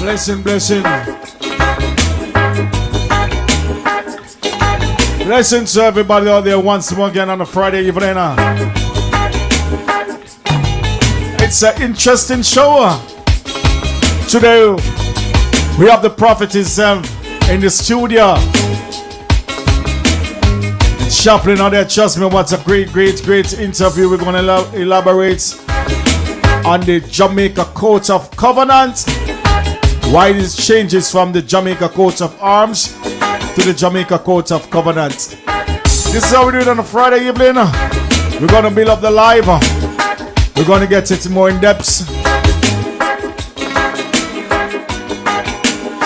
Blessing, blessing. Blessing to everybody out there once more again on a Friday evening. It's an interesting show. Today, we have the prophet himself in the studio. Chaplain out there, trust me, what's a great interview. We're going to elaborate on the Jamaica Coat of Covenant. Why this changes from the Jamaica Coat of Arms to the Jamaica Coat of Covenant. This is how we do it on a Friday evening. We're going to build up the live. We're going to get it more in depth.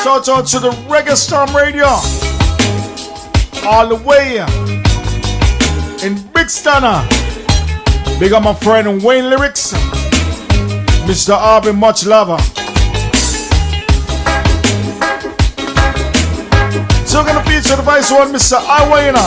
Shout out to the Reggae Storm Radio. All the way in Big Stunner. Big up my friend Wayne Lyrics. Mr. Arvin, much love. So we're gonna feature the vice one, Mr. Iwana.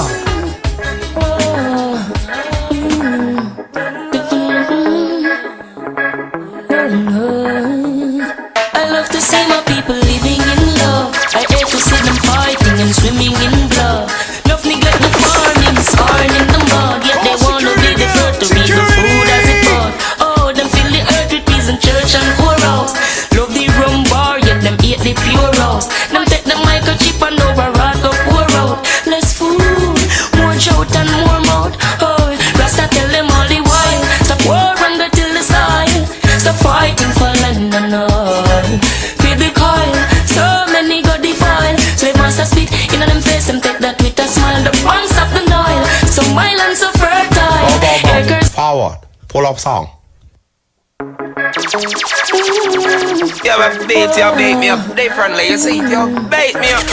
I love to see my people living in love. I hate to see them fighting and swimming in blood. Love neglect the farming, scarring in the mud. Yet they wanna be the first to reap the food as it bud. Oh, them fill the earth with peace and church and poorhouse. Love the rum bar, yet them eat the pure house. Them take the microchip and override the poor out. Less food, more shout and more mouth. Oh, Rasta tell them all the while. Stop war and go till the side. Stop fighting for land and all. Feed the coil, so many got defiled. Slave master spit in them face, them take that with a smile. The ones of the Nile, so my land so fertile. Acres forward, pull up song. You beat me up differently, you see, you beat me up.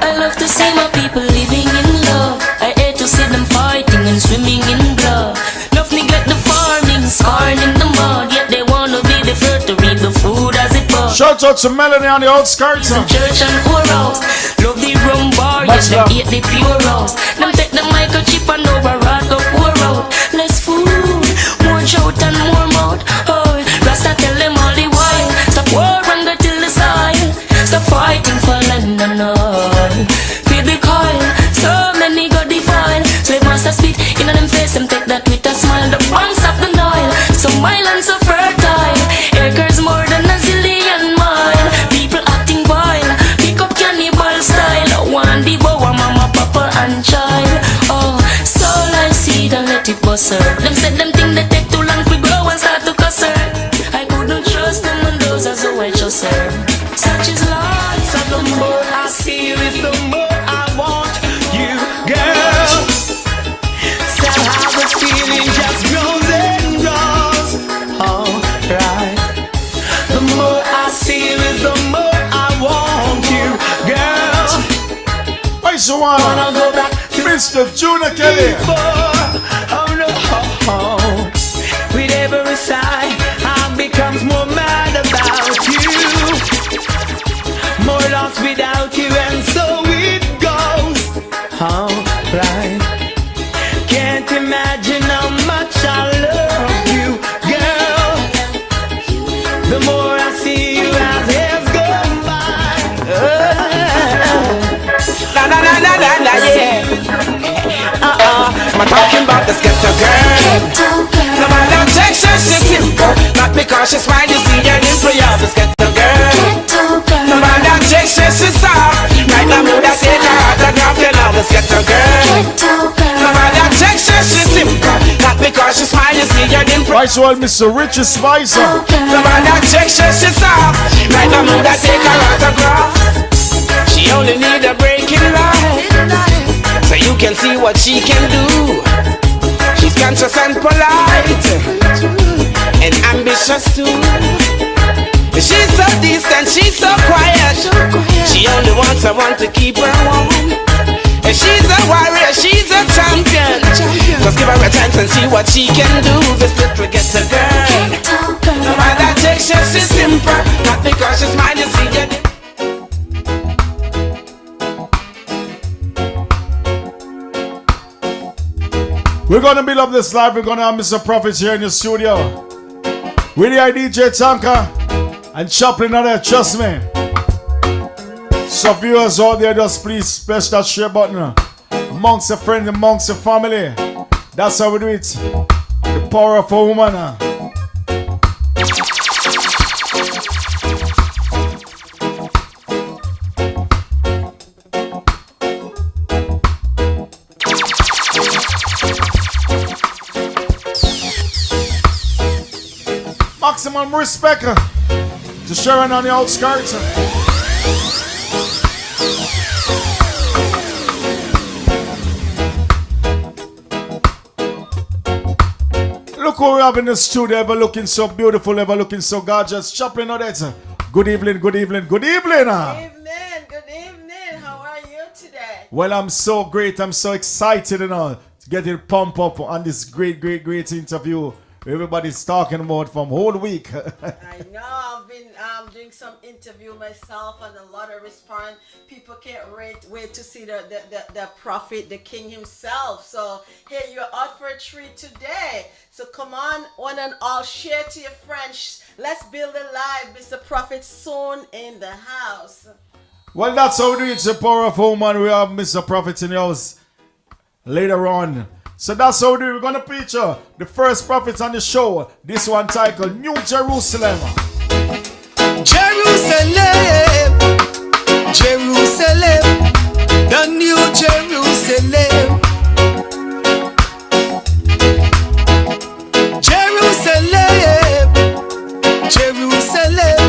I love to see my people living in love. I hate to see them fighting and swimming in blood. Love neglect the farming, scarring in the mud. Yet they wanna be the first to reap the food as it buds. Shout out to Melanie on the outskirts. Church and poorhouse. Love the rum bar, yet them eat the pure house. Them take the microchip and override the poor out. Less food, more shout and more mouth. Oh, Rasta tell them all the while. Stop war and go till the side. Stop fighting for land and all. Feed the coil, so many got defiled. Slave master spit in them face, them take that with a smile. The banks of the Nile, so my land so fertile. Acres more than a zillion mile. People acting vile, pick up cannibal style. One devour mama, papa and child. Oh, soul and seed and let it bust her. Them said them think they take too long to grow and start to cuss her. I couldn't trust them and those as so I trust her. Such is life. So the more I see you is the more I want you, girl. So how the feeling just grows and grows. Alright. The more I see you is the more I want you, girl. Hey, so wanna go back to Mr. Junior Kelly. Oh no, with every sigh, I becomes more mad about you. More lost without you, and so it goes. Alright. Can't imagine how much I love you, girl. The more I see you as years go by. I'm talking about this ghetto girl. No matter Texas, she's simple. Not because she's fine, you see her in prayer. This ghetto girl. No matter Texas, she's soft. Right now, mood I take her autograph. You know this ghetto girl. No matter Texas, she's simple. Not because she's fine, you see her in prayer. Vice one, Mr. Richard Spicer. No matter Texas, she's soft. Right now, mood I take her autograph. She only need a break in life, so you can see what she can do. She's conscious and polite, and ambitious too. She's so distant, she's so quiet. She only wants someone to keep her warm. And she's a warrior, she's a champion. Just give her a chance and see what she can do. This little ghetto girl. No matter Texas, she's simple. Not because she's mine, you see it. We're gonna build up this live. We're gonna have Mr. Prophet here in the studio. With the DJ Tanka and Chaplin on there, trust me. So viewers out there, just please press that share button amongst your friends, amongst your family. That's how we do it. The power of a woman. Maximum respect to Sharon on the outskirts. Look who we have in the studio, ever looking so beautiful, ever looking so gorgeous. Chaplin Odette. Good evening, good evening, good evening. Good evening. How are you today? Well, I'm so great, I'm so excited and all to get it pumped up on this great interview. Everybody's talking about from whole week. I know. I've been doing some interview myself and a lot of response. People can't wait to see the prophet, the king himself. So, hey, you're out for a treat today. So come on, one and all, share to your friends. Let's build a life. Mr. Prophet soon in the house. Well, that's how we do it. The power of home, and we have Mr. Prophet in the house later on. So that's how we do it. We're going to feature the first prophets on the show. This one titled New Jerusalem. Jerusalem, Jerusalem, the New Jerusalem. Jerusalem, Jerusalem,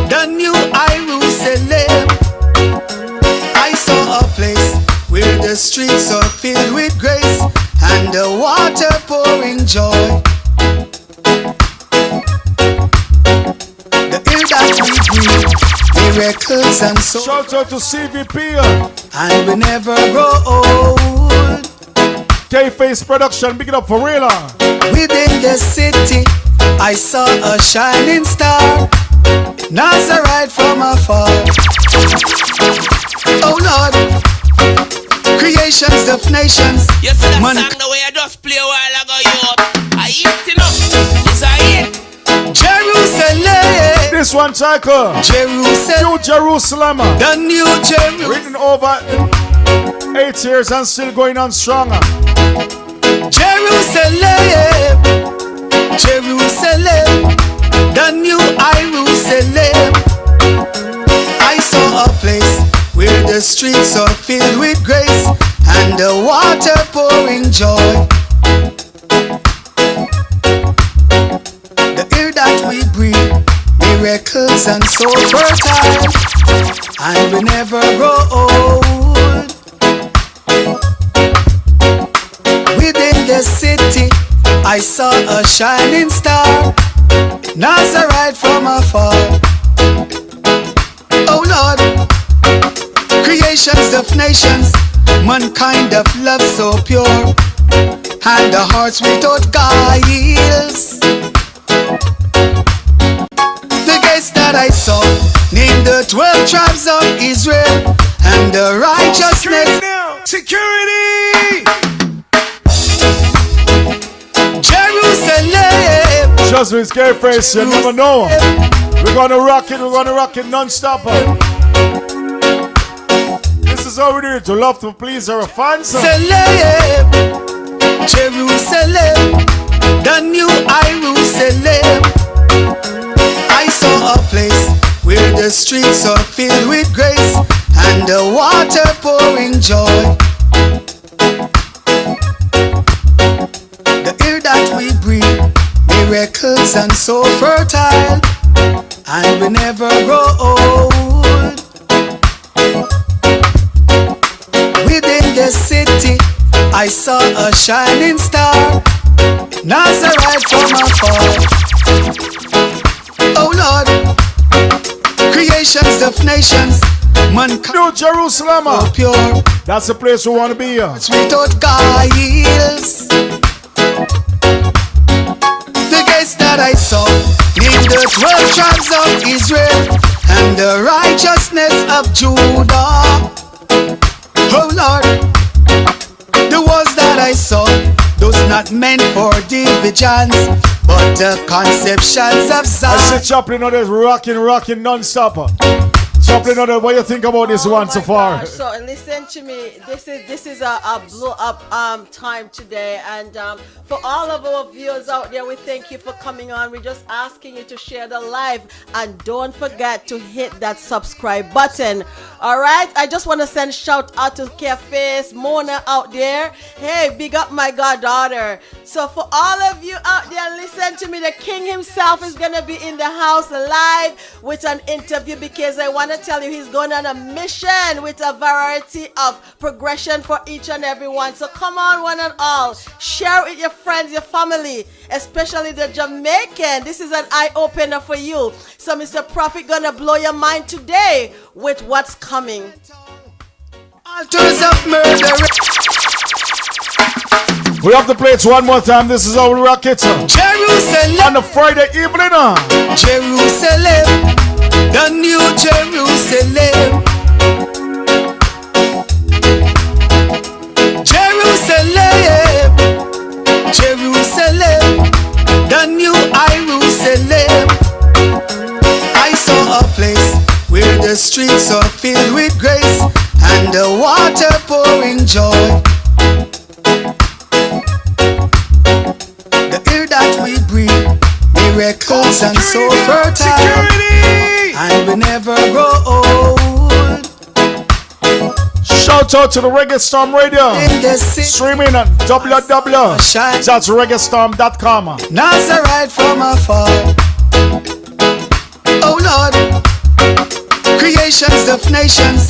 the New Jerusalem. I saw a place where the streets are filled with grace and the water pouring joy. The air that we breathe, miracles and so. Shout out to CVP. And we never grow old. K-Face Production, big it up for real. Within the city, I saw a shining star, Nazarite from afar. Oh Lord, creations of nations. You see that song the way I just play a while ago, yo. I eat it up. It's a hit. Jerusalem. This one titled Jerusalem. New Jerusalem. The New Jerusalem. Written over 8 years and still going on stronger. Jerusalem. Jerusalem. The New Jerusalem. I saw a place where the streets are filled with grace and the water pouring joy. The air that we breathe, miracles and so fertile, and we never grow old. Within the city, I saw a shining star, Nazarite from afar. Oh Lord, creations of nations, mankind of love so pure, and the hearts without guiles. The gates that I saw named the 12 tribes of Israel, and the righteousness. Security! Jerusalem! Just with K-Face, you never know. We're gonna rock it non-stop. This is how we do it, to love, to please our fans. Jerusalem, Jerusalem, the New Jerusalem. I saw a place where the streets are filled with grace and the water pouring joy. The air that we breathe, miracles and so fertile, and we never grow old. Within the city, I saw a shining star, Nazarite from afar. Oh Lord, creations of nations, mankind New Jerusalem. so pure, That's the place we want to be. without guiles. The gates that I saw named the 12 tribes of Israel and the righteousness of Judah. Oh Lord, the walls that I saw, those not meant for divisions, but the conceptions of I Zion. said Chaplin on this rocking non-stopper. Chaplin on what you think about this one so far? Gosh. So listen to me. This is a blow up time today, and for all of our viewers out there, we thank you for coming on. We're just asking you to share the live, and don't forget to hit that subscribe button. All right. I just want to send shout out to Cafe Mona out there. Hey, big up my goddaughter. So for all of you out there, listen to me. The king himself is gonna be in the house live with an interview, because I want to tell you he's going on a mission with a variety of progression for each and every one. So come on, one and all, share it with your friends, your family, especially the Jamaican. This is an eye-opener for you. So Mr. Prophet gonna blow your mind today with what's coming. Altars of murder. We have to play it one more time. This is how we rock it Jerusalem. on a Friday evening. Jerusalem, the new Jerusalem. Jerusalem, Jerusalem, the new Jerusalem. I saw a place where the streets are filled with grace and the water pouring joy. The air that we breathe, miracles and so fertile, and we never grow old. Shout out to the Reggae Storm Radio. In the city, Streaming at www.reggaestorm.com. Nazarite from afar. Oh Lord, creations of nations,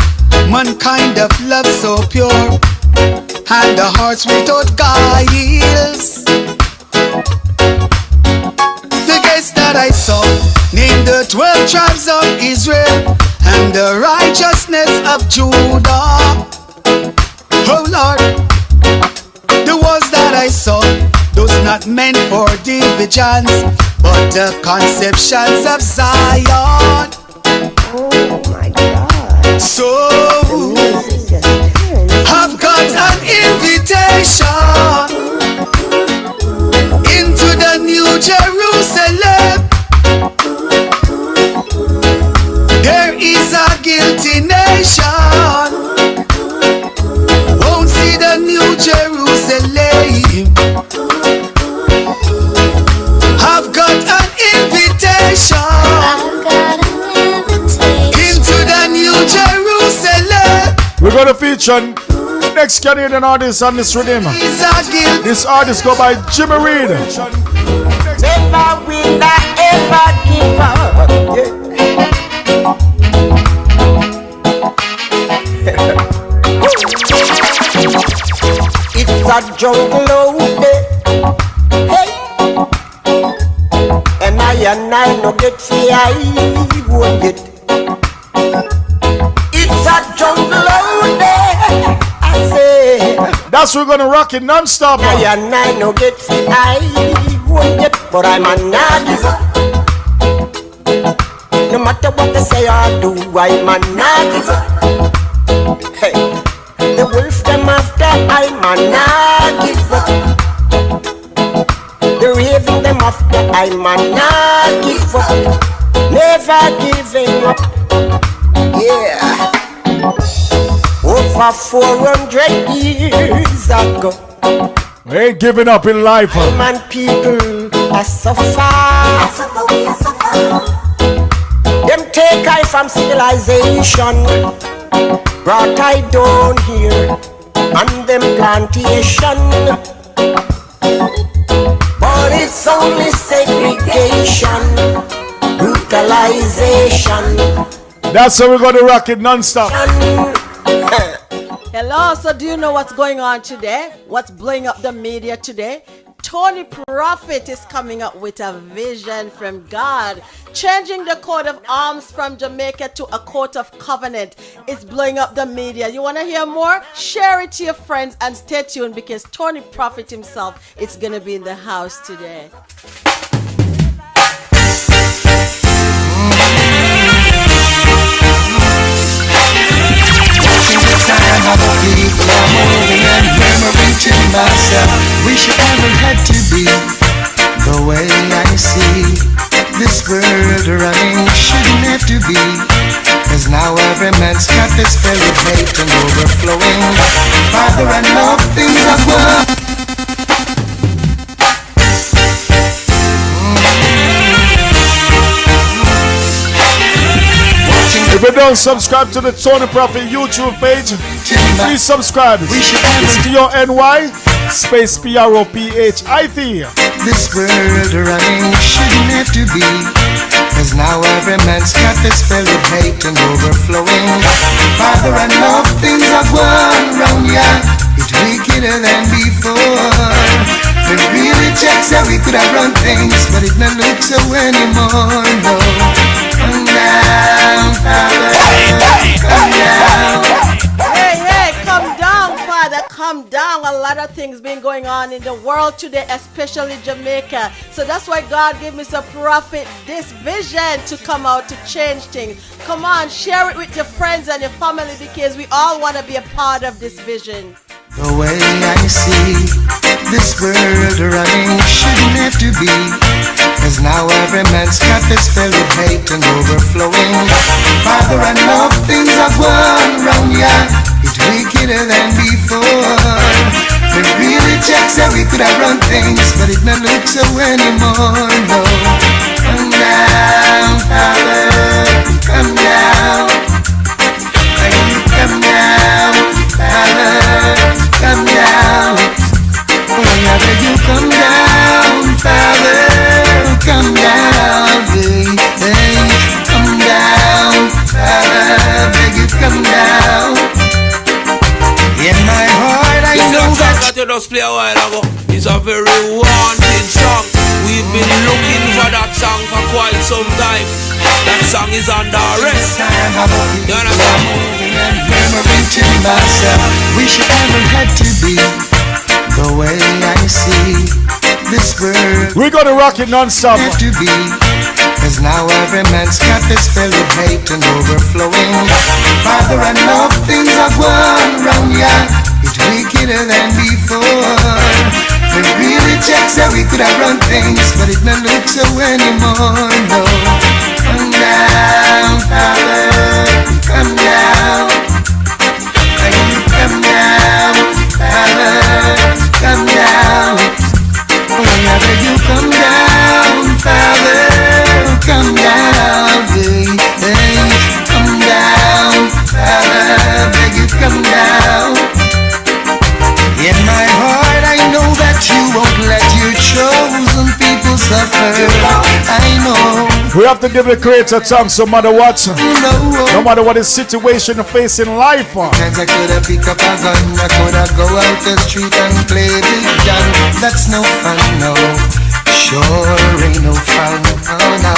mankind of love so pure, and the hearts without guiles. The gates that I saw named the 12 tribes of Israel and the righteousness of Judah. Oh Lord, the walls that I saw, those not meant for divisions, but the conceptions of Zion. Oh my God. So I've got an invitation into the new Jerusalem. There is a guilty nation won't see the new Jerusalem. I've got an invitation into the new Jerusalem. We're going to feature next Canadian artist on this rhythm. It's a guilty. This artist go by Jimmy Reed. Never will I ever give up. It's a jungle out there. Hey. And I no get free, I won't get. It's a jungle out there. I say. That's we're going to rock it non-stop. I no get free, I won't get. But I'm a not give up. No matter what they say or do, I'm a not give up. Hey, the wolf them after, I'm a not give up. The raven them after, I'm a not give up. Never giving up. Yeah. Over 400 years ago, We ain't giving up in life. man, people are suffer. Them take I from civilization, brought I down here on them plantation. But it's only segregation, brutalization. That's how we're going to rock it non-stop. Hello, so do you know what's going on today? What's blowing up the media today? Tony Prophet is coming up with a vision from God, changing the coat of arms from Jamaica to a coat of covenant. It's blowing up the media. You want to hear more? Share it to your friends and stay tuned, because Tony Prophet himself is going to be in the house today. Time how the people are moving and memory to myself. We wish it never had to be the way I see this world running. Shouldn't have to be, 'cause now every man's cup is filled with hate and overflowing. Father, I love things are good. If you don't subscribe to the Tony Prophet YouTube page, please subscribe. It's TONY space PROPHIT. This world running shouldn't have to be, 'cause now every man's cup is filled with hate and overflowing. Father, I love things are going round, yeah. It's wickeder than before. It really checks how we could have run things, but it not look so anymore, no. Come down, Father, come down. Hey, come down, Father, come down. A lot of things been going on in the world today, especially Jamaica. So that's why God gave me some prophet this vision to come out to change things. Come on, share it with your friends and your family, because we all want to be a part of this vision. The way I see this world running shouldn't have to be, 'cause now every man's cup is filled with hate and overflowing. Father, I love things are going round, yeah. It's wickeder than before. It really checks how we could have run things, but it not look so anymore, no. Come down, Father, come down. Come down, Father, come down. Oh, I beg you, come down, Father, come down. Hey, come down, Father, beg you, come down. In my heart, I know that you just play a while ago. It's a very wanted song. We've been looking for that song for quite some time. That song is under arrest. You understand? Murmuring to myself, wish it never had to be the way I see this world. We're gonna rock it non-stop. Have to be, 'cause now every man's cup is filled with hate and overflowing. Father, I love things are going round, yeah. It's wickeder than before. It really checks how we could have run things, but it not look so anymore, no. Come down, Father, come down. Come down, Father, come down. Oh, I beg you, come down, Father, come down. Hey, come down, Father, beg you, come down. In my heart, I know that you won't let your chosen people suffer. I know. We have to give the Creator thanks no matter what. No matter what the situation you face in life. Times I could have picked up a gun, I could have go out the street and play big gun. That's no fun, no. Sure ain't no fun, oh no.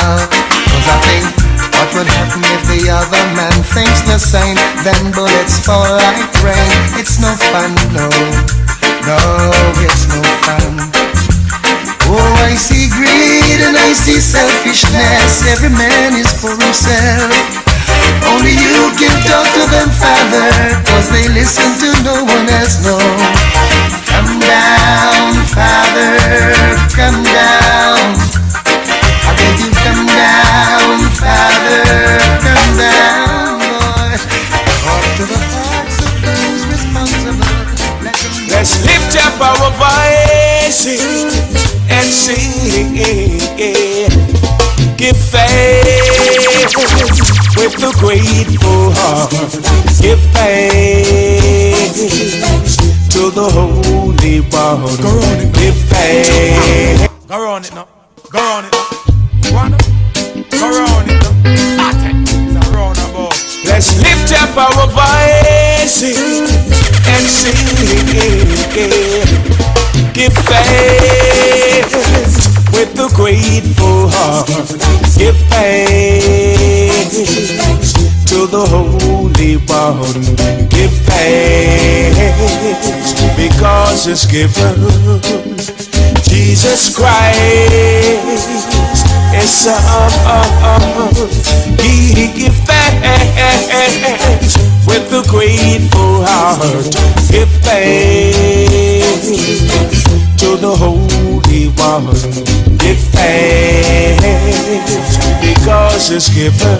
'Cause I think what would happen if the other man thinks the same? Then bullets fall like rain. It's no fun, no. No, it's no fun. Oh, I see greed and I see selfishness. Every man is for himself. Only you can talk to them, Father, 'cause they listen to no one else, no. Come down, Father, come down. I beg you, come down, Father, come down, Lord. Talk to the hearts of those responsible. Let's lift up our voices and sing. Give thanks with a grateful heart. Give thanks to the Holy One. Give thanks. Go on it now. Go on it now. Go on it now. It's a roundabout. Let's lift up our voices and sing. Give thanks with a grateful heart. Give thanks to the Holy One. Give thanks because it's given. Jesus Christ is son. Give thanks with a grateful heart. Give thanks to Give thanks because it's given.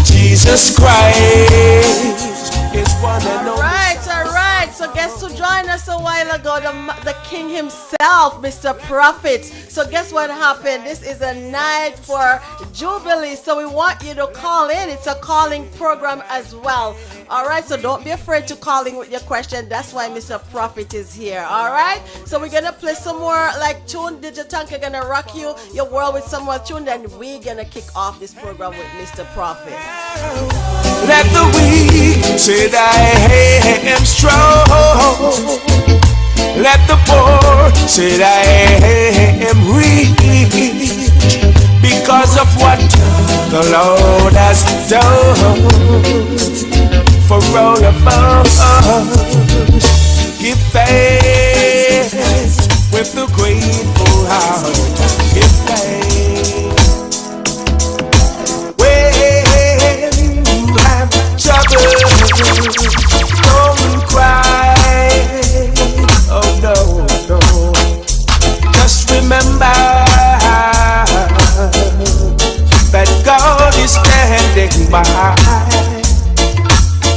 Jesus Christ is one and only. All right. So guess who joined us a while ago? The King himself, Mr. Prophet. So guess what happened? This is a night for Jubilee. So we want you to call in. It's a calling program as well. All right. So don't be afraid to call in with your question. That's why Mr. Prophet is here. All right. So we're gonna play some more like tune. Digitanka gonna rock your world with some more tune. Then we're gonna kick off this program with Mr. Prophet. Let the weak say that I am strong. Let the poor say that I am rich because of what the Lord has done for all of us. Give thanks with a grateful heart. Give thanks. Don't cry. Oh no, no. Just remember that God is standing by.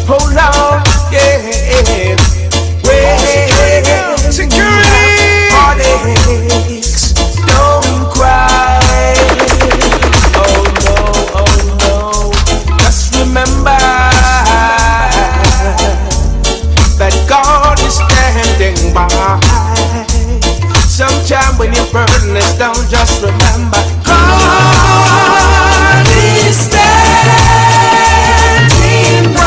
Hold on, yeah. Wait, security. Heartaches. Don't cry. Oh no. Just remember that God is standing by. Sometime when your burden is down, just remember God is standing by.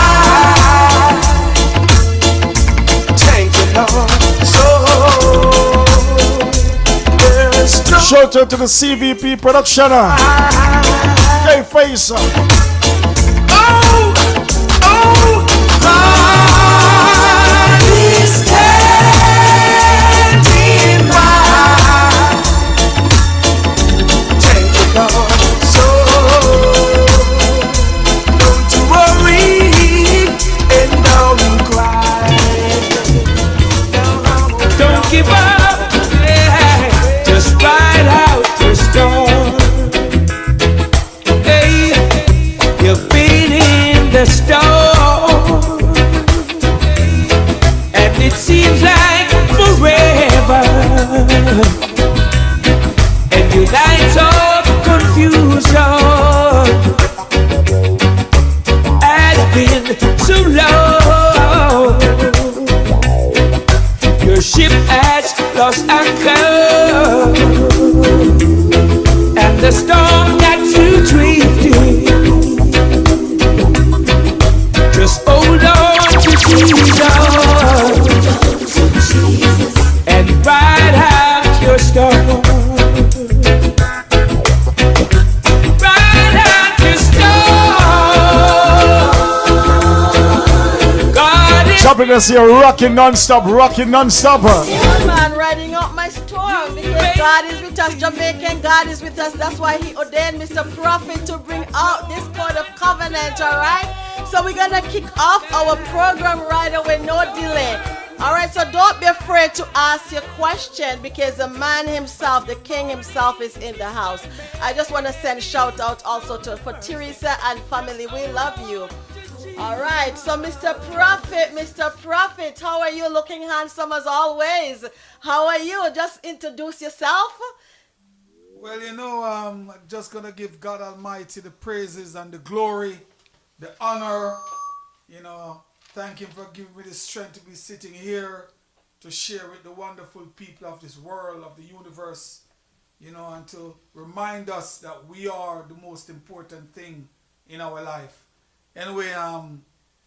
Thank you, Lord. So Shout out to the CVP production. Hey, face. God is standing by. Thank you, Lord. So don't you worry and don't cry. Don't give up. Yeah. Just ride out your storm. Hey, you've been in the storm, and it seems like forever, and your nights of confusion has been so long. Your ship has lost anchor, and the storm got you drifting. Just hold on to Jesus and ride out your storm. Ride out your storm. God is Jumping us here, rocking non-stop. Yeah, man, riding up my storm because God is with us, Jamaican. God is with us. That's why He ordained Mr. Prophet to bring out this code of covenant. All right. So we're gonna kick off our program right away, no delay. All right. So don't be afraid to ask your question because the man himself, the King himself, is in the house. I just want to send shout out also for Teresa and family. We love you. All right, so Mr. Prophet, how are you? Looking handsome as always. How are you? Just introduce yourself. Well, I'm just going to give God Almighty the praises and the glory, the honor. Thank Him for giving me the strength to be sitting here to share with the wonderful people of this world, of the universe, and to remind us that we are the most important thing in our life. Anyway, I'm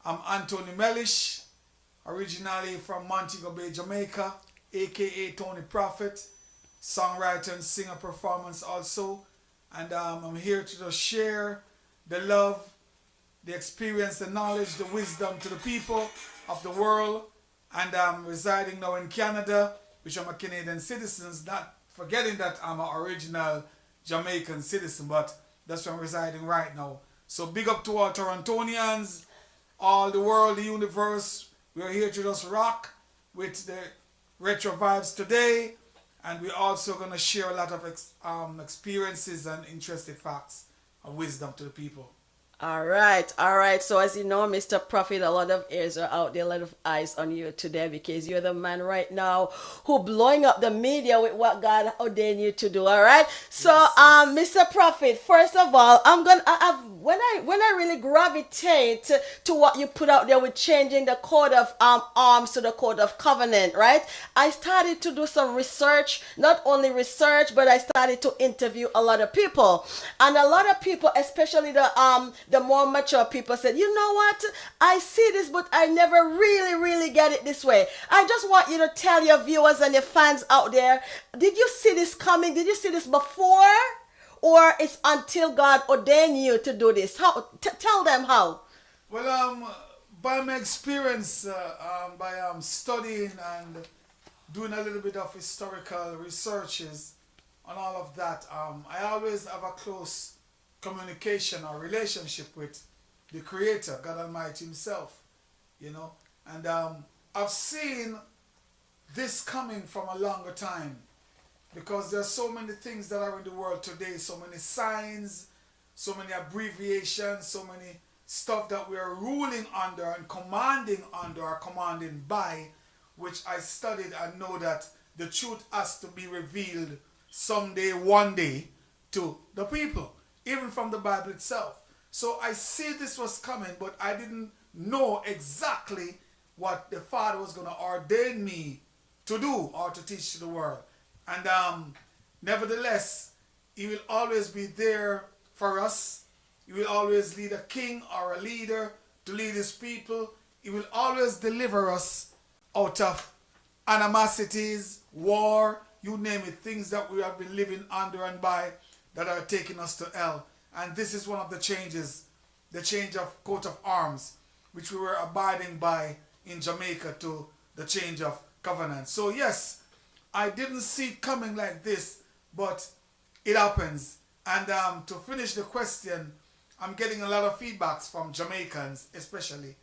Anthony Mellish, originally from Montego Bay, Jamaica, aka Tony Prophet, songwriter and singer performance also. And I'm here to just share the love, the experience, the knowledge, the wisdom to the people of the world. And I'm residing now in Canada, which I'm a Canadian citizen, not forgetting that I'm an original Jamaican citizen, but that's where I'm residing right now. So big up to all Torontonians, all the world, the universe. We're here to just rock with the retro vibes today. And we're also going to share a lot of experiences and interesting facts and wisdom to the people. All right, all right. So as you know, Mr. Prophet, a lot of ears are out there, a lot of eyes on you today because you're the man right now who blowing up the media with what God ordained you to do. All right. So, Mr. Prophet, first of all, when I really gravitate to what you put out there with changing the code of arms to the code of covenant, right? I started to do some research, not only research, but I started to interview a lot of people, and a lot of people, especially the more mature people, said, you know what, I see this, but I never really get it this way. I just want you to tell your viewers and your fans out there, did you see this coming? Did you see this before? Or it's until God ordained you to do this? How? Tell them how. Well, by my experience, by studying and doing a little bit of historical researches on all of that, I always have a close communication or relationship with the Creator, God Almighty Himself, you know. And I've seen this coming from a longer time, because there are so many things that are in the world today, so many signs, so many abbreviations, so many stuff that we are ruling under and commanding under or commanding by, which I studied and know that the truth has to be revealed someday, one day, to the people, even from the Bible itself. So I see this was coming, but I didn't know exactly what the Father was going to ordain me to do or to teach to the world. And nevertheless, He will always be there for us. He will always lead a king or a leader to lead His people. He will always deliver us out of animosities, war, you name it, things that we have been living under and by that are taking us to hell. And this is one of the changes, the change of coat of arms, which we were abiding by in Jamaica, to the change of covenant. So yes, I didn't see it coming like this, but it happens. And to finish the question, I'm getting a lot of feedbacks from Jamaicans, especially,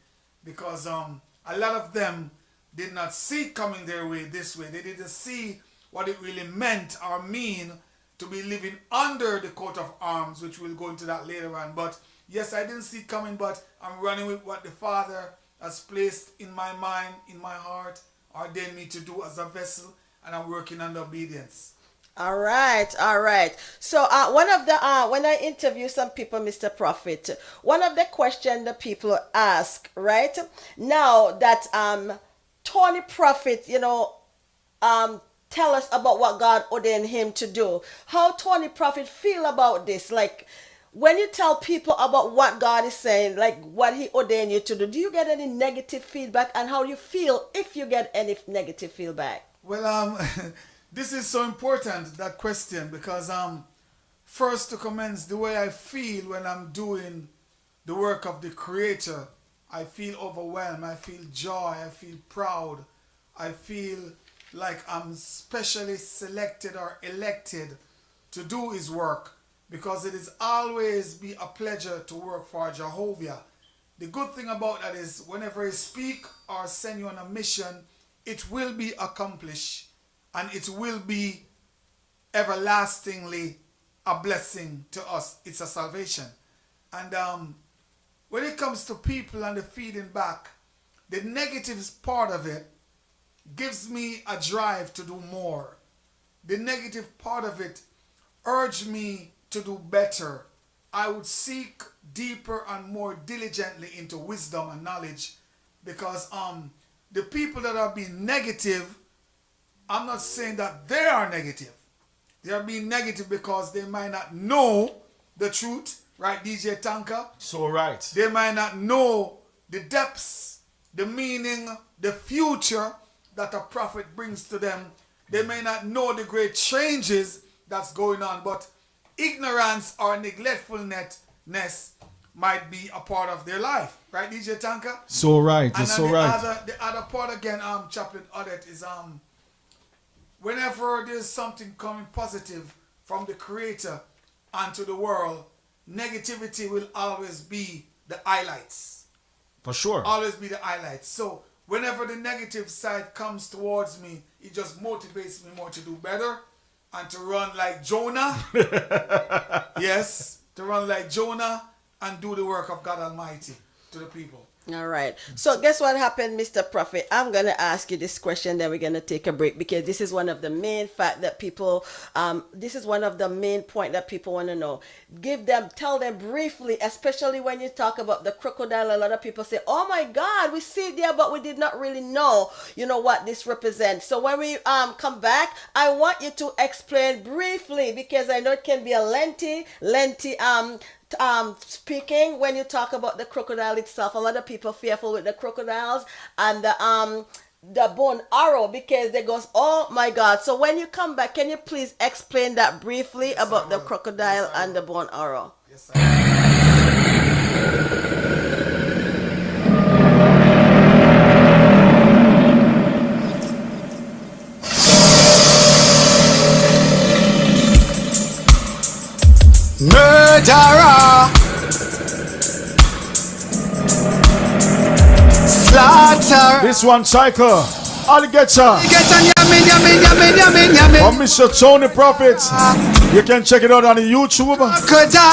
because a lot of them did not see it coming their way this way. They didn't see what it really meant or mean to be living under the coat of arms, which we'll go into that later on. But yes, I didn't see it coming, but I'm running with what the Father has placed in my mind, in my heart, ordained me to do as a vessel, and I'm working under obedience. All right, all right. So one of the when I interview some people, Mr. Prophet, one of the questions the people ask, right? Now that Tony Prophet, you know, tell us about what God ordained him to do. How Tony Prophet feel about this? Like, when you tell people about what God is saying, like what He ordained you to do you get any negative feedback? And how do you feel if you get any negative feedback? Well, this is so important, that question, because first to commence the way I feel when I'm doing the work of the Creator, I feel overwhelmed, I feel joy, I feel proud, I feel like I'm specially selected or elected to do His work, because it is always be a pleasure to work for Jehovah. The good thing about that is whenever I speak or send you on a mission, it will be accomplished and it will be everlastingly a blessing to us. It's a salvation. And when it comes to people and the feeding back, the negative part of it gives me a drive to do more. The negative part of it urged me to do better. I would seek deeper and more diligently into wisdom and knowledge, because the people that are being negative, I'm not saying that they are negative. They are being negative because they might not know the truth, right, DJ Tanka? So right. They might not know the depths, the meaning, the future that a prophet brings to them. They may not know the great changes that's going on, but ignorance or neglectfulness might be a part of their life, right, DJ Tanka? So right, And it's then so right. the other part again, Chaplain Odette, is whenever there's something coming positive from the Creator onto the world, negativity will always be the highlights. For sure. Always be the highlights. So whenever the negative side comes towards me, it just motivates me more to do better and to run like Jonah. Yes, to run like Jonah and do the work of God Almighty to the people. All right. So guess what happened, Mr. Prophet? I'm going to ask you this question, then we're going to take a break, because this is one of the main fact that people, this is one of the main point that people want to know. Tell them briefly, especially when you talk about the crocodile. A lot of people say, oh my God, we see it there, but we did not really know, what this represents. So when we come back, I want you to explain briefly, because I know it can be a lengthy, speaking when you talk about the crocodile itself. A lot of people fearful with the crocodiles and the bone arrow, because they goes, oh my God. So when you come back, can you please explain that briefly about the crocodile and the bone arrow? Yes, I Murderer, slaughter. This one, Cycle, Alligator. From Mr. Tony Prophet. You can check it out on the YouTube.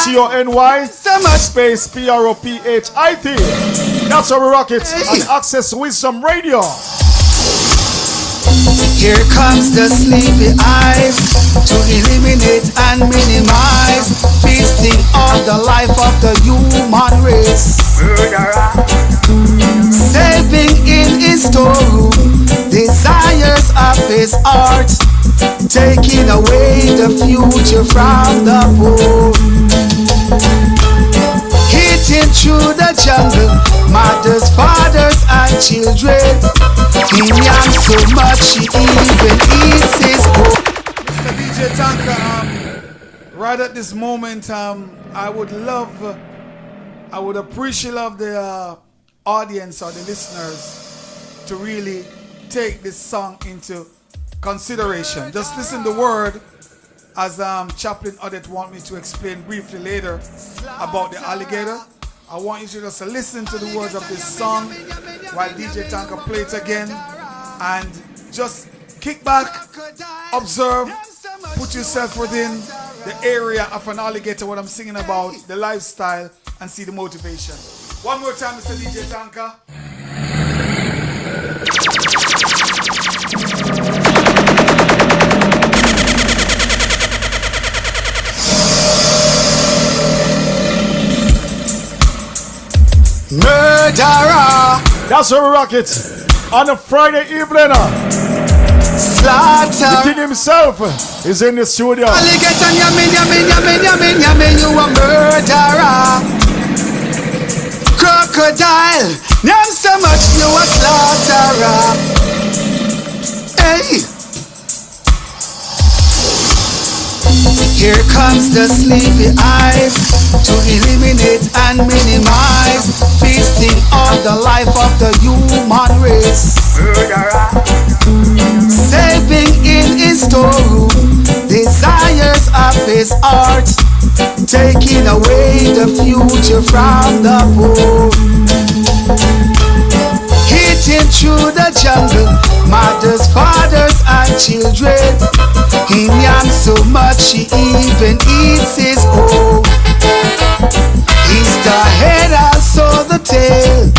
TONY space PROPHIT. That's how we rock it on Access Wisdom Radio. Here comes the sleepy eyes to eliminate and minimize, feasting on the life of the human race. Saving in his storeroom desires of his heart, taking away the future from the poor. Hitting through the jungle, mothers, fathers, and children. He yams so much he even eats his own. Mr. DJ Tanka, right at this moment, I would appreciate the audience or the listeners to really take this song into consideration. Just listen to the word, as Chaplain Odette want me to explain briefly later about the alligator. I want you to just listen to the words of this song while DJ Tanka play it again, and just kick back, observe, put yourself within the area of an alligator, what I'm singing about, the lifestyle, and see the motivation. One more time, Mr. DJ Tanka. Murderer, That's how we rock it on a Friday evening. slaughter. The king himself is in the studio. Alligator, yummy, you a murderer. Crocodile, yum so much, you a slaughterer. Hey. Here comes the sleepy eyes to eliminate and minimize, feasting on the life of the human race. Saving in his storeroom desires of his heart, taking away the future from the poor. Hitting through the jungle, mothers, fathers, and children. He yams so much he even eats his own. He's the head, also the tail,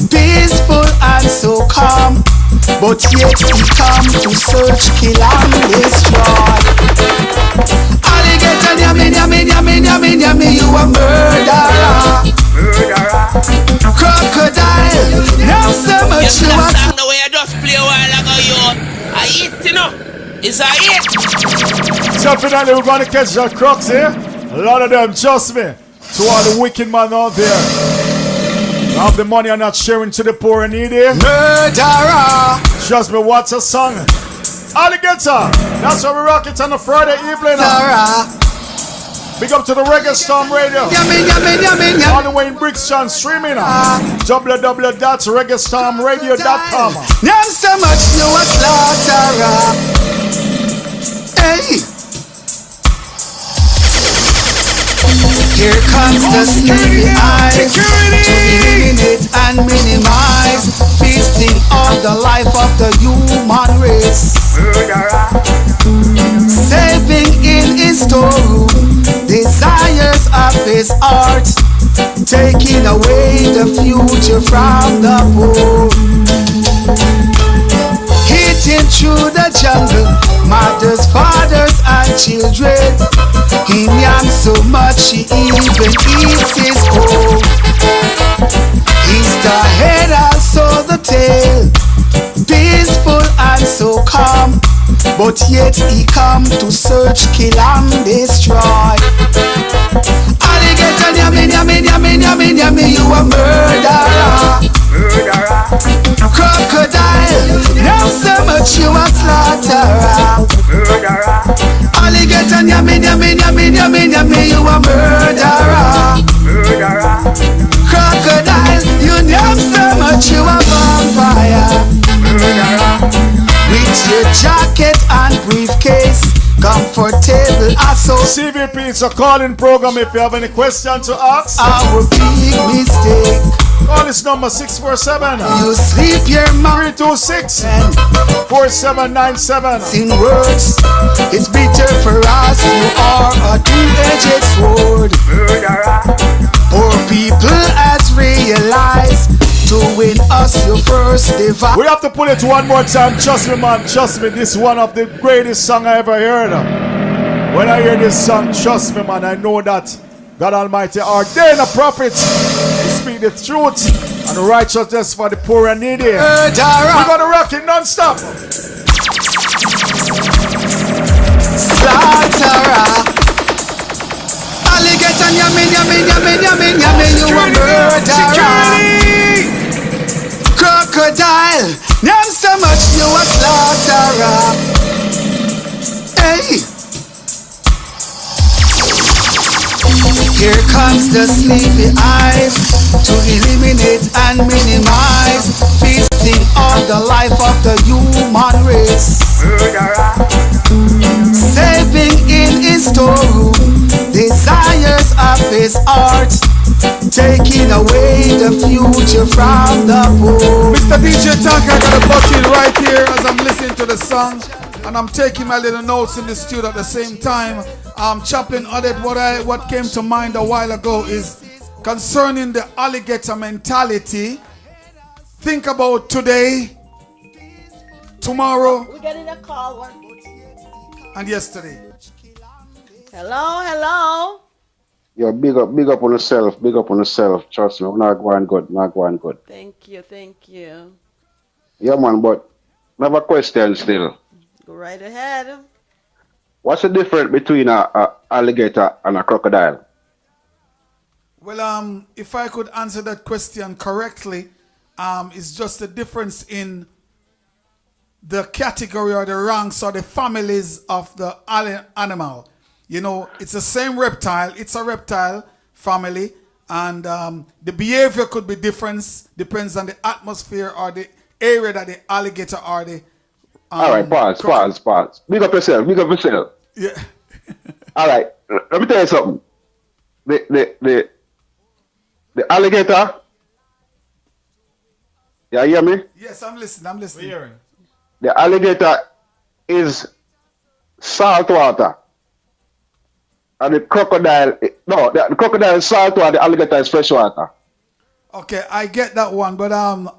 peaceful and so calm, but yet he come to search, kill and destroy. Alligator, yummy, you a murderer. Crocodile, yum so much, you a song the way I just play a while ago, I eat, It's a hit. Definitely we're gonna catch the crocs here. A lot of them, trust me. To all the wicked man out there, have the money and not sharing to the poor and needy. murderer. Trust me, what's a song? Alligator. That's how we rock it on a Friday evening. Big up to the Reggae Storm Radio. Yummy. All the way in Brixton, streaming www.reggaestormradio.com. Yum so much, you a slaughterer. Hey. Here comes the sleepy eyes to eliminate and minimize, feasting taking away the future from the poor. Hitting through the jungle, mothers, fathers, and children. He yams so much he even eats his own. He's the head, also the tail, peaceful and so calm, but yet he come to search, kill and destroy. Alligator, yummy, yummy, yummy, yummy, yummy, you a murderer. Crocodile, now so much you a slaughterer. Alligator, yummy, yummy, yummy, yummy, yummy, you a murderer. Crocodile, you know so much you a vampire. With your jacket and briefcase, comfortable also. CVP, it's a calling program. If you have any question to ask, Our big mistake. call this number 647 You sleep your mouth 326 4797. in words. It's bitter for us. You are a two-edged sword. Poor people has realized to win us your first divide. We have to pull it one more time. Trust me, man. Trust me. This is one of the greatest songs I ever heard. When I hear this song, trust me, man, I know that God Almighty ordained a prophet to speak the truth and righteousness for the poor and needy. We're gonna rock it non-stop. Slaughterer. Alligator, yummy, yummy, yummy, yummy, yummy, you a murderer. Crocodile, now so much you a slaughterer. Hey. Here comes the sleepy eyes to eliminate and minimize, feasting on the life of the human race. Saving in his storeroom desires of his heart, taking away the future from the poor. Mr. DJ Tank, I got a button right here as I'm listening to the song, and I'm taking my little notes in the studio at the same time. Chaplain Audit, what came to mind a while ago is concerning the alligator mentality. Think about today, tomorrow, We're getting a call. and yesterday. Hello. Yo, big up on yourself, trust me, I'm not going good. Thank you. Yeah, man, but I have a question still. Go right ahead. What's the difference between a alligator and a crocodile? Well, if I could answer that question correctly, it's just the difference in the category or the ranks or the families of the animal. You know, it's the same reptile. It's a reptile family, and the behavior could be different. Depends on the atmosphere or the area that the alligator or the. All right, pause. Big up yourself. Yeah. All right, let me tell you something. The alligator. You hear me? Yes, I'm listening. The alligator is salt water. And the crocodile, the crocodile is salt water, the alligator is fresh water. Okay, I get that one, but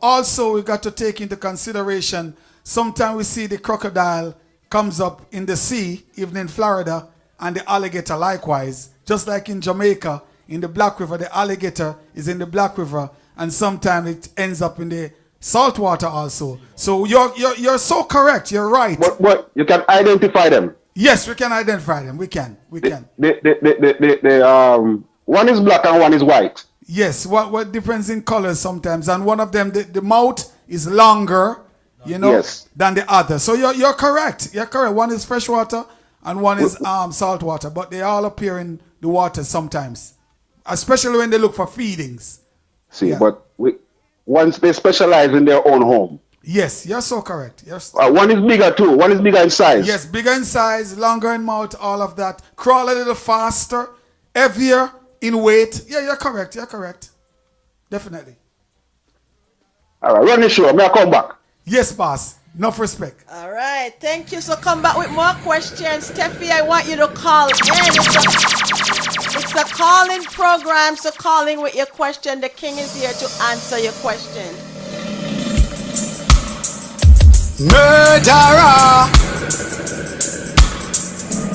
also we got to take into consideration, sometimes we see the crocodile comes up in the sea, even in Florida, and the alligator likewise. Just like in Jamaica, in the Black River, the alligator is in the Black River, and sometimes it ends up in the salt water also. So you're so correct, you're right. But you can identify them. Yes, we can identify them. We can. The one is black and one is white. Yes, what difference in colors sometimes, and one of them, the mouth is longer, Yes. than the other. So you're correct. You're correct. One is fresh water and one is salt water, but they all appear in the water sometimes, especially when they look for feedings. See, Yeah. but once they specialize in their own home. Yes, you're so correct. Yes. One is bigger too. One is bigger in size. Yes, bigger in size, longer in mouth, all of that. Crawl a little faster, heavier in weight. Yeah, you're correct. Definitely. All right, run the show. May I come back? Yes, boss. Enough respect. All right, thank you. So come back with more questions. Steffi, I want you to call in. It's It's a calling program, so calling with your question. The king is here to answer your question. Murderer.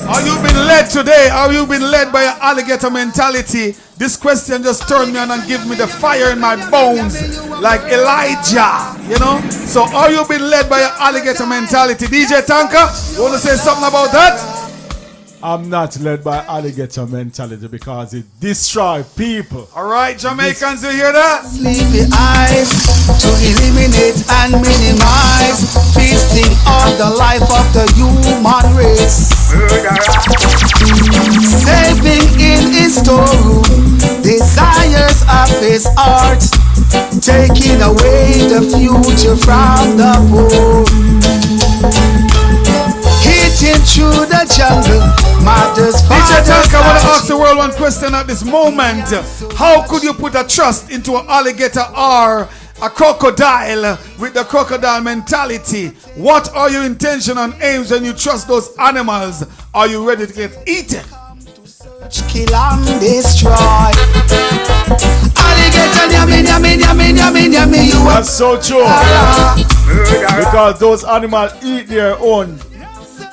Are you been led today? Are you been led by an alligator mentality? This question just turned me on and give me the fire in my bones like Elijah, you know? So are you been led by an alligator mentality? DJ Tanka, you want to say something about that? I'm not led by alligator mentality because it destroys people. All right, Jamaicans, you hear that? Sleepy eyes to eliminate and minimize, feasting on the life of the human race. Saving in his storeroom desires of his heart, taking away the future from the poor. Hitting through the jungle, mothers, DJ fathers, Tanka, I want to ask the world one question at this moment. How could you put a trust into an alligator or a crocodile with the crocodile mentality? What are your intention and aims when you trust those animals? Are you ready to get eaten? kill and destroy. Alligator, yummy, yummy, yummy, yummy, yummy. You are That's so true. Because those animals eat their own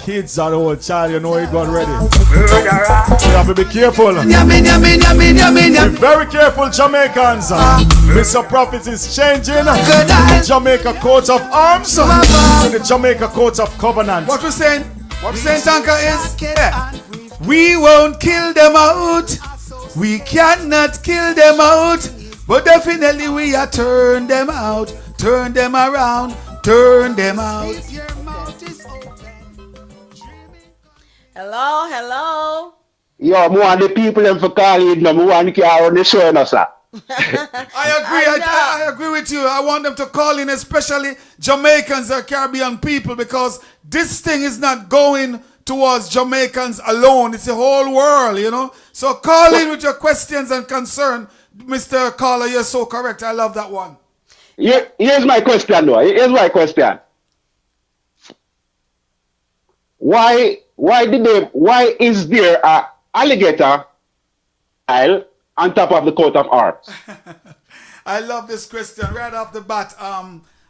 kids and the whole child, you know, he got ready. You have to be careful. yummy, yummy, yummy, yummy, Be yummy. very careful, Jamaicans. Mr. Prophet is changing the Jamaica coat of arms to the Jamaica coat of covenant. What we're saying? What we're saying, Tanka, is we won't kill them out. We cannot kill them out. But definitely we are turn them out. Turn them around. Turn them out. Hello, hello. Yo, more want the people them for calling no more want to carry on the show, no, sir. I agree with you. I want them to call in, especially Jamaicans or Caribbean people, because this thing is not going towards Jamaicans alone. It's the whole world, you know. So call in with your questions and concern. Mr. Caller, you're so correct. I love that one. Here's my question, though. Here's my question. Why is there a alligator Isle on top of the coat of arms? I love this question right off the bat.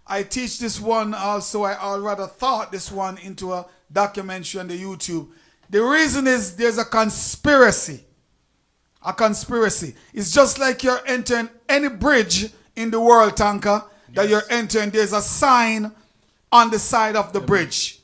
I teach this one also. I rather thought this one into a documentary on the YouTube. The reason is there's a conspiracy. A conspiracy. It's just like you're entering any bridge in the world, Tanka, that you're entering. There's a sign on the side of the bridge.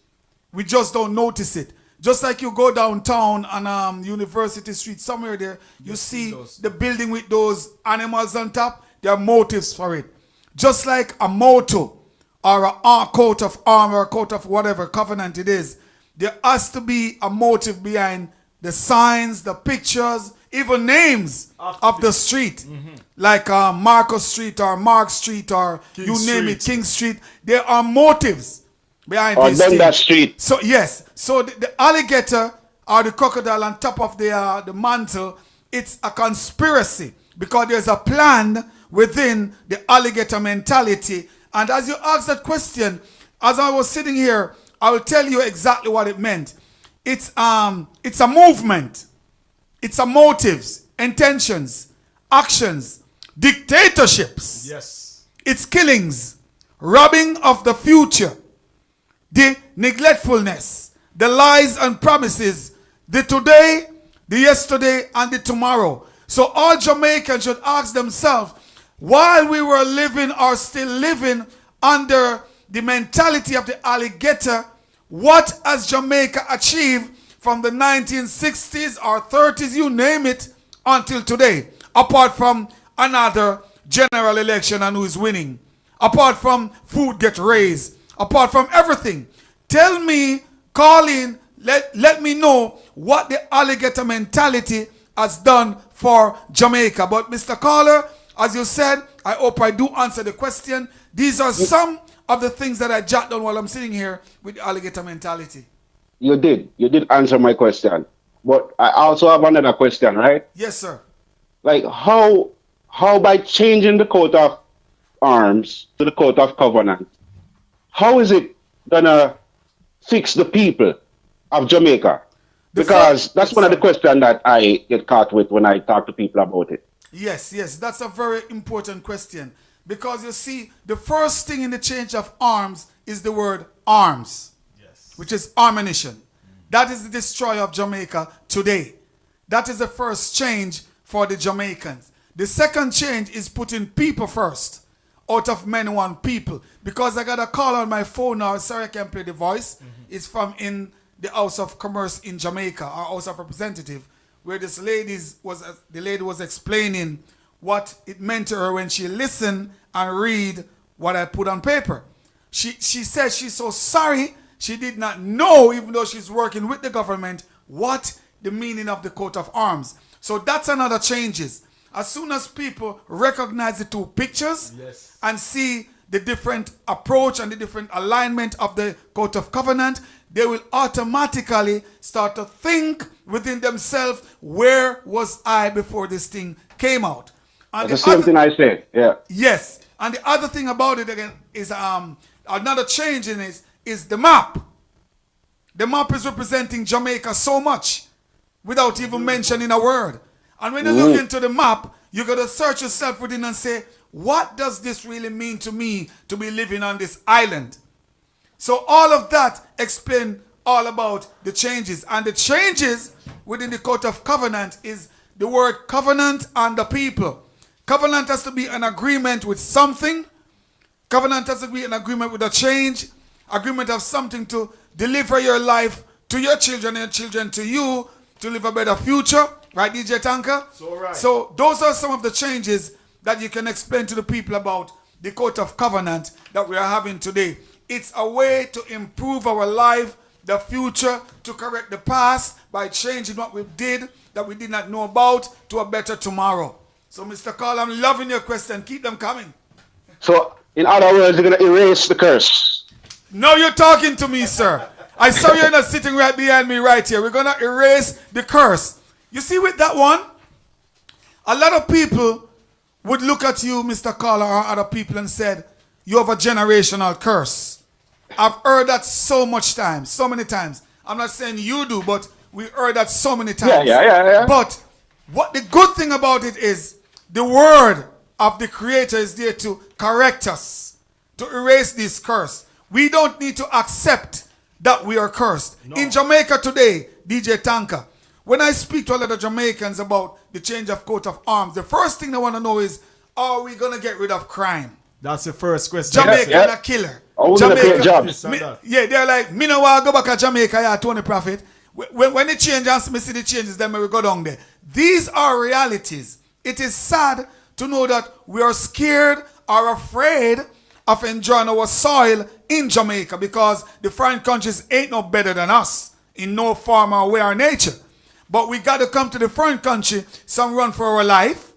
We just don't notice it. Just like you go downtown on University Street, somewhere there, you see the building with those animals on top. There are motives for it. Just like a motto or a coat of armor, or a coat of whatever covenant it is, there has to be a motive behind the signs, the pictures, even names of the street. Like Marcus Street or Mark Street or King you name it, Street. King Street. There are motives behind Or this down thing. that street. So yes, so the alligator or the crocodile on top of the mantle, it's a conspiracy because there's a plan within the alligator mentality. And as you asked that question, as I was sitting here, I will tell you exactly what it meant. It's a movement. It's a motives, intentions, actions, dictatorships. Yes. It's killings, robbing of the future, the neglectfulness, the lies and promises, the today, the yesterday, and the tomorrow. So all Jamaicans should ask themselves, while we were living or still living under the mentality of the alligator, what has Jamaica achieved from the 1960s or 30s, you name it, until today, apart from another general election and who is winning, apart from food get raised, apart from everything? Tell me, call in, let me know what the alligator mentality has done for Jamaica. But Mr. Caller, as you said, I hope I do answer the question. These are some of the things that I jot down while I'm sitting here with the alligator mentality. You did answer my question. But I also have another question, right? Yes, sir. Like how by changing the coat of arms to the coat of covenant, how is it gonna fix the people of Jamaica? Because that's one of the questions that I get caught with when I talk to people about it. Yes, that's a very important question. Because you see, the first thing in the change of arms is the word arms, which is ammunition. That is the destroyer of Jamaica today. That is the first change for the Jamaicans. The second change is putting people first. Out of men want people. Because I got a call on my phone now. Sorry I can't play the voice. It's from in the House of Commerce in Jamaica, our House of Representative, where the lady was explaining what it meant to her when she listened and read what I put on paper. She said she's so sorry she did not know, even though she's working with the government, what the meaning of the coat of arms. So that's another changes. As soon as people recognize the two pictures and see the different approach and the different alignment of the coat of covenant, they will automatically start to think within themselves, where was I before this thing came out? And That's the same thing I said, yeah. Yes. And the other thing about it again is another change in it is the map. The map is representing Jamaica so much without even mentioning a word. And when you look into the map, you got to search yourself within and say, what does this really mean to me to be living on this island? So all of that explain all about the changes. And the changes within the Court of Covenant is the word covenant and the people. Covenant has to be an agreement with something. Covenant has to be an agreement with a change. Agreement of something to deliver your life to your children and your children to you to live a better future. Right, DJ Tanka? So those are some of the changes that you can explain to the people about the Court of Covenant that we are having today. It's a way to improve our life, the future, to correct the past by changing what we did that we did not know about to a better tomorrow. So, Mr. Carl, I'm loving your question. Keep them coming. So, in other words, you're going to erase the curse. No, you're talking to me, sir. I saw you're not sitting right behind me right here. We're going to erase the curse. You see with that one, a lot of people would look at you, Mr. Carl, or other people and said, you have a generational curse. I've heard that so many times. I'm not saying you do, but we heard that so many times. Yeah. But what the good thing about it is, the word of the Creator is there to correct us, to erase this curse. We don't need to accept that we are cursed. No. In Jamaica today, DJ Tanka, when I speak to a lot of Jamaicans about the change of coat of arms, the first thing they want to know is, are we going to get rid of crime? That's the first question. Jamaica a killer. Oh, Jamaica, jobs. Yeah, they're like, me no want to go back to Jamaica, yeah, Tony Prophet. When it changes, me see the changes, then we go down there. These are realities. It is sad to know that we are scared or afraid of enjoying our soil in Jamaica because the foreign countries ain't no better than us in no form or way or nature. But we got to come to the foreign country. Some run for our life.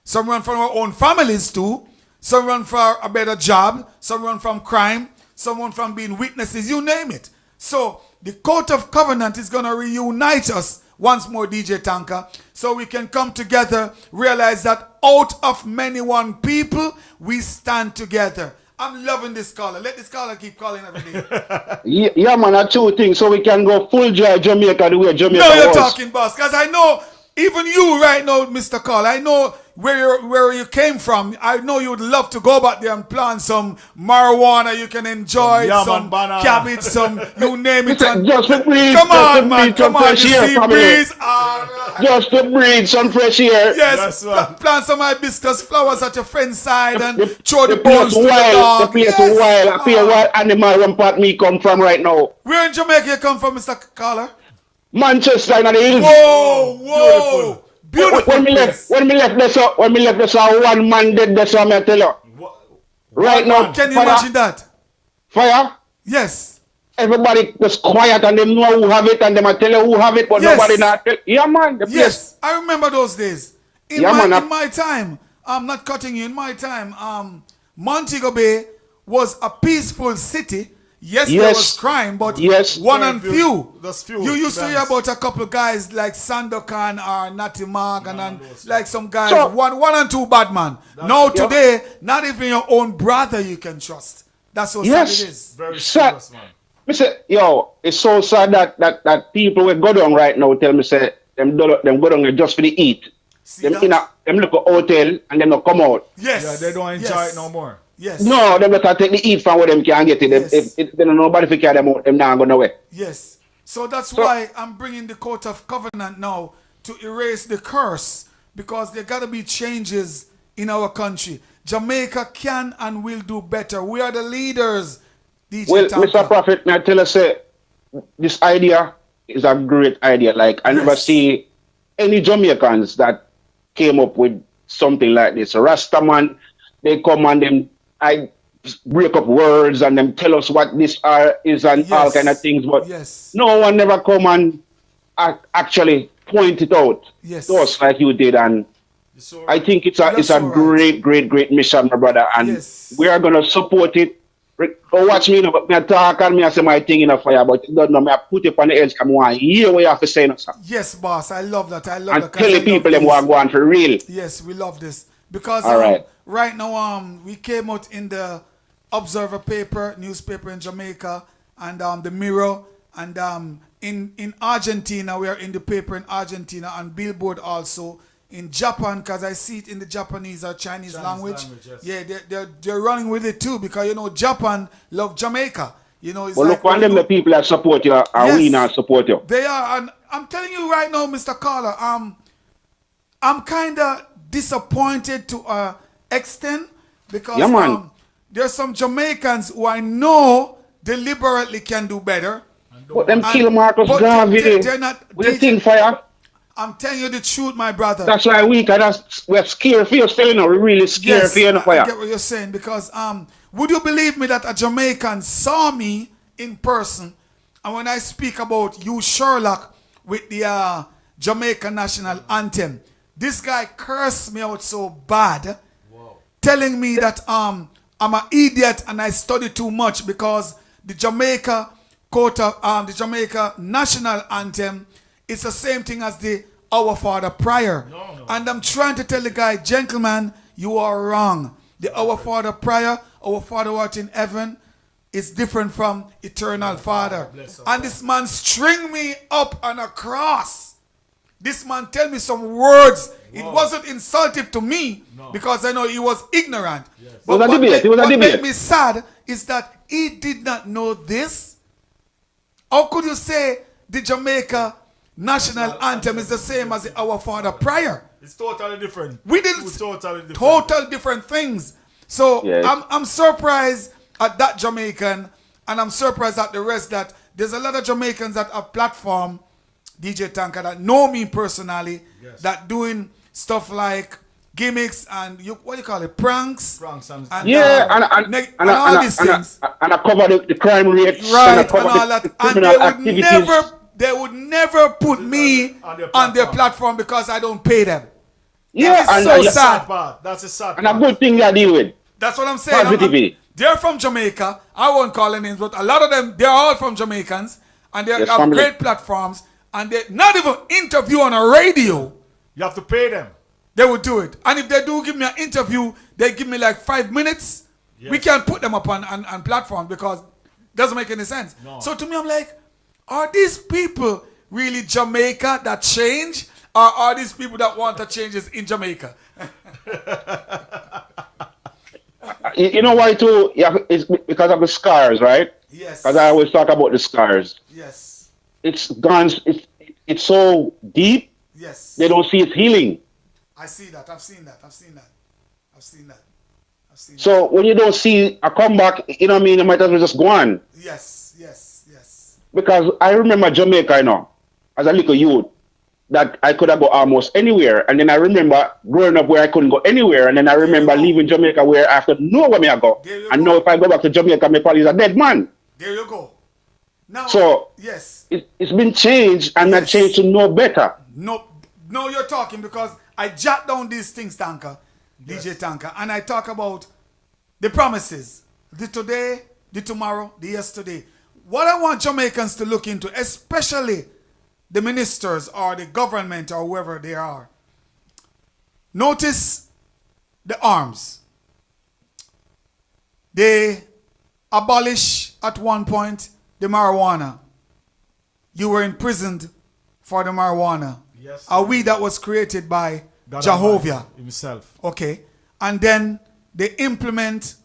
Some run for our own families too. Some run for a better job. Some run from crime. Some run from being witnesses. You name it. So the Court of Covenant is going to reunite us once more, DJ Tanka, so we can come together, realize that out of many one people, we stand together. I'm loving this caller. Let this caller keep calling every day. Yeah, man, that's two things. So we can go full joy Jamaica the way Jamaica was. No, you're talking, boss. Because I know, even you right now, Mr. Carl, I know where you came from. I know you would love to go back there and plant some marijuana. You can enjoy some cabbage, some, you name it. Just to breathe. Come on, man. Come on. You see breeze. Just to breathe some fresh air. Yes. Plant some hibiscus flowers at your friend's side and throw the bones to the dog. The place is wild. I feel wild animal one part me come from right now. Where in Jamaica you come from, Mr. Caller? Manchester in the hills. Whoa. Beautiful. When me left this one man dead this one, I tell you. Right now. Can you imagine that? Fire? Yes. Everybody just quiet and them know who have it and them I tell you who have it, but nobody not tell. Yeah, man. Yes, I remember those days. In my time, I'm not cutting you. In my time, Montego Bay was a peaceful city. Yes, there was crime, but one and few. You used to hear about a couple of guys like Sandokan or Natty Morgan and like some guys, one and two bad man. Now today, not even your own brother you can trust. That's how sad it is. Very serious, man. Me say, yo, it's so sad that people will go down right now tell me say them go down just for the eat. See Them that? them look at hotel and them not come out. Yes. Yeah, they don't enjoy yes. it no more. Yes. No, them not take the eat from where them can get it. Yes. If they don't nobody fi carry them out, them not go nowhere. Yes. So that's why I'm bringing the court of covenant now to erase the curse, because there got to be changes in our country. Jamaica can and will do better. We are the leaders. DJ Well, Tanka. Mr. Prophet, may I tell us, this idea is a great idea. Like, I never Yes. see any Jamaicans that came up with something like this. Rastaman, they come and them, I break up words and them tell us what this is and all Yes. kind of things. But Yes. no one never come and actually point it out Yes. to us like you did. And So, I think it's You're a so right. great mission, my brother. And Yes. we are gonna support it. Go watch me, you know, but me a talk and me a say my thing in a fire, but you don't know me I put it on the edge come on. Hear what you have to say, no, sir. Yes, boss. I love that. I love And that. tell the people them what what go on for real. Yes, we love this because All right. right now we came out in the Observer paper, newspaper in Jamaica, and the Mirror, and in Argentina we are in the paper in Argentina, and Billboard also in Japan, because I see it in the Japanese or Chinese language. yes. Yeah, they're running with it too, because you know Japan love Jamaica. You know, it's Well, like look on them the people that support you and we Yes. not support you. they are, and I'm telling you right now, Mr. Carter, I'm kind of disappointed to an extent, because Yeah, man. there's some Jamaicans who I know deliberately can do better. But them And- kill Marcus but Garvey. they're not. What do you think, fire? I'm telling you the truth, my brother. That's why we're scared for you still, you know, we're really scared Yes, for you, no, I fire. get what you're saying, because would you believe me that a Jamaican saw me in person, and when I speak about you Sherlock with the Jamaican national anthem, this guy cursed me out so bad, telling me that I'm an idiot and I study too much, because the Jamaica the Jamaica national anthem is the same thing as the Our Father prayer. And I'm trying to tell the guy, gentleman, you are wrong. The Our Father prayer, Our Father who art in heaven, is different from Eternal Father. And this man string me up on a cross. This man tell me some words. It wasn't insultive to me, because I know he was ignorant. But It was a what debate. It was a what debate. made me sad is that he did not know this. How could you say the Jamaica national anthem is the same as the Our Father prayer? it's totally different. We did It's totally different. total different things. So Yes. I'm surprised at that Jamaican, and I'm surprised at the rest, that there's a lot of Jamaicans that have platform, DJ Tanka, that know me personally, that doing stuff like gimmicks and what do you call it, pranks, Pranks and- Yeah, and all these things, and I cover the crime rates, right, I and cover all that, the and criminal they would never put me on their platform because I don't pay them. Yeah, It's and so and- sad. Part. That's a sad and a part. good thing I deal with. That's what I'm saying. Positivity. They're from Jamaica. I won't call their names, but a lot of them, they're all from Jamaicans, and they Yes, have family. great platforms, and they not even interview on a radio. You have to pay them. They would do it. And if they do give me an interview, they give me like 5 minutes. We can't put them up on platform, because it doesn't make any sense. No. So to me, I'm like, are these people really Jamaica that change? Or are these people that want the changes in Jamaica? You know why too? Yeah, it's because of the scars, right? Yes. Because I always talk about the scars. Yes. It's gone. It's so deep. Yes. They don't see it healing. I see that. I've seen that. I've seen that. I've seen that. I've seen that. So when you don't see a comeback, you know what I mean, you might as well just go on. Yes, yes, yes. Because I remember Jamaica, you know, as a little youth, that I could have go almost anywhere. And then I remember growing up where I couldn't go anywhere. And then I remember leaving Jamaica where I have to know where I go. There you And go. now if I go back to Jamaica, my probably is a dead man. There you go. Now, So yes. it's been changed and not Yes. changed to know better. No, you're talking, because I jot down these things, Tanka, DJ Tanka, and I talk about the promises, the today, the tomorrow, the yesterday. What I want Jamaicans to look into, especially the ministers or the government or whoever they are, notice the arms. They abolish at one point the marijuana. You were imprisoned for the marijuana. Yes. A weed that was created by God Jehovah Almighty himself. Okay. And then they implement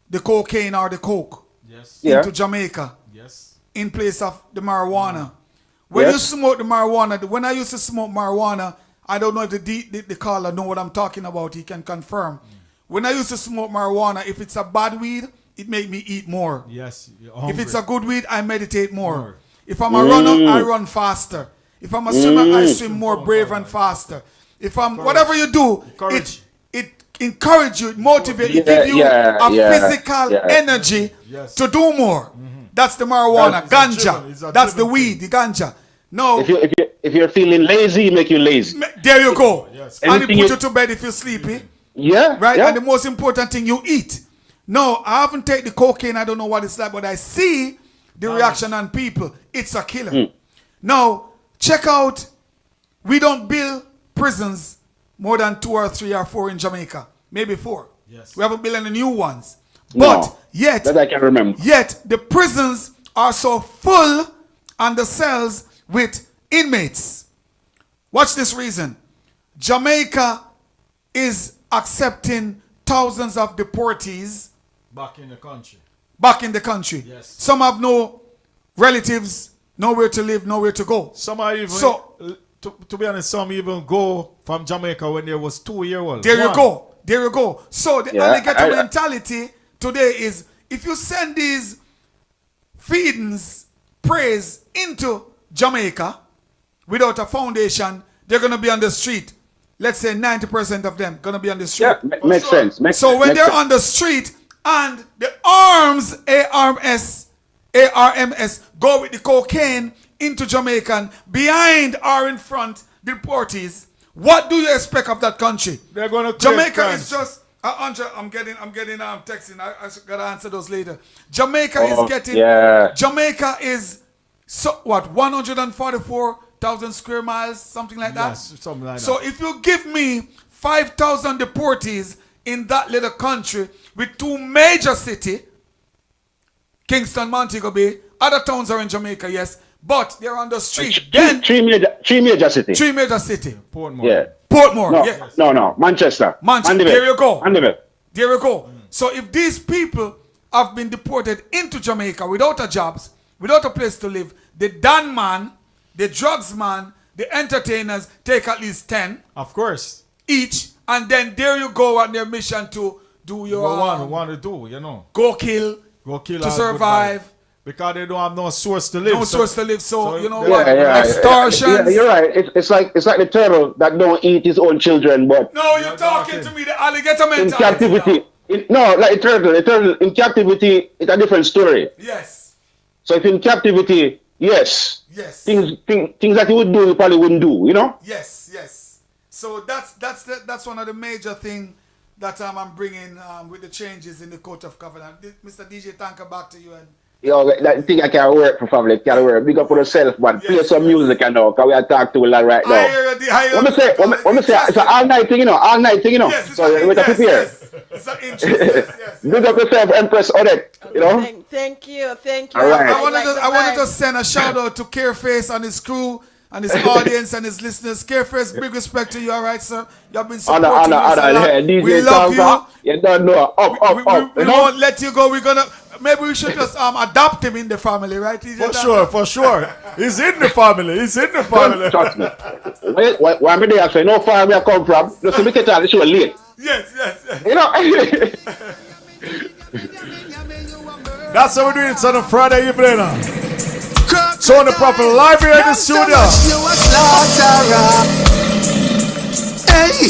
the cocaine or the coke Yes. Yeah. into Jamaica Yes. in place of the marijuana. When you Yes. smoke the marijuana, when I used to smoke marijuana, I don't know if the caller know what I'm talking about. He can confirm. When I used to smoke marijuana, if it's a bad weed, it make me eat more. Yes. If it's a good weed, I meditate more. If I'm a runner, I run faster. If I'm a swimmer, I swim more brave and faster. If I'm whatever you do, it encourage you, it motivate you, give you physical energy to do more. That's the marijuana, ganja. That's the weed, the ganja. No. If you're feeling lazy, it make you lazy. There you go. Yes. And it put you to bed if you're sleepy. Yeah. Right? Yeah. And the most important thing, you eat. No, I haven't taken the cocaine. I don't know what it's like, but I see the reaction on people. It's a killer. Now, check out, we don't build prisons more than 2 or 3 or 4 in Jamaica. Maybe 4. Yes. We haven't built any new ones. But No, yet, that I can remember. Yet, the prisons are so full and the cells with inmates. Watch this reason. Jamaica is accepting thousands of deportees Back in the country. back in the country. Yes. Some have no relatives, nowhere to live, nowhere to go. Some are even, So- to be honest, some even go from Jamaica when they was 2 years old. There you go. There you go. So the Yeah, alligator mentality today is, if you send these feedings, praise into Jamaica without a foundation, they're going to be on the street. Let's say 90% of them going to be on the street. Yeah, makes sense. So when they're on the street and the arms, ARMS, go with the cocaine into Jamaican, behind or in front, the deportees, what do you expect of that country? They're going to Jamaica is just, I'm getting texting. I gotta answer those later. Jamaica is getting, Jamaica is, 144,000 square miles, something like that? Yes, something like that. So if you give me 5,000 deportees in that little country with 2 major cities, Kingston, Montego Bay, other towns are in Jamaica, yes, but they're on the street. Then Three major cities. 3 major cities. Portmore. Yeah. Portmore, No, yeah. no. Manchester. Manchester. There you go. Mandeville. There you go. So if these people have been deported into Jamaica without a jobs, without a place to live, the Dan man, the drugs man, the entertainers take at least 10 Of course. each, and then there you go on their mission to do your want to do, you know. go kill Go kill to our survive. good life. Because they don't have no source to live. No source to live, so you know yeah, what? Extortion. Yeah, you're right. It's like the turtle that don't eat his own children, but No, you're talking to me, the alligator in mentality. captivity. Like a turtle. A turtle in captivity, it's a different story. Yes. So if in captivity, yes, Yes. things that you would do, you probably wouldn't do. You know? Yes, yes. So that's one of the major thing that I'm bringing with the changes in the Court of Covenant. Mr. DJ Tanka, back to you. And Yo, that thing I can't work for family, can't work. Big up for yourself, man. Play some music and now, because we are talking to a lot right now. Let me say, it's an all-night thing, you know. Yes, So we have to prepare. yes. It's an interest, yes. Big up yourself, Empress Odette, you know. Thank you. All right. I want to just send a shout out to Careface and his crew and his audience and his listeners. Careface, big respect to you, all right, sir? You have been supporting us a lot. DJ We love you. You don't know. Up, We you know? won't let you go. We're gonna maybe we should just adopt him in the family, right? For sure. He's in the family. Trust me. Why am I there? So you know far where I come from. Just to make it out, the show late. Yes. You know? That's how we're doing it on a Friday evening. So on the Prophet live here in the studio. Hey.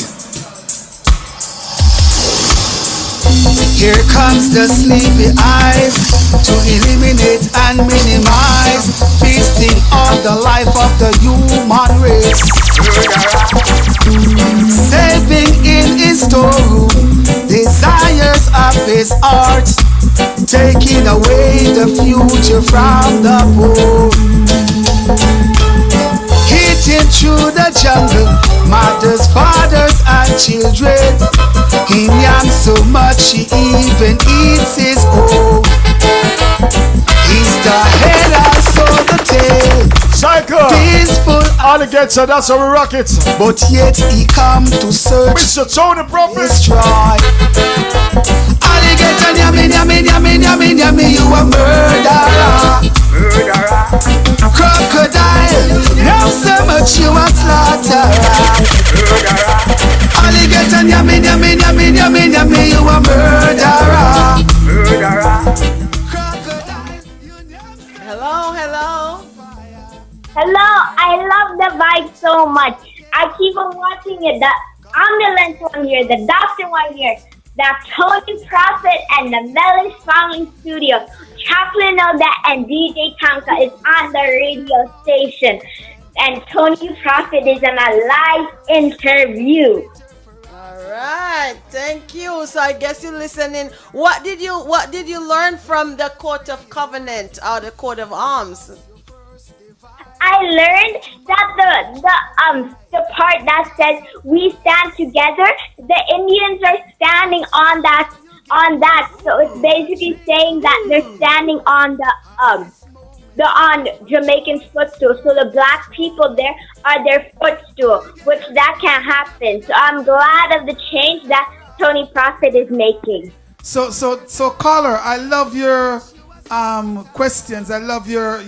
Here comes the sleepy eyes to eliminate and minimize, feasting on the life of the human race. Saving in his storeroom desires of his heart, taking away the future from the poor. Hitting through the jungle, mothers, fathers and children. He yams so much he even eats his own. He's the head of Alligator, that's how we rock it. But yet he come to search, Mr. Tony Prophet. destroy. Alligator, yummy, yummy, yummy, yummy, yummy, you a murderer. Crocodile, now so much you a slaughterer. Alligator, yummy, yummy, yummy, yummy, yummy, you a murderer. Crocodile, Hello, hello. Hello, I love the vibe so much. I keep on watching it. The ambulance one here, the doctor one here, the Tony Prophet and the Mellis Family Studio. Chaplain Odette and DJ Tanka is on the radio station. And Tony Prophet is on a live interview. All right, thank you. So I guess you're listening. What did you learn from the Court of Covenant or the Court of Arms? I learned that the part that says we stand together, the Indians are standing on that. So it's basically saying that they're standing on on Jamaican's footstool. So the black people there are their footstool, which that can't happen. So I'm glad of the change that Tony Prophet is making. So caller, I love your questions. I love your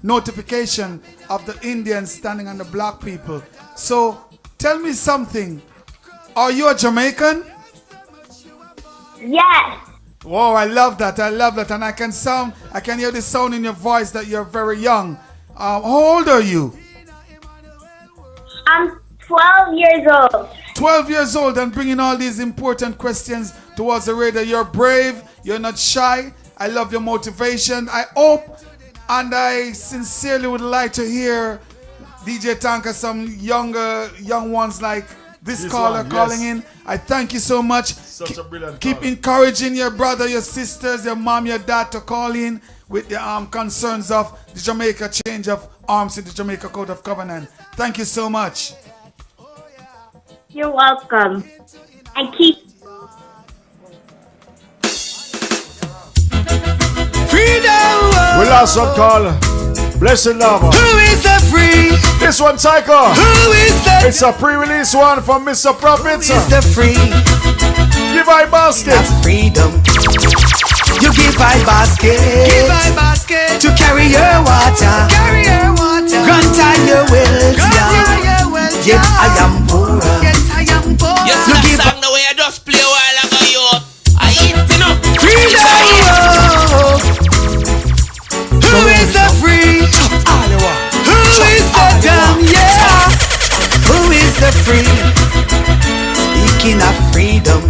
notification of the Indians standing on the black people. So tell me something. Are you a Jamaican? Yes. Whoa, I love that. And I can hear the sound in your voice that you're very young. How old are you? I'm 12 years old. 12 years old and bringing all these important questions towards the radio. You're brave. You're not shy. I love your motivation. I hope and I sincerely would like to hear DJ Tanka, some young ones like this caller calling in. I thank you so much. Such a brilliant Keep caller. encouraging your brother, your sisters, your mom, your dad to call in with the concerns of the Jamaica change of arms in the Jamaica Code of Covenant. Thank you so much. You're welcome. And keep freedom. We lost one caller. Blessed Lava. Who is the free? This one, Tycho. Who is the? It's a pre-release one from Mr. Prophet. Who is the free? Give I basket. That's freedom. You give I basket. Give I basket. To carry your water. Carry your water. Grant I your wealth. Grant your wealth. Yet I am poor. Yet I am poor. You see that song the way I just play a while ago, yo. I eat enough. Freedom. Who is the free? Who is the dumb? Yeah. Who is the free? Speaking of freedom,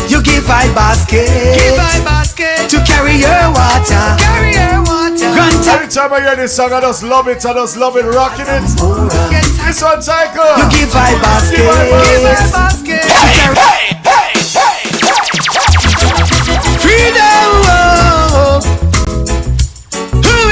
you give I basket. Give I basket. To carry your water. Carry your water. Grant Every time I hear this song, I just love it. Rocking it. This one, Tycho. you give I basket. Give I basket. Freedom.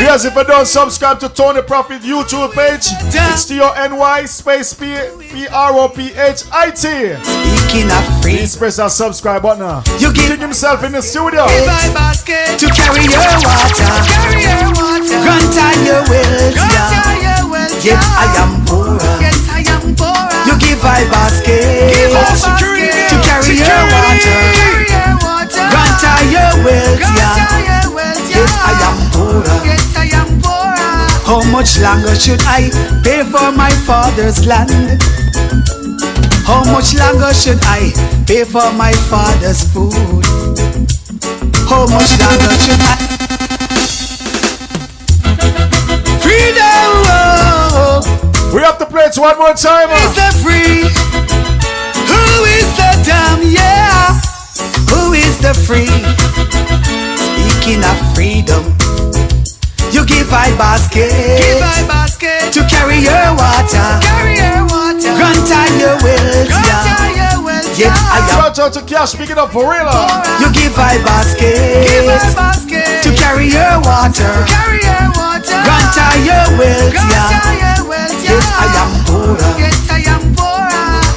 Yes, if you don't subscribe to Tony Prophet YouTube page, it's TONY space PROPHIT. Speaking of free, Please press that subscribe button. you give King himself in the studio. I basket. To carry your water. Carry your water. Grant I your wealth. Grant I your wealth. Yet I am poor. Yet I am poor. You give I basket. Give I basket. To carry your water. Carry your water. Grant I your wealth. Grant I your wealth. Yet I am poor. Yet I am poor. How much longer should I pay for my father's land? How much longer should I pay for my father's food? How much longer should I? Freedom! We have to play it one more time. Who is the free? Who is the dumb? Yeah! Who is the free? Speaking of freedom, you give I basket. Give I basket. To carry your water. Carry your water. Grant I your wealth. Grant I your wealth. Yet I am. Shout out to Cash, picking up for real. You give I basket. Give I basket. To carry your water. Carry your water. Grant I your wealth. Grant I your wealth. Yet I am poor. Yet I am poor.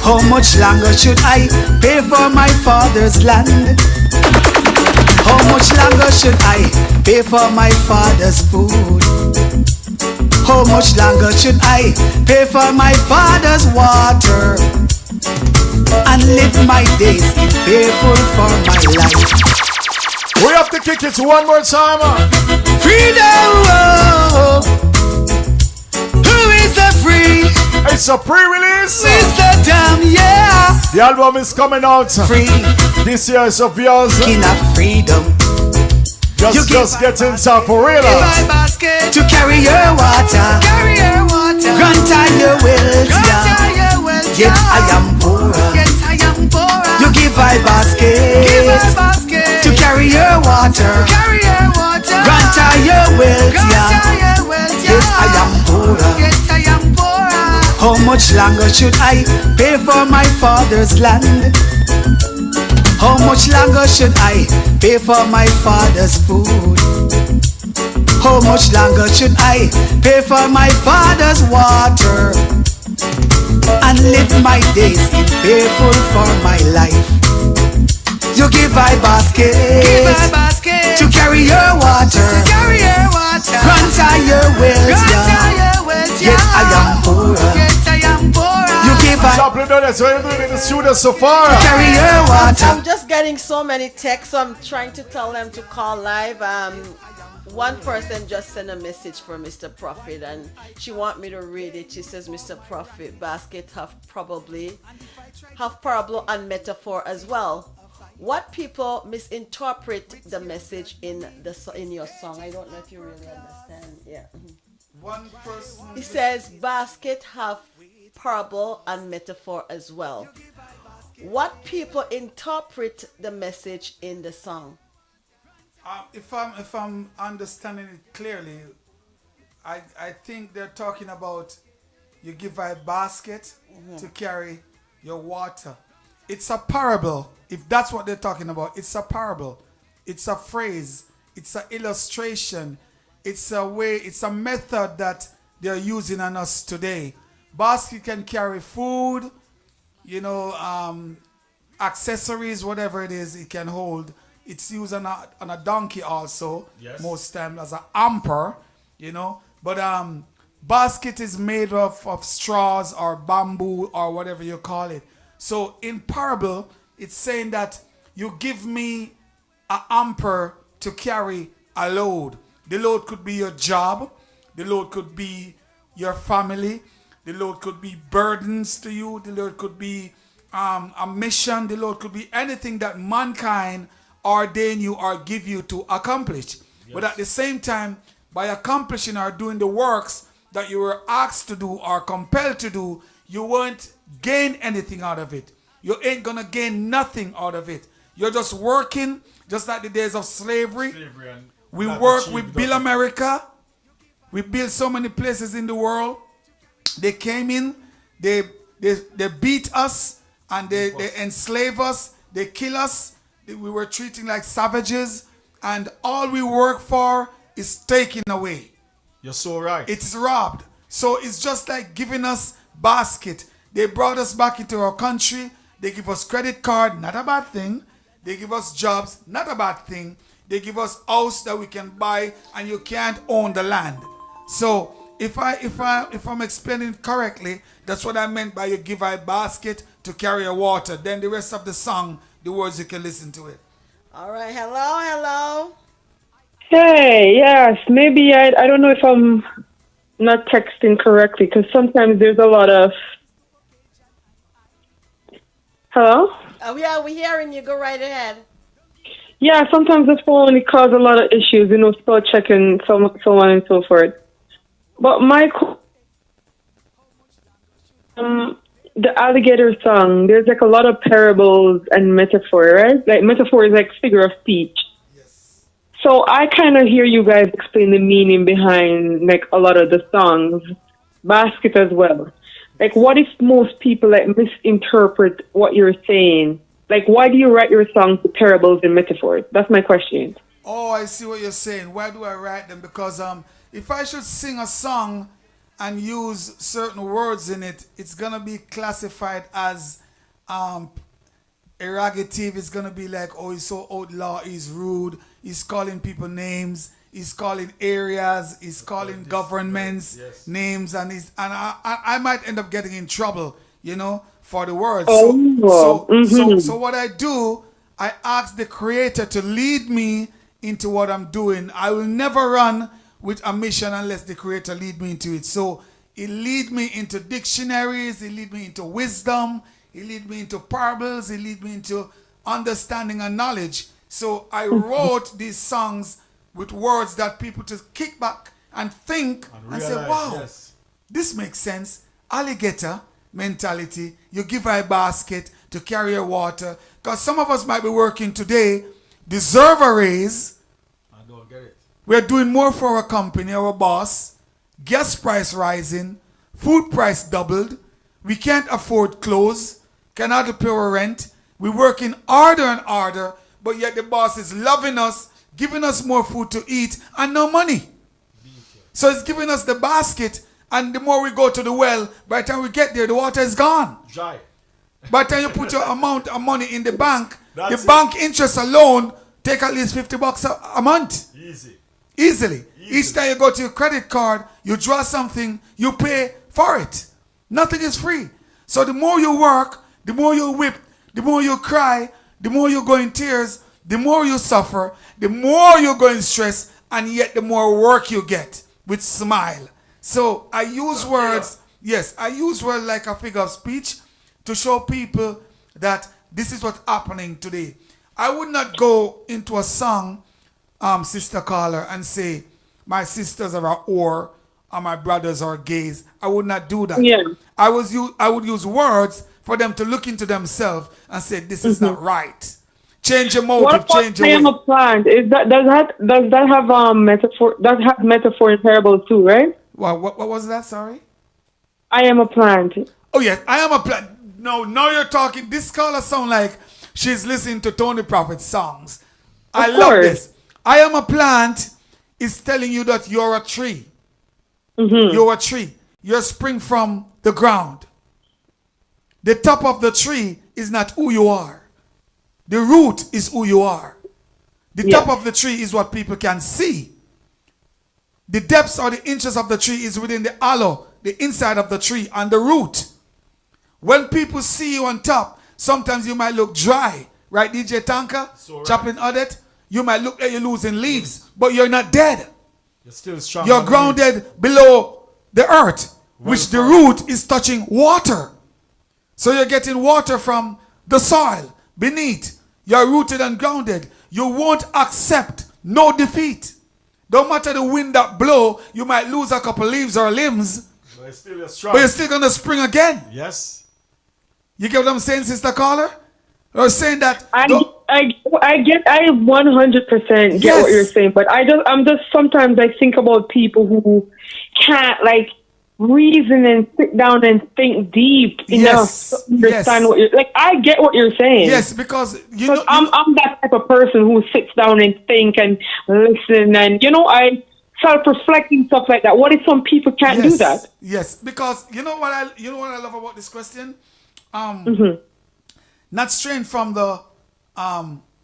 How much longer should I pay for my father's land? How much longer should I pay for my father's food? How much longer should I pay for my father's water and live my days in fearful for my life? We have to kick it one more time. Freedom, oh, who is the free? It's a pre-release. Mr. Damn, yeah. The album is coming out. Free. This year is of yours. King of freedom. Just get inside for real. Give my basket to carry your water. Carry your water. Grant I your wealth, yeah. Yet I am poorer. Yet I am poorer. You give my basket. Give my basket to carry your water. Carry your water. Grant I your wealth, yeah. Yet I am poorer. Yet I am poorer. How much longer should I pay for my father's land? How much longer should I pay for my father's food? How much longer should I pay for my father's water and live my days in fearful for my life? You give my basket, to carry your water, grant I your wealth, yet I am poorer. You give my so far. carry your water. I'm just getting so many texts, so I'm trying to tell them to call live. One person just sent a message for Mr. Prophet and she want me to read it. She says, Mr. Prophet, basket have parable and metaphor as well. What people misinterpret the message in your song? I don't know if you really understand. Yeah. One person. He says basket have parable and metaphor as well. What people interpret the message in the song? If I'm understanding it clearly, I think they're talking about you give a basket to carry your water. It's a parable. If that's what they're talking about, it's a parable. It's a phrase. It's an illustration. It's a way. It's a method that they're using on us today. Basket can carry food, accessories, whatever it is it can hold. It's used on a donkey also, yes. Most times as an hamper, But basket is made of straws or bamboo or whatever you call it. So in parable, it's saying that you give me a hamper to carry a load. The load could be your job. The load could be your family. The load could be burdens to you. The load could be a mission. The load could be anything that mankind ordain you or give you to accomplish. Yes. But at the same time, by accomplishing or doing the works that you were asked to do or compelled to do, you won't gain anything out of it. You ain't gonna gain nothing out of it. You're just working, just like the days of slavery. We work, we build America. We build so many places in the world. They came in, they beat us, and they enslave us, they kill us. We were treating like savages, and all we work for is taken away. You're so right. It's robbed. So it's just like giving us basket. They brought us back into our country. They give us credit card, not a bad thing. They give us jobs, not a bad thing. They give us house that we can buy, and you can't own the land. So if I'm explaining it correctly, that's what I meant by you give a basket to carry your water. Then the rest of the song, the words, you can listen to it. All right. Hello. Hey, yes. Maybe I don't know if I'm not texting correctly, because sometimes there's a lot of... Hello? Yeah, we're hearing you. Go right ahead. Yeah, sometimes the phone, it causes a lot of issues, spell checking, so on and so forth. But the alligator song, there's like a lot of parables and metaphor, right? Like metaphor is like figure of speech. Yes. So I kind of hear you guys explain the meaning behind like a lot of the songs, basket as well. Like what if most people like misinterpret what you're saying? Like why do you write your songs with parables and metaphors? That's my question. Oh, I see what you're saying. Why do I write them? Because if I should sing a song and use certain words in it, it's gonna be classified as Irrigative is gonna be like, oh, he's so outlaw, he's rude, he's calling people names, he's calling areas, he's calling governments names, and I might end up getting in trouble, you know, for the words. So what I do, I ask the Creator to lead me into what I'm doing. I will never run with a mission unless the Creator lead me into it. So He lead me into dictionaries, He lead me into wisdom, He lead me into parables, He lead me into understanding and knowledge. So I wrote these songs with words that people just kick back and think and say, wow, this makes sense. Alligator mentality. You give her a basket to carry her water. Because some of us might be working today, deserve a raise. I don't get it. We're doing more for our company, our boss. Gas price rising. Food price doubled. We can't afford clothes. Cannot pay our rent. We're working harder and harder, but yet the boss is loving us, giving us more food to eat, and no money. So it's giving us the basket, and the more we go to the well, by the time we get there, the water is gone. Dry. By the time you put your amount of money in the bank, the bank interest alone take at least $50 a month. Easily. Each time you go to your credit card, you draw something, you pay for it. Nothing is free. So the more you work, the more you whip, the more you cry, the more you go in tears, the more you suffer, the more you go in stress, and yet the more work you get with smile. So I use words, I use words like a figure of speech to show people that this is what's happening today. I would not go into a song, Sister Caller, and say, my sisters are a whore, or my brothers are gays. I would not do that. Yeah. I would use words for them to look into themselves and say, this is not right. Change your motive, change your way. I am a plant. Does that have metaphor? That has metaphor in parables too, right? What was that? Sorry. I am a plant. Oh yes, I am a plant. No, now you're talking. This caller sound like she's listening to Tony Prophet's songs. I love this. I am a plant is telling you that you're a tree. You're a tree. You spring from the ground. The top of the tree is not who you are. The root is who you are. The top of the tree is what people can see. The depths or the inches of the tree is within the hollow, the inside of the tree, and the root. When people see you on top, sometimes you might look dry. Right, DJ Tanka? So Chaplain Odette? You might look like you're losing leaves, but you're not dead. You're still strong. You're grounded below the earth, which the root is touching water. So you're getting water from the soil beneath. You're rooted and grounded. You won't accept no defeat. Don't matter the wind that blow, you might lose a couple leaves or limbs, but you're strong. But you're still going to spring again. Yes. You get what I'm saying, Sister Caller? Or saying that I 100% get what you're saying, but sometimes I think about people who can't reason and sit down and think deep enough to understand what you're like. I get what you're saying. Yes, because I'm that type of person who sits down and think and listen, and I self-reflecting stuff like that. What if some people can't do that? Yes, because you know what I love about this question? Not straying from the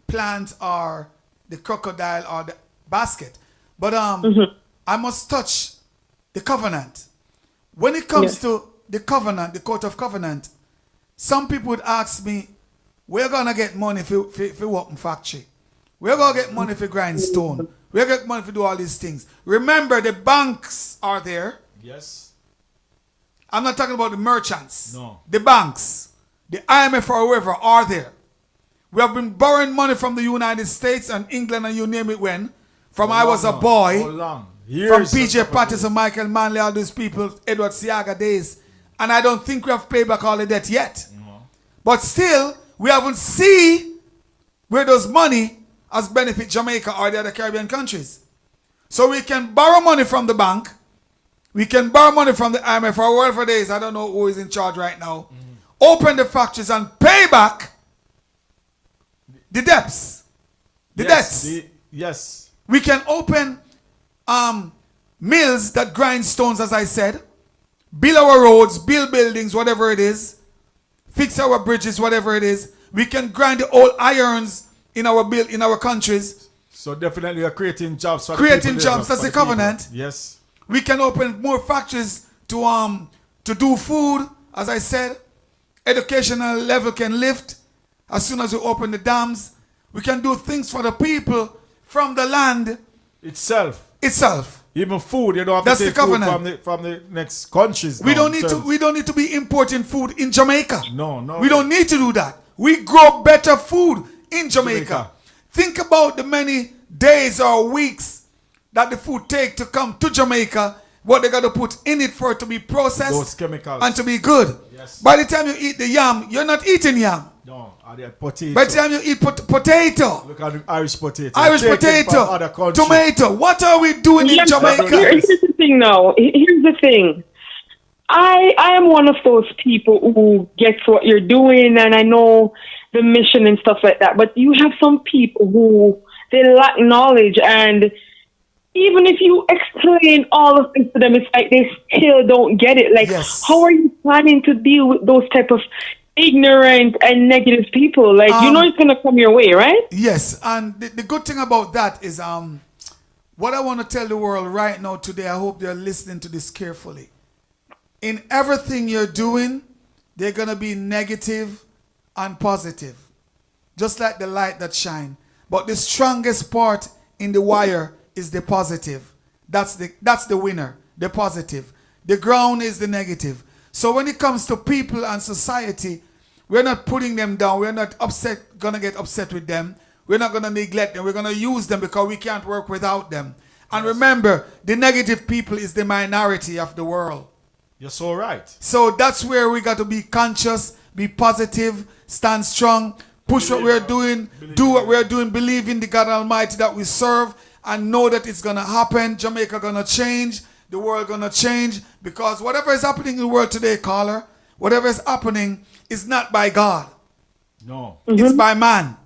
plant or the crocodile or the basket, but I must touch the covenant. When it comes to the covenant, the court of covenant, some people would ask me, we're going to get money for work in factory. We're going to get money for grind stone. We're going to get money for do all these things. Remember, the banks are there. Yes. I'm not talking about the merchants. No. The banks, the IMF or whoever are there. We have been borrowing money from the United States and England and you name it when. From I was a boy. How long? From PJ Patterson, Michael Manley, all these people, Edward Siaga days. And I don't think we have paid back all the debt yet. No. But still, we haven't seen where those money has benefit Jamaica or the other Caribbean countries. So we can borrow money from the bank. We can borrow money from the IMF or whatever it is. I don't know who is in charge right now. Open the factories and pay back the debts. The debts. Yes. We can open mills that grind stones, as I said, build our roads, build buildings, whatever it is, fix our bridges, whatever it is. We can grind the old irons in our countries. So definitely you're creating jobs for Creating the people jobs, there, that's for a the people. covenant. Yes. We can open more factories to do food, as I said. Educational level can lift as soon as we open the dams. We can do things for the people from the land itself. Even food, you don't have That's to take the covenant. food from the next countries. We now, don't need to. We don't need to be importing food in Jamaica. No. We don't need to do that. We grow better food in Jamaica. Think about the many days or weeks that the food take to come to Jamaica. What they got to put in it for it to be processed, Those chemicals. and to be good. Yes. By the time you eat the yam, you're not eating yam. No, are they potato? By the time you eat potato, Look at the Irish potato. Irish Taken from potato, other countries. tomato. What are we doing in Jamaica? Here's the thing now. Here's the thing. I am one of those people who gets what you're doing, and I know the mission and stuff like that. But you have some people who they lack knowledge, and even if you explain all of this to them, it's like they still don't get it. Like, how are you planning to deal with those type of ignorant and negative people? Like, you know it's gonna come your way, right? Yes, and the good thing about that is what I want to tell the world right now today, I hope they're listening to this carefully. In everything you're doing, they're going to be negative and positive, just like the light that shine. But the strongest part in the wire is the positive. That's the winner, the positive. The ground is the negative. So when it comes to people and society, we're not putting them down. We're not gonna get upset with them. We're not gonna neglect them. We're gonna use them because we can't work without them. And remember, the negative people is the minority of the world. You're so right. So that's where we got to be conscious, be positive, stand strong, push what we're doing, do what we're doing, believe in the God Almighty that we serve, and know that it's gonna happen. Jamaica gonna change. The world gonna change, because whatever is happening in the world today, caller, whatever is happening is not by God. No. It's by man.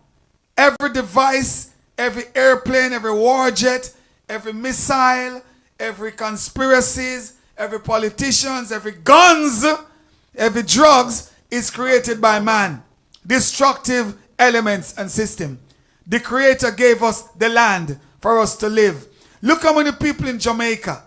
Every device, every airplane, every war jet, every missile, every conspiracies, every politicians, every guns, every drugs is created by man. Destructive elements and system. The Creator gave us the land for us to live. Look how many people in Jamaica.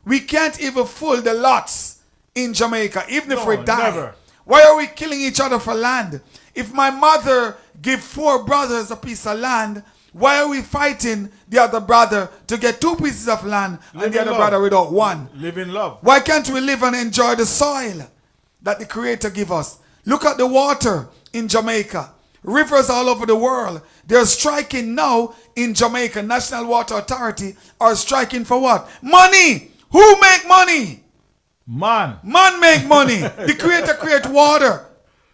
We can't even fill the lots in Jamaica, even if we die. Never. Why are we killing each other for land? If my mother give 4 brothers a piece of land, why are we fighting the other brother to get 2 pieces of land and the other brother without 1? Live in love. Why can't we live and enjoy the soil that the Creator give us? Look at the water in Jamaica. Rivers all over the world. They're striking now in Jamaica. National Water Authority are striking for what? Money! Who make money? Man. Man make money. The Creator create water.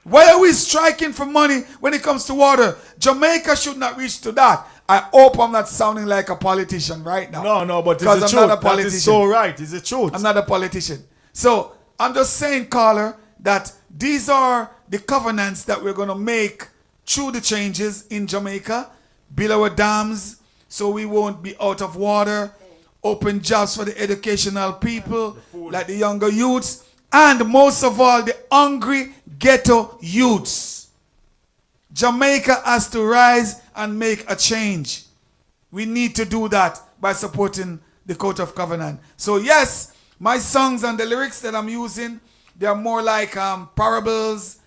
Why are we striking for money when it comes to water? Jamaica should not reach to that. I hope I'm not sounding like a politician right now. No, but it's the Because truth. I'm not a politician. That is so right. It's the truth. I'm not a politician. So I'm just saying, caller, that these are the covenants that we're going to make through the changes in Jamaica. Build our dams so we won't be out of water. Open jobs for the educational people, like the younger youths, and most of all, the hungry ghetto youths. Jamaica has to rise and make a change. We need to do that by supporting the Coat of Covenant. So yes, my songs and the lyrics that I'm using, they are more like parables,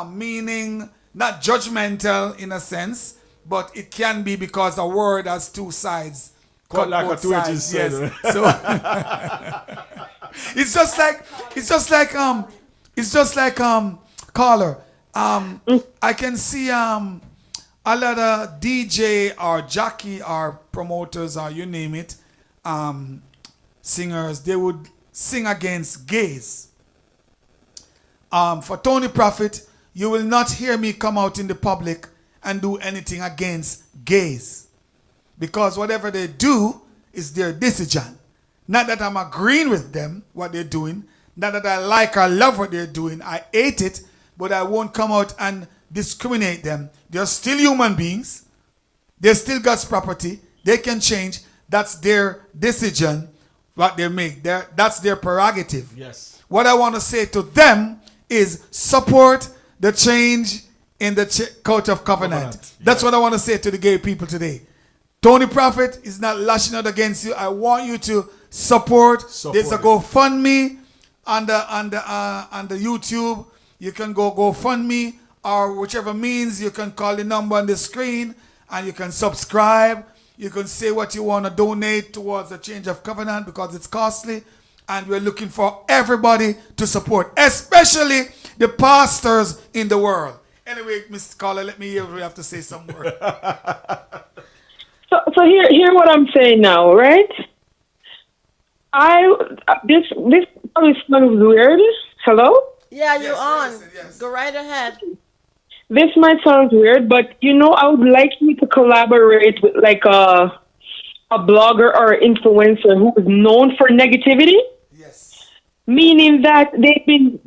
meaning, not judgmental in a sense, but it can be because a word has 2 sides. Cut like both a two-edged sides, sword. yes. So it's just like caller. I can see a lot of DJ or jockey or promoters or you name it, singers, they would sing against gays. For Tony Prophet, you will not hear me come out in the public and do anything against gays. Because whatever they do is their decision. Not that I'm agreeing with them, what they're doing. Not that I like or love what they're doing. I hate it, but I won't come out and discriminate them. They're still human beings. They're still God's property. They can change. That's their decision, what they make. That's their prerogative. Yes. What I want to say to them is support the change in the coat of covenant. That's what I want to say to the gay people today. Tony Prophet is not lashing out against you. I want you to support. There's a GoFundMe on the YouTube. You can go GoFundMe or whichever means. You can call the number on the screen and you can subscribe. You can say what you want to donate towards the change of covenant because it's costly. And we're looking for everybody to support, especially the pastors in the world. Anyway, Mr. Caller, let me hear what we have to say some more. So hear what I'm saying now, right? This probably sounds weird. Hello? Yeah, you're on. Yes. Go right ahead. This might sound weird, but I would like you to collaborate with like a blogger or influencer who is known for negativity. Yes. Meaning that they've been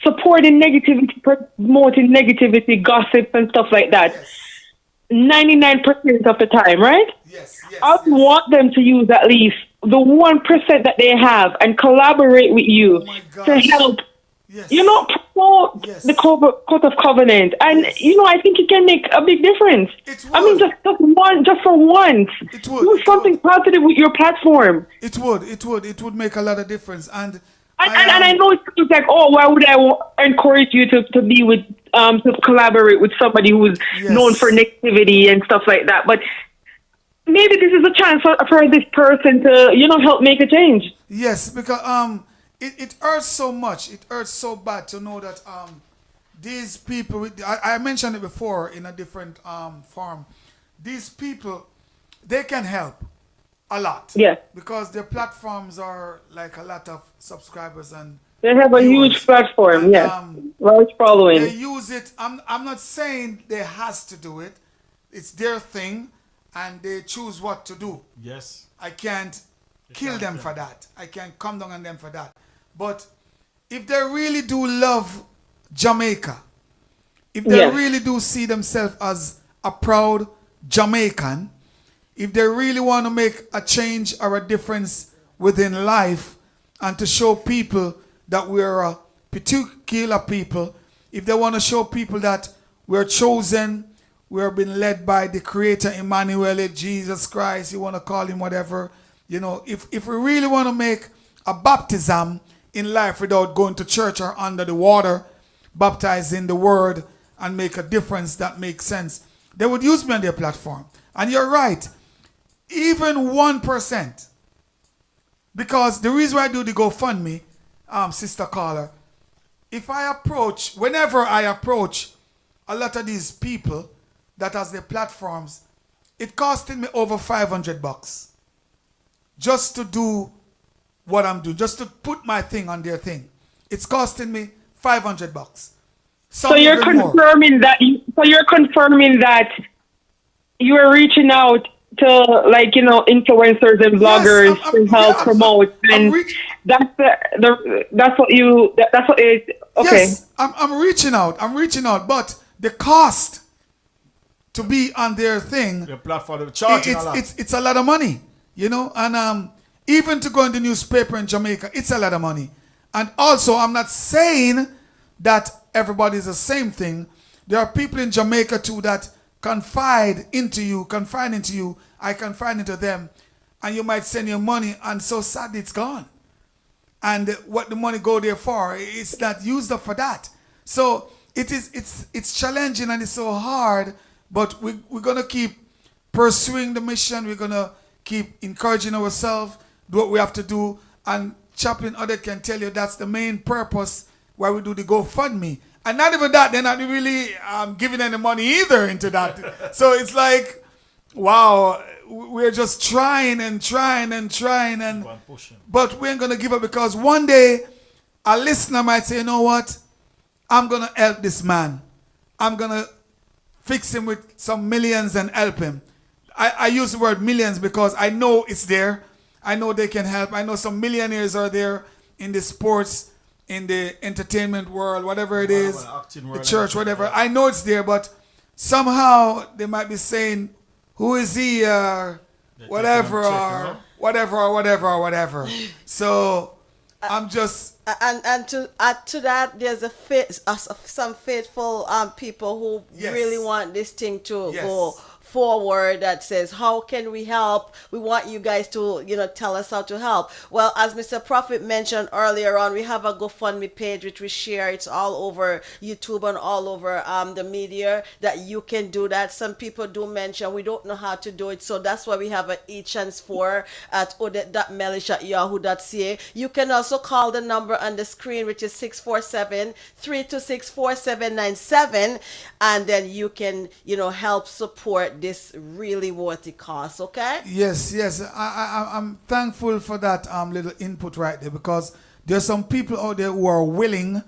supporting negativity, promoting negativity, gossip and stuff like that. Yes. 99% of the time, right? Yes. I want them to use at least the 1% that they have and collaborate with you to help, promote the Court of Covenant. And, I think it can make a big difference. I mean, just for once. It would. Do something positive with your platform. It would make a lot of difference. And I know it's like, why would I encourage you to be with, to collaborate with somebody who's known for negativity and stuff like that. But maybe this is a chance for this person to, help make a change. Yes, because it hurts so much. It hurts so bad to know that these people, I mentioned it before in a different form. These people, they can help a lot. Yeah. Because their platforms are like a lot of subscribers and they have a huge platform, large following. They use it. I'm not saying they has to do it. It's their thing, and they choose what to do. Yes. I can't kill them for that. I can't come down on them for that. But if they really do love Jamaica, if they really do see themselves as a proud Jamaican, if they really want to make a change or a difference within life and to show people that we're a particular people, if they want to show people that we're chosen, we're being led by the Creator, Emmanuel, Jesus Christ, you want to call him whatever, if we really want to make a baptism in life without going to church or under the water, baptize in the word and make a difference that makes sense, they would use me on their platform. And you're right, even 1%, because the reason why I do the GoFundMe, Sister Caller, whenever I approach a lot of these people that has their platforms, it costing me over $500 just to do what I'm doing, just to put my thing on their thing. It's costing me $500. So you're confirming that. So you're confirming that you are reaching out to influencers and bloggers to help promote, and that's what it is. Okay. Yes, I'm reaching out, but the cost to be on their thing, the platform, they're charging a lot. It's a lot of money, and even to go in the newspaper in Jamaica, it's a lot of money. And also, I'm not saying that everybody is the same thing. There are people in Jamaica too that confide into you. I confide into them, and you might send your money, and so sadly it's gone. And what the money go there for, it's not used up for that. So it's challenging and it's so hard, but we're gonna keep pursuing the mission. We're gonna keep encouraging ourselves, do what we have to do. And Chaplain Odette can tell you that's the main purpose why we do the GoFundMe. And not even that, they're not really giving any money either into that. So it's like, wow, we're just trying, but we ain't going to give up, because one day a listener might say, you know what, I'm going to help this man. I'm going to fix him with some millions and help him. I use the word millions because I know it's there. I know they can help. I know some millionaires are there in the sports, in the entertainment world, whatever it is, the church, whatever. I know it's there, but somehow they might be saying, who is he, whatever. So I'm just and to add to that, there's some faithful people who Yes. really want this thing to Yes. go forward, that says, how can we help? We want you guys to, tell us how to help. Well, as Mr. Prophet mentioned earlier on, we have a GoFundMe page which we share. It's all over YouTube and all over the media that you can do that. Some people do mention we don't know how to do it, so that's why we have a chance for at odette.melish@yahoo.ca. You can also call the number on the screen, which is 647-326-4797, and then you can, help support this really worthy cause. Okay. yes. I'm thankful for that little input right there, because there's some people out there who are willing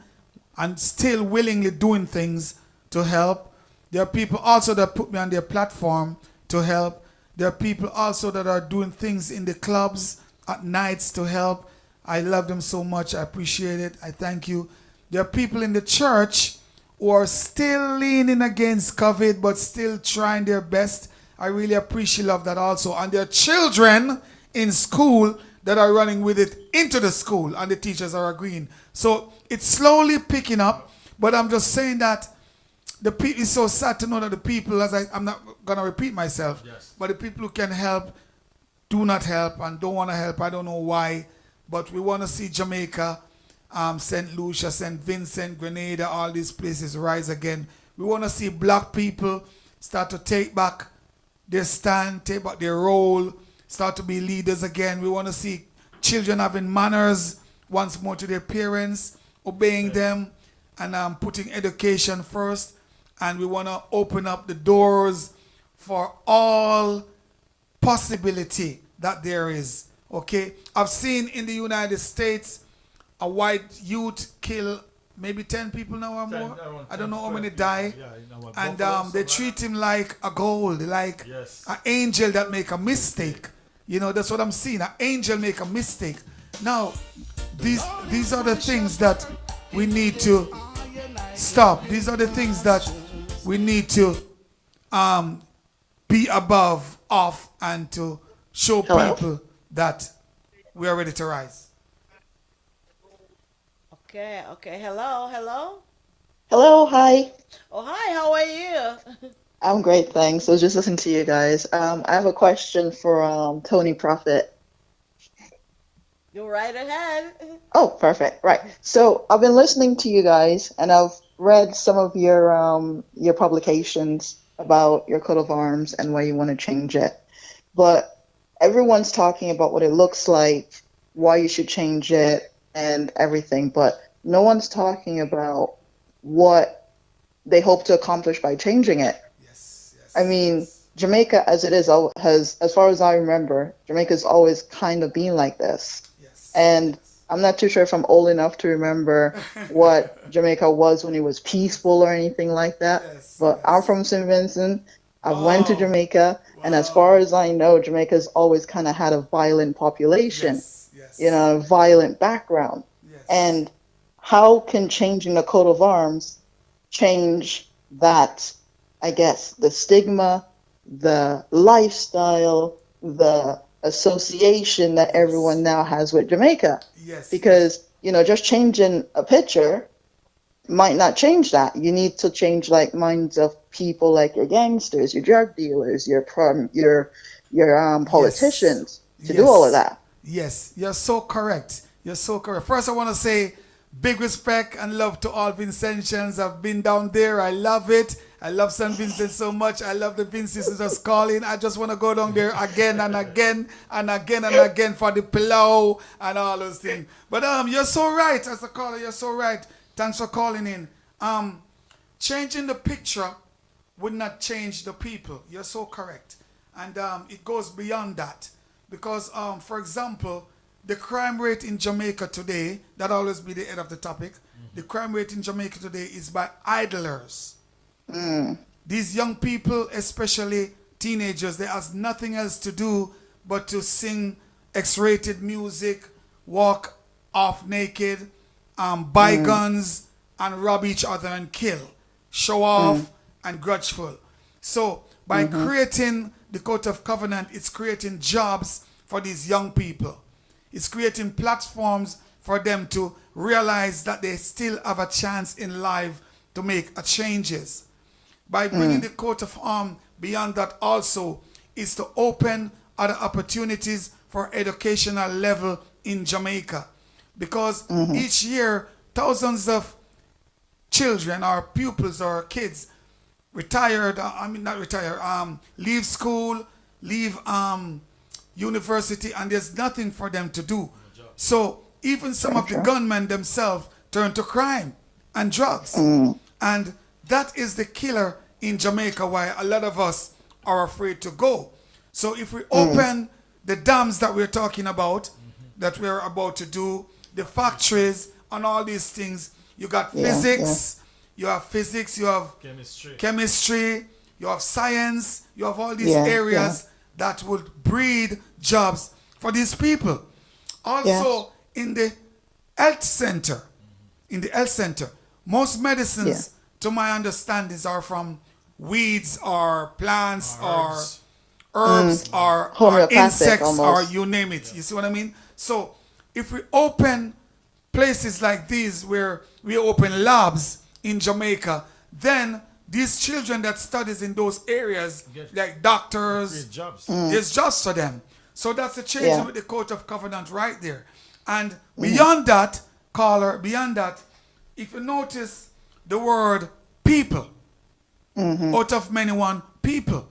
and still willingly doing things to help. There are people also that put me on their platform to help. There are people also that are doing things in the clubs at nights to help. I love them so much. I appreciate it. I thank you. There are people in the church who are still leaning against COVID, but still trying their best. I really appreciate love that also. And there are children in school that are running with it into the school, and the teachers are agreeing. So it's slowly picking up, but I'm just saying that it's so sad to know that the people, I'm not going to repeat myself, but the people who can help do not help and don't want to help. I don't know why, but we want to see Jamaica, St. Lucia, St. Vincent, Grenada, all these places rise again. We want to see black people start to take back their stand, take back their role, start to be leaders again. We want to see children having manners once more to their parents, obeying them, and putting education first. And we want to open up the doors for all possibility that there is. Okay? I've seen in the United States a white youth kill maybe 10 people now or more. I don't know how many die. And they treat him like a gold, like an angel that make a mistake. That's what I'm seeing. An angel make a mistake. Now, these are the things that we need to stop. These are the things that we need to be above, off, and to show people that we are ready to rise. Okay. Hello. Hello, hi. Oh, hi. How are you? I'm great, thanks. I was just listening to you guys. I have a question for Tony Prophet. Go right ahead. Oh, perfect. Right. So I've been listening to you guys, and I've read some of your publications about your coat of arms and why you want to change it. But everyone's talking about what it looks like, why you should change it, and everything. But no one's talking about what they hope to accomplish by changing it. I mean, Jamaica, as it is, has, as far as I remember, Jamaica's always kind of been like this. And I'm not too sure if I'm old enough to remember what Jamaica was when it was peaceful or anything like that. But I'm from St. Vincent. I went to Jamaica, and as far as I know, Jamaica's always kind of had a violent population, a violent background. And how can changing the coat of arms change that? I guess the stigma, the lifestyle, the association that everyone now has with Jamaica. Because, just changing a picture might not change that. You need to change minds of people like your gangsters, your drug dealers, your politicians to do all of that. Yes, you're so correct. First, I want to say big respect and love to all Vincentians. I've been down there. I love it. I love St. Vincent so much. I love the Vincents just calling. I just want to go down there again and again and again and again for the pillow and all those things. But you're so right, as a caller. You're so right. Thanks for calling in. Changing the picture would not change the people. You're so correct. And it goes beyond that. Because, for example, the crime rate in Jamaica today, that always be the head of the topic, the crime rate in Jamaica today is by idlers. These young people, especially teenagers, they have nothing else to do but to sing X-rated music, walk off naked, buy guns, and rob each other and kill, show off, and grudgeful. So by creating the Court of Covenant, it's creating jobs for these young people. It's creating platforms for them to realize that they still have a chance in life to make a changes. By bringing the coat of arms beyond that also is to open other opportunities for educational level in Jamaica. Because each year, thousands of children or pupils or kids leave school, leave university, and there's nothing for them to do. So even some of the gunmen themselves turn to crime and drugs. And that is the killer in Jamaica, why a lot of us are afraid to go. So if we open the dams that we're talking about, that we're about to do, the factories and all these things, you got physics, you have chemistry, you have science, you have all these areas that would breed jobs for these people. Also, in the health center, most medicines, to my understanding, are from weeds or plants or herbs or insects almost. Or you name it. You see what I mean? So if we open places like these where we open labs in Jamaica, then these children that studies in those areas, like doctors, there's jobs for them. So that's a change with the Court of Covenant right there. And beyond that, caller, beyond that, if you notice the word people, out of many one people,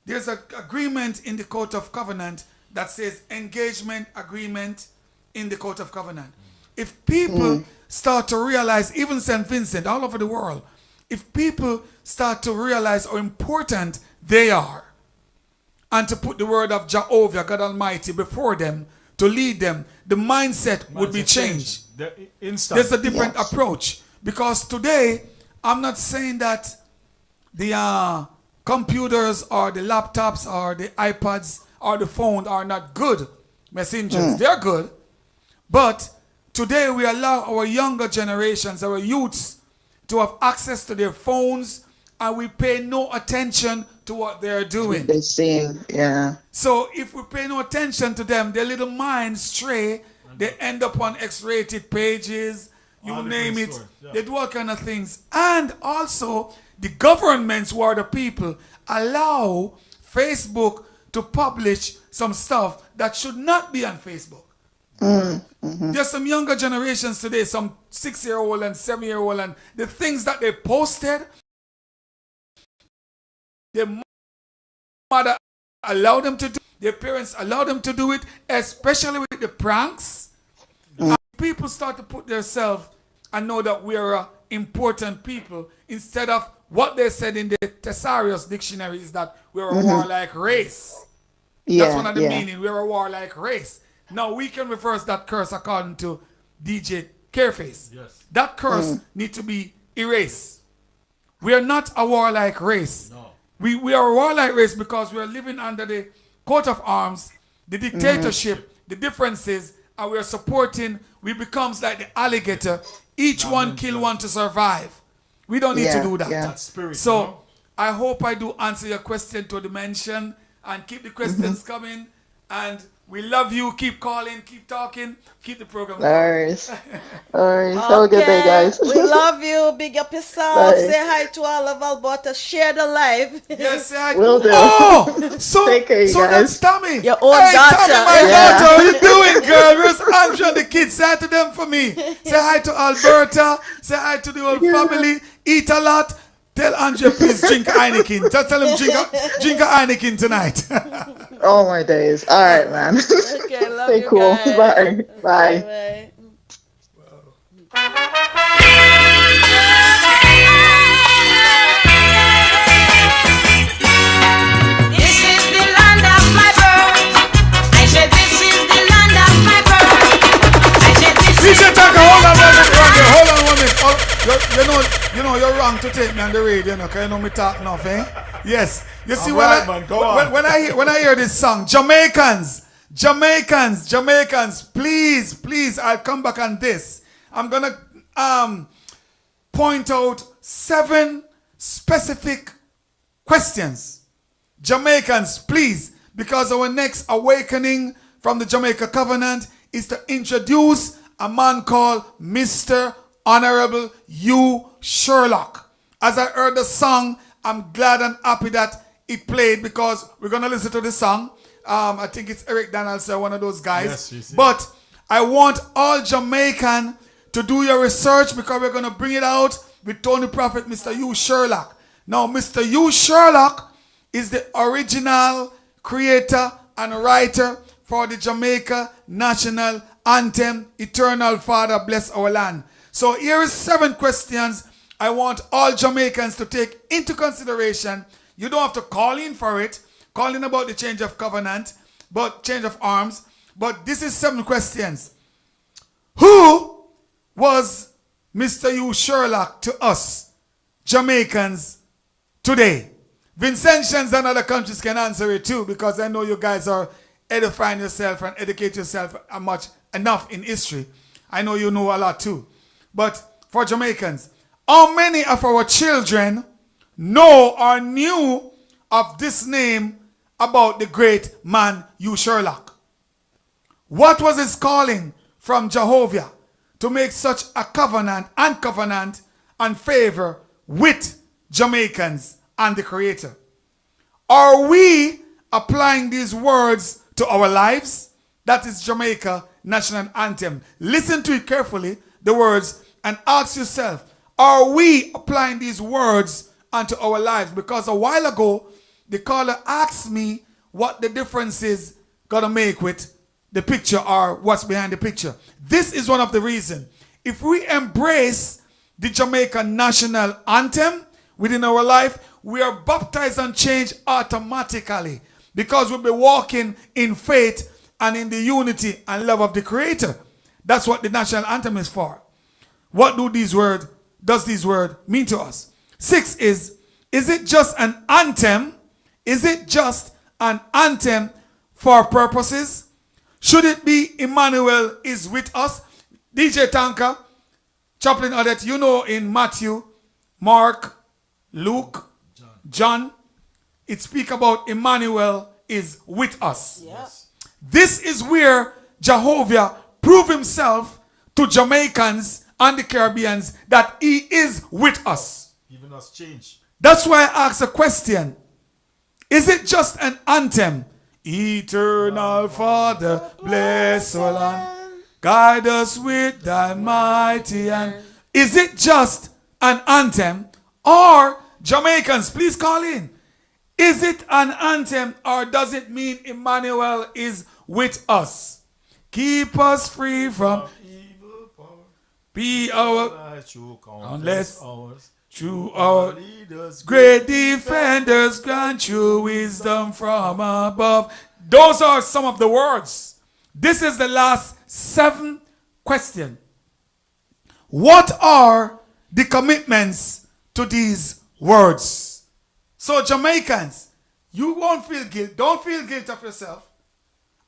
there's an agreement in the Court of Covenant that says engagement agreement in the Court of Covenant. If people start to realize, even St. Vincent, all over the world, if people start to realize how important they are, and to put the word of Jehovah, God Almighty, before them, to lead them, the mindset would be changed. There's a different approach. Because today, I'm not saying that the computers or the laptops or the iPads or the phone are not good messengers. They're good. But today we allow our younger generations, our youths, to have access to their phones, and we pay no attention to what they're doing. They're seeing, So if we pay no attention to them, their little minds stray. They end up on X-rated pages, you name it. They do all kind of things. And also, the governments who are the people allow Facebook to publish some stuff that should not be on Facebook. There's some younger generations today, some 6-year-old and 7-year-old, and the things that they posted, their mother allowed them to do, their parents allowed them to do it, especially with the pranks. And people start to put themselves and know that we are important people, instead of what they said in the Thesaurus dictionary is that we're a warlike race. That's one of the meaning. We're a warlike race. Now we can reverse that curse according to DJ Careface. That curse needs to be erased. We are not a warlike race. We are a warlike race because we are living under the coat of arms, the dictatorship, the differences, and we are supporting. We becomes like the alligator. Each one kill one to survive. We don't need to do that. That's spirit. So I hope I do answer your question to the mention, and keep the questions coming. And we love you. Keep calling. Keep talking. Keep the program going. Alright. Have a good day, guys. We love you. Big up yourself. Bye. Say hi to all of Alberta. Share the live. Yes, say hi. Will do. Oh, so Take care, you guys. that's Tommy. Your own Hey, daughter. Tommy, my daughter. How you doing, girl? Where's Andrew and the kids? Say hi to them for me. Say hi to Alberta. Say hi to the whole family. Eat a lot. Tell Andrew, please drink Heineken. Just tell him drink a Heineken tonight. Oh my days. Alright, man. Okay, love Stay you cool. guys. Bye. Bye. Bye. This is the land of my birth. I said this is the land of my birth. I said this is DJ Taka, hold on one minute. Oh, you know, you're wrong to take me on the radio, because you know me talk enough, eh? Yes. You see, when I hear this song, Jamaicans, please, I'll come back on this. I'm gonna point out 7 specific questions. Jamaicans, please, because our next awakening from the Jamaica Covenant is to introduce a man called Mr. Honorable U. Sherlock. As I heard the song, I'm glad and happy that it played because we're going to listen to the song. I think it's Eric Donaldson, one of those guys. Yes. But I want all Jamaican to do your research because we're going to bring it out with Tony Prophet, Mr. U. Sherlock. Now, Mr. U. Sherlock is the original creator and writer for the Jamaica national anthem, Eternal Father Bless Our Land. So here is 7 questions I want all Jamaicans to take into consideration. You don't have to call in for it, call in about the change of covenant, but change of arms. But this is 7 questions. Who was Mr. U. Sherlock to us, Jamaicans, today? Vincentians and other countries can answer it too, because I know you guys are edifying yourself and educate yourself enough in history. I know you know a lot too. But for Jamaicans, how many of our children know or knew of this name about the great man U. Sherlock? What was his calling from Jehovah to make such a covenant and favor with Jamaicans and the Creator? Are we applying these words to our lives? That is Jamaica national anthem. Listen to it carefully, the words, and ask yourself, are we applying these words unto our lives? Because a while ago, the caller asked me what the difference is going to make with the picture or what's behind the picture. This is one of the reasons. If we embrace the Jamaica national anthem within our life, we are baptized and changed automatically because we'll be walking in faith and in the unity and love of the Creator. That's what the national anthem is for. What does these words mean to us? 6 is it just an anthem? Is it just an anthem for purposes? Should it be Emmanuel is with us? DJ Tanka, Chaplain Odette, you know in Matthew, Mark, Luke, John, it speaks about Emmanuel is with us. Yes. This is where Jehovah proved himself to Jamaicans and the Caribbeans that he is with us. Giving us change. That's why I asked a question. Is it just an anthem? Eternal Father, bless our land. Guide us with thy mighty hand. Is it just an anthem? Or, Jamaicans, please call in. Is it an anthem or does it mean Emmanuel is with us? Keep us free from evil power. Be our countless hours. Through our leaders, great defenders, grant you wisdom from above. Those are some of the words. This is the last 7 question. What are the commitments to these words? So Jamaicans, you won't feel guilt. Don't feel guilt of yourself.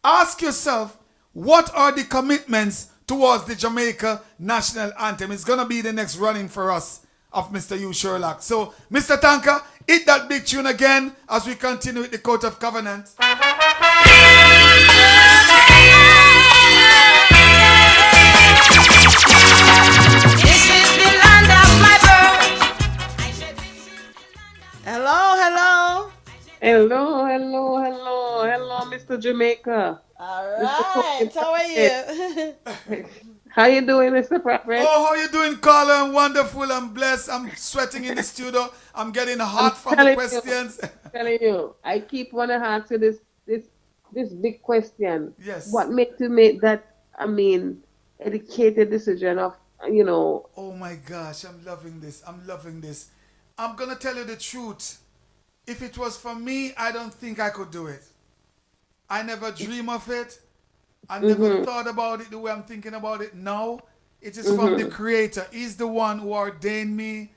Ask yourself, what are the commitments towards the Jamaica national anthem? It's going to be the next running for us of Mr. U. Sherlock. So, Mr. Tanka, hit that big tune again as we continue with the Coat of Covenant. This is the land of my birth. Hello. Hello, Mr. Jamaica. All right. How are you? How you doing, Mr. Prophet? Oh, how you doing, Carla? I'm wonderful. I'm blessed. I'm sweating in the studio. I'm getting hot from the questions. I'm telling you, I keep wanting to ask you this big question. Yes. What made you make that, educated decision of, Oh my gosh, I'm loving this. I'm going to tell you the truth. If it was for me, I don't think I could do it. I never dream of it. I never thought about it the way I'm thinking about it now. It is from the Creator. He's the one who ordained me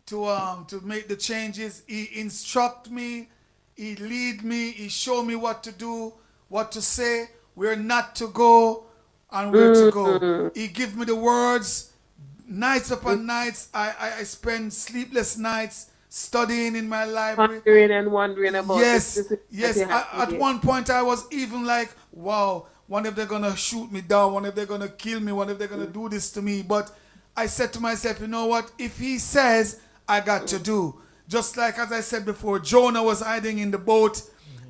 to make the changes. He instruct me. He lead me. He show me what to do, what to say, where not to go, and where to go. He give me the words. Nights upon nights, I spend sleepless nights studying in my library. Wondering about Yes. At one point I was even like, wow, wonder if they're gonna shoot me down, wonder if they're gonna kill me, wonder if they're gonna do this to me. But I said to myself, you know what? If he says, I got to do. Just like as I said before, Jonah was hiding in the boat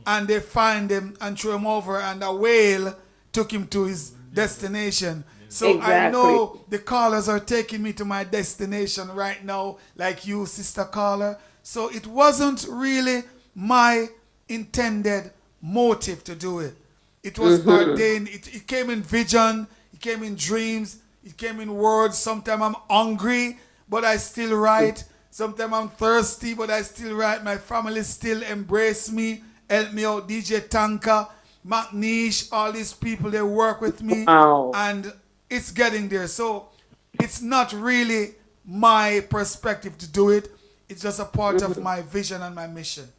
and they find him and threw him over and a whale took him to his destination. So I know the callers are taking me to my destination right now, like you, Sister Caller. So it wasn't really my intended motive to do it. It was ordained. It came in vision. It came in dreams. It came in words. Sometimes I'm hungry, but I still write. Sometimes I'm thirsty, but I still write. My family still embrace me, help me out. DJ Tanka, McNish, all these people, they work with me. Wow. And it's getting there. So it's not really my perspective to do it. It's just a part of my vision and my mission.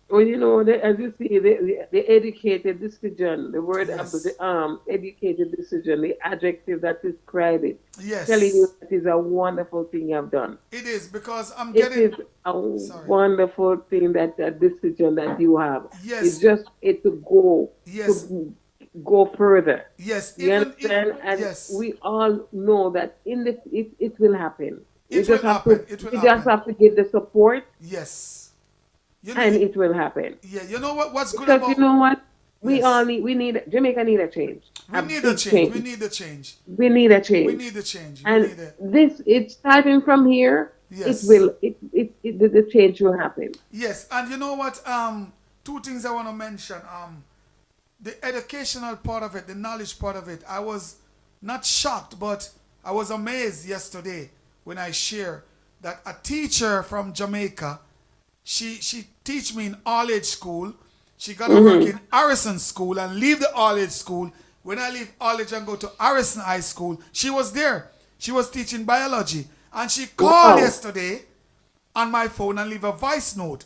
Well, you know, as you see, the educated decision, the word educated decision, the adjective that describes it, Yes. telling you that is a wonderful thing you've done. It is, because I'm It getting... is a wonderful thing, that decision that you have. Yes. It's just to go, Yes. to go further. Yes. You understand? And we all know that it will happen. It will happen. It will You happen. just have to give the support. Yes. And it will happen. Yeah, you know what's good Because about... you know what? Jamaica need a change. We need a change. We need a change. We need a change. We need a change. And it's starting from here. Yes. The change will happen. Yes, and you know what? Two things I want to mention. The educational part of it, the knowledge part of it. I was not shocked, but I was amazed yesterday when I share that a teacher from Jamaica, she teach me in all-age school. She got to work in Harrison School and leave the all-age school. When I leave all-age and go to Harrison High School, she was there. She was teaching biology. And she called yesterday on my phone and leave a voice note.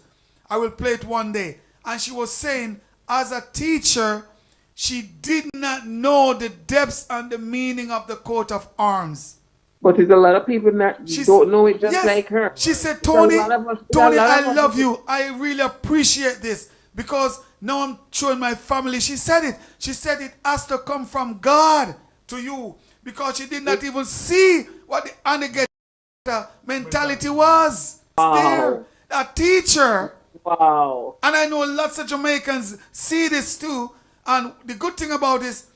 I will play it one day. And she was saying, as a teacher, she did not know the depths and the meaning of the coat of arms. But there's a lot of people that don't know it just like her. She said, Tony, I love you. I really appreciate this. Because now I'm showing my family. She said it. She said it has to come from God to you. Because she did not even see what the alligator mentality was. Wow. There. A teacher. Wow. And I know lots of Jamaicans see this too. And the good thing about this,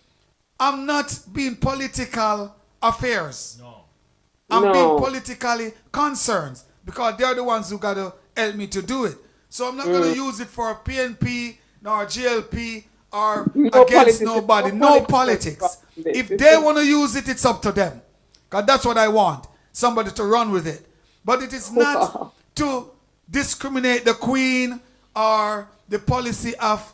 I'm not being political affairs. No. I'm being politically concerned. Because they're the ones who got to help me to do it. So I'm not going to use it for PNP, nor GLP, or against nobody. No politics. If they want to use it, it's up to them. Because that's what I want. Somebody to run with it. But it is not to discriminate the Queen or the policy of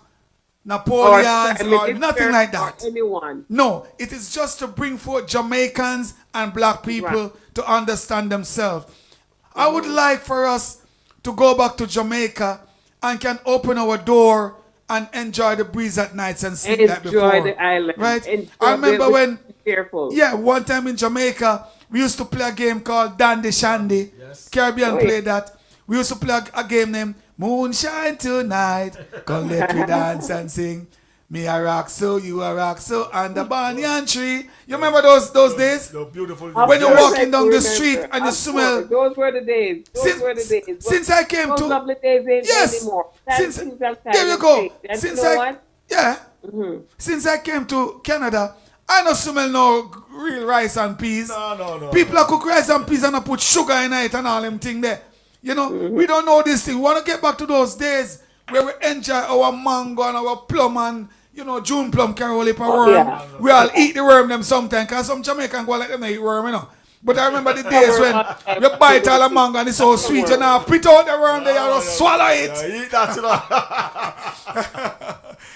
Napoleon or nothing like that. Anyone. No, it is just to bring forth Jamaicans and black people to understand themselves. I would like for us to go back to Jamaica and can open our door and enjoy the breeze at nights and sleep like before. Enjoy the island. Right? I remember when... Careful. Yeah, one time in Jamaica, we used to play a game called Dandy Shandy. Yes. Caribbean played that. We used to play a game named Moonshine Tonight. Come let me dance and sing. Me a rock so, you a rock so, and the banyan tree. You remember those days? The beautiful. When you're walking down the street and you smell. Those were the days. Since I came to. Lovely days yes. Anymore. There you go. Since Since I came to Canada, I don't smell no real rice and peas. No. People that cook rice and peas and put sugar in it and all them thing there. You know, we don't know this thing. We want to get back to those days where we enjoy our mango and our plum and, you know, June plum carry a heap of worm. Yeah. We all eat the worm them sometimes because some Jamaican go like them eat worm, you know. But I remember the days when you bite all the mango and it's so sweet, you know, spit out the worm there, you just swallow it. Yeah, eat that, you know.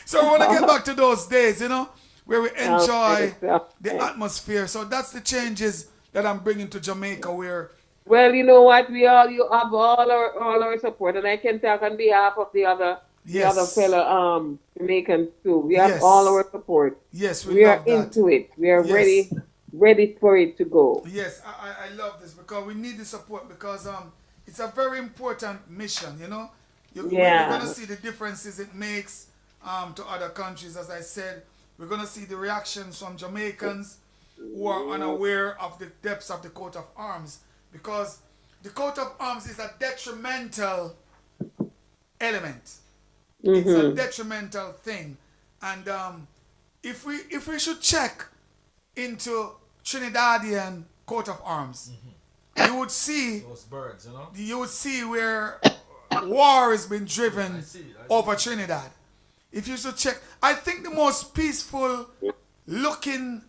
So we want to get back to those days, you know, where we enjoy the atmosphere. So that's the changes that I'm bringing to Jamaica where... Well, you know what? You have all our support, and I can talk on behalf of the other fellow Jamaicans too. We have all our support. Yes, we are into it. We are ready for it to go. Yes, I love this because we need the support because it's a very important mission. You know, you're going to see the differences it makes to other countries. As I said, We're going to see the reactions from Jamaicans who are unaware of the depths of the coat of arms, because the coat of arms is a detrimental element. It's a detrimental thing. And if we should check into Trinidadian coat of arms, you would see those birds, you know? You would see where war has been driven over Trinidad. If you should check, I think the most peaceful looking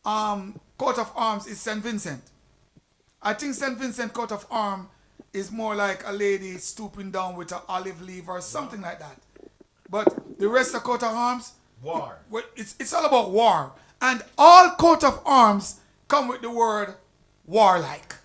coat of arms is St. Vincent. I think St. Vincent coat of arms is more like a lady stooping down with an olive leaf or something like that. But the rest of coat of arms, war. It's all about war. And all coat of arms come with the word warlike.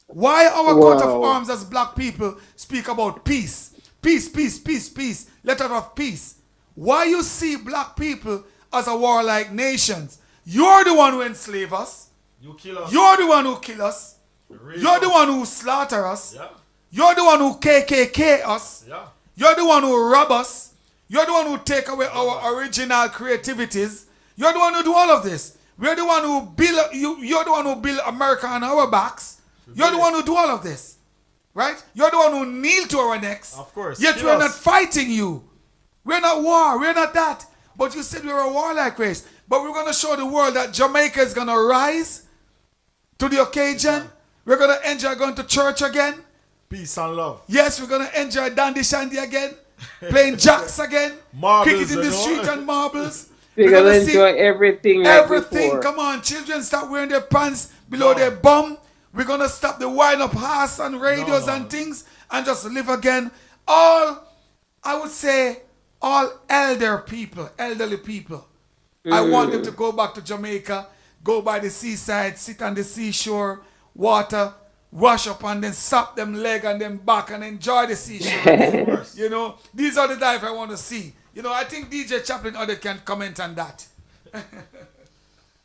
Why our coat of arms as black people speak about peace? Peace, peace, peace, peace. Let us have peace. Why you see black people as a warlike nation? You're the one who enslave us. You kill us. You're the one who kill us. You're the one who slaughter us. Yeah. You're the one who KKK us. Yeah. You're the one who rob us. You're the one who take away our original creativities. You're the one who do all of this. We're the one who build. You're the one who build America on our backs. You're the one who do all of this, right? You're the one who kneel to our necks. Of course. Yet we're not fighting you. We're not war. We're not that. But you said we're a warlike race. But we're going to show the world that Jamaica is going to rise to the occasion. We're going to enjoy going to church again. Peace and love. Yes, we're going to enjoy dandy shandy again. Playing jacks again. Marbles, cricket in the street and marbles. We're going to enjoy everything like everything. Before. Come on, children, stop wearing their pants below their bum. We're going to stop the wind up horse and radios and things and just live again. I would say, all elderly people. I want them to go back to Jamaica, go by the seaside, sit on the seashore, water, wash up and then sap them leg and them back and enjoy the seashore. You know, these are the life I want to see. You know, I think DJ Chaplin other can comment on that.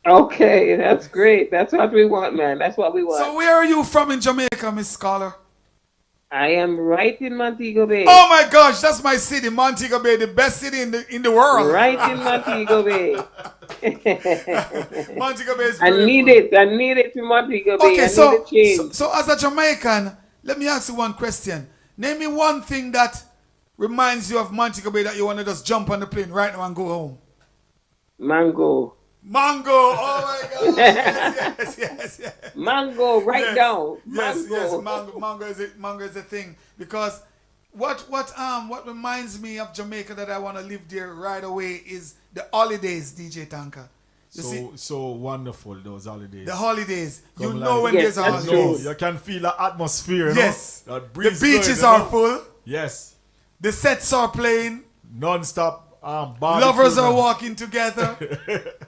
Okay, that's great. That's what we want, man. That's what we want. So where are you from in Jamaica, Miss Scholar? I am right in Montego Bay. Oh my gosh, that's my city, Montego Bay, the best city in the world. Right in Montego Bay. Montego Bay is I need it in Montego Bay. Okay, so as a Jamaican, let me ask you one question. Name me one thing that reminds you of Montego Bay that you want to just jump on the plane right now and go home. Mango. Oh my God! Yes. Mango, right down. Yes, Mango. Mango is a thing, because what reminds me of Jamaica that I want to live there right away is the holidays, DJ Tanka. So wonderful, those holidays. The holidays. Come you know when there's a holidays. You can feel the atmosphere. You yes. know? The beaches are full. Yes. The sets are playing. Non-stop. Lovers are walking together.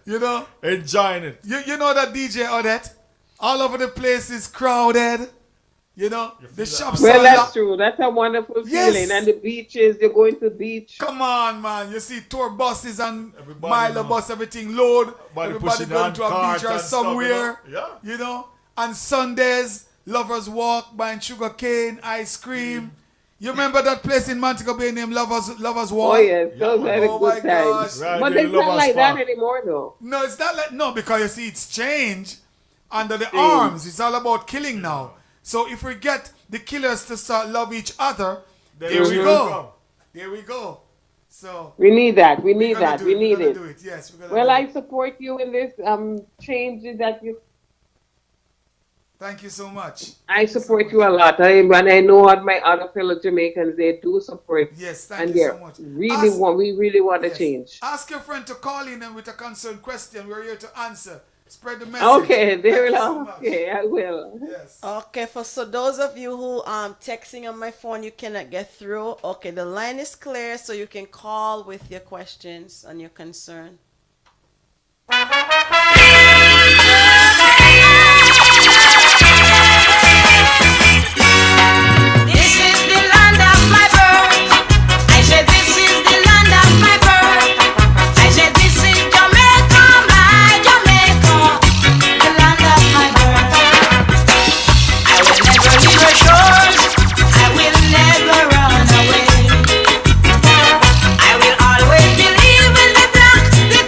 You know? Enjoying it. You know that DJ Odette? All over the place is crowded. You know? The shops well, are that's true. That's a wonderful Yes. feeling. And the beaches, you're going to the beach. Come on, man. You see tour buses and Everybody Milo know. bus, everything load. Everybody pushing going on to a carts beach or and stuff, somewhere. you know? You know? And Sundays, lovers walk, buying sugar cane, ice cream. You remember that place in Montego Bay named Lovers Walk? Oh, yes. Those are the Oh good my times. gosh. Right, But there, it's not Lovers like Park. that anymore, though. No, it's not like, no, because you see, it's changed under the arms. It's all about killing now. So if we get the killers to start love each other, there we go. There we go. So we need that. We need we're gonna that. do We it. need We're it. gonna do it. Yes, we're gonna Well, do I it. support you in this changes that you. Thank you so much. I support you a lot. And I know what my other fellow Jamaicans, they do support. Yes, and thank you so much. we really want to change. Ask your friend to call in and with a concerned question. We're here to answer. Spread the message. Okay, they Thank you will. so much. Okay, I will. Yes. Okay, so those of you who texting on my phone, you cannot get through. Okay, the line is clear, so you can call with your questions and your concern. This is the land of my birth. I said this is the land of my birth. I said this is Jamaica, my Jamaica, the land of my birth. I will never leave her shores. I will never run away. I will always believe in the black, the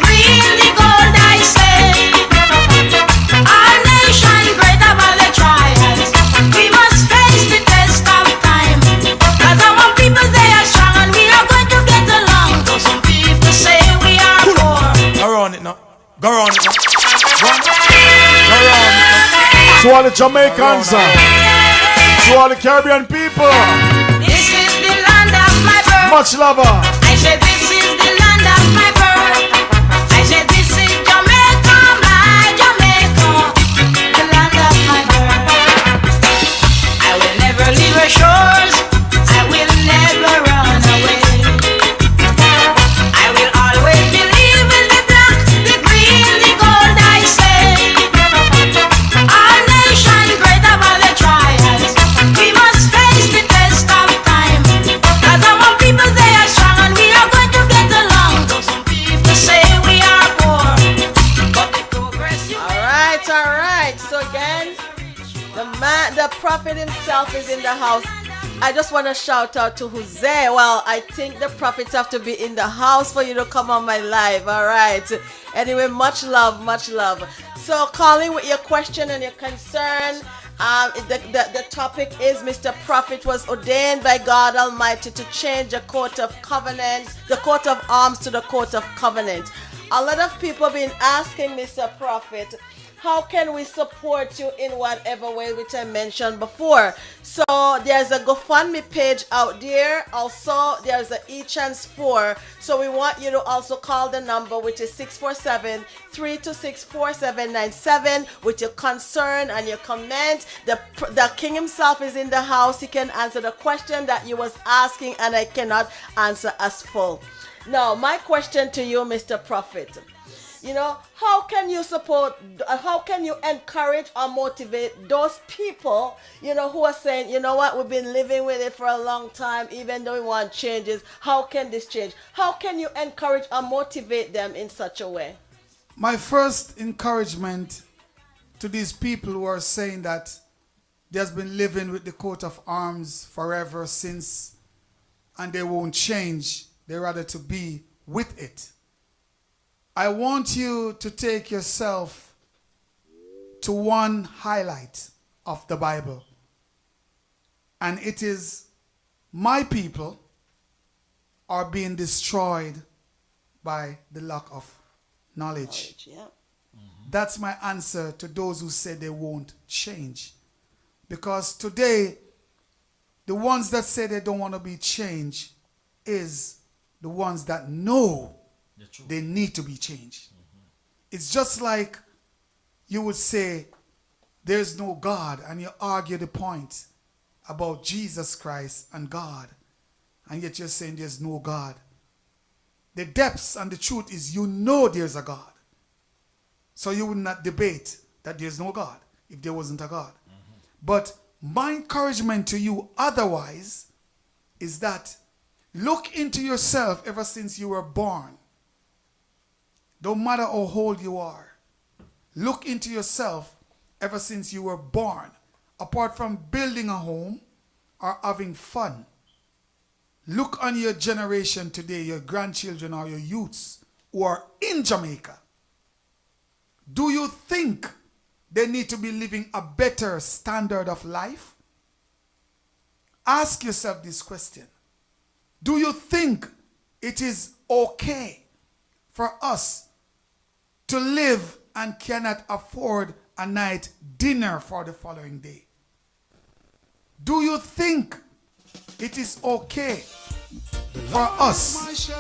Go on. To all the Jamaicans, to all the Caribbean people, This is the land of my birth. much love. I said this is the land of my birth. I said this is Jamaica, my Jamaica, the land of my birth. I will never leave her shores. I will never run away. I will always believe in the black, the green, the gold. I say, our nation great above the trials. We must face the test of time. 'Cause our people they are strong and we are going to get along. Though some people say we are poor, but the progress you All right. So again, the prophet himself is in the house. I just want to shout out to Jose. Well, I think the prophets have to be in the house for you to come on my live. All right. Anyway, much love. So calling with your question and your concern. The topic is Mr. Prophet was ordained by God Almighty to change the coat of covenant, the coat of arms to the coat of covenant. A lot of people been asking Mr. Prophet, how can we support you in whatever way, which I mentioned before? So there's a GoFundMe page out there. Also, there's a eChance4. So we want you to also call the number, which is 647-326-4797 with your concern and your comment. The King himself is in the house. He can answer the question that you was asking, and I cannot answer as full. Now, my question to you, Mr. Prophet, how can you how can you encourage or motivate those people, who are saying, you know what, we've been living with it for a long time, even though we want changes. How can this change? How can you encourage or motivate them in such a way? My first encouragement to these people who are saying that they has been living with the coat of arms forever since, and they won't change, they rather to be with it. I want you to take yourself to one highlight of the Bible. And it is, my people are being destroyed by the lack of knowledge. Yeah. That's my answer to those who say they won't change. Because today, the ones that say they don't want to be changed is the ones that know they need to be changed. It's just like you would say there's no God, and you argue the point about Jesus Christ and God, and yet you're saying there's no God. The depths and the truth is there's a God. So you would not debate that there's no God if there wasn't a God. But my encouragement to you otherwise is that look into yourself ever since you were born. Don't matter how old you are. Look into yourself ever since you were born. Apart from building a home or having fun. Look on your generation today, your grandchildren or your youths who are in Jamaica. Do you think they need to be living a better standard of life? Ask yourself this question. Do you think it is okay for us to live and cannot afford a night dinner for the following day? Do you think it is okay for us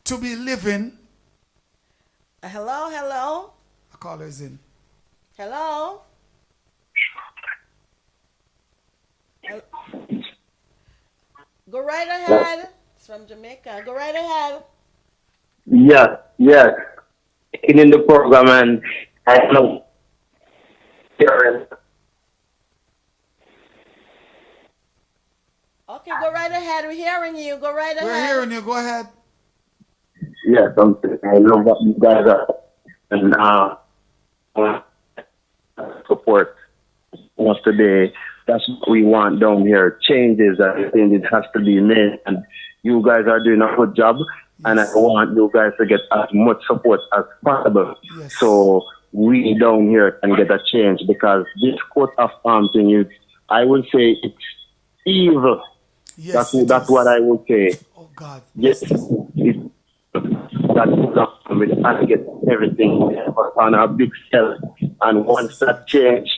to be living? Hello? A caller is in. Hello? Go right ahead. It's from Jamaica. Go right ahead. Yes. In the program, and I know. Okay, go right ahead. We're hearing you. Go right ahead. We're hearing you. Go ahead. Yes, I love what you guys are, and support us today. That's what we want down here. Changes, I think it has to be made, and you guys are doing a good job. And I want you guys to get as much support as possible. Yes. So we down here can get a change, because this coat of arms thing, I would say it's evil. Yes, that's what I would say. Oh God. Yes. That's with get everything on a big scale. And once that change,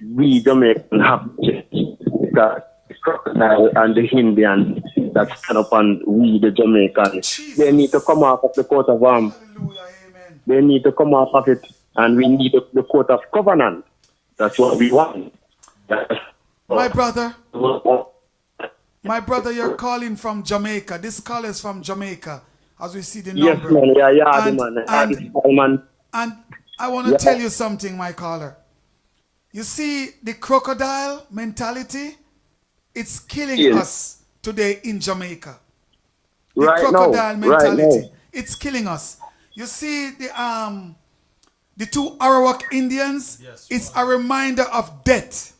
we Jamaican have to change. Because the crocodile and the Indian that stand up and we the Jamaicans, they need to come off of the coat of arms. They need to come off of it, and we need the coat of covenant. That's what we want. My brother, you're calling from Jamaica. This call is from Jamaica, as we see the number. Yes, man. Yeah, man. And I want to tell you something, my caller. You see, the crocodile mentality, it's killing us today in Jamaica. The crocodile mentality, it's killing us. You see, the two Arawak Indians, it's a reminder of death.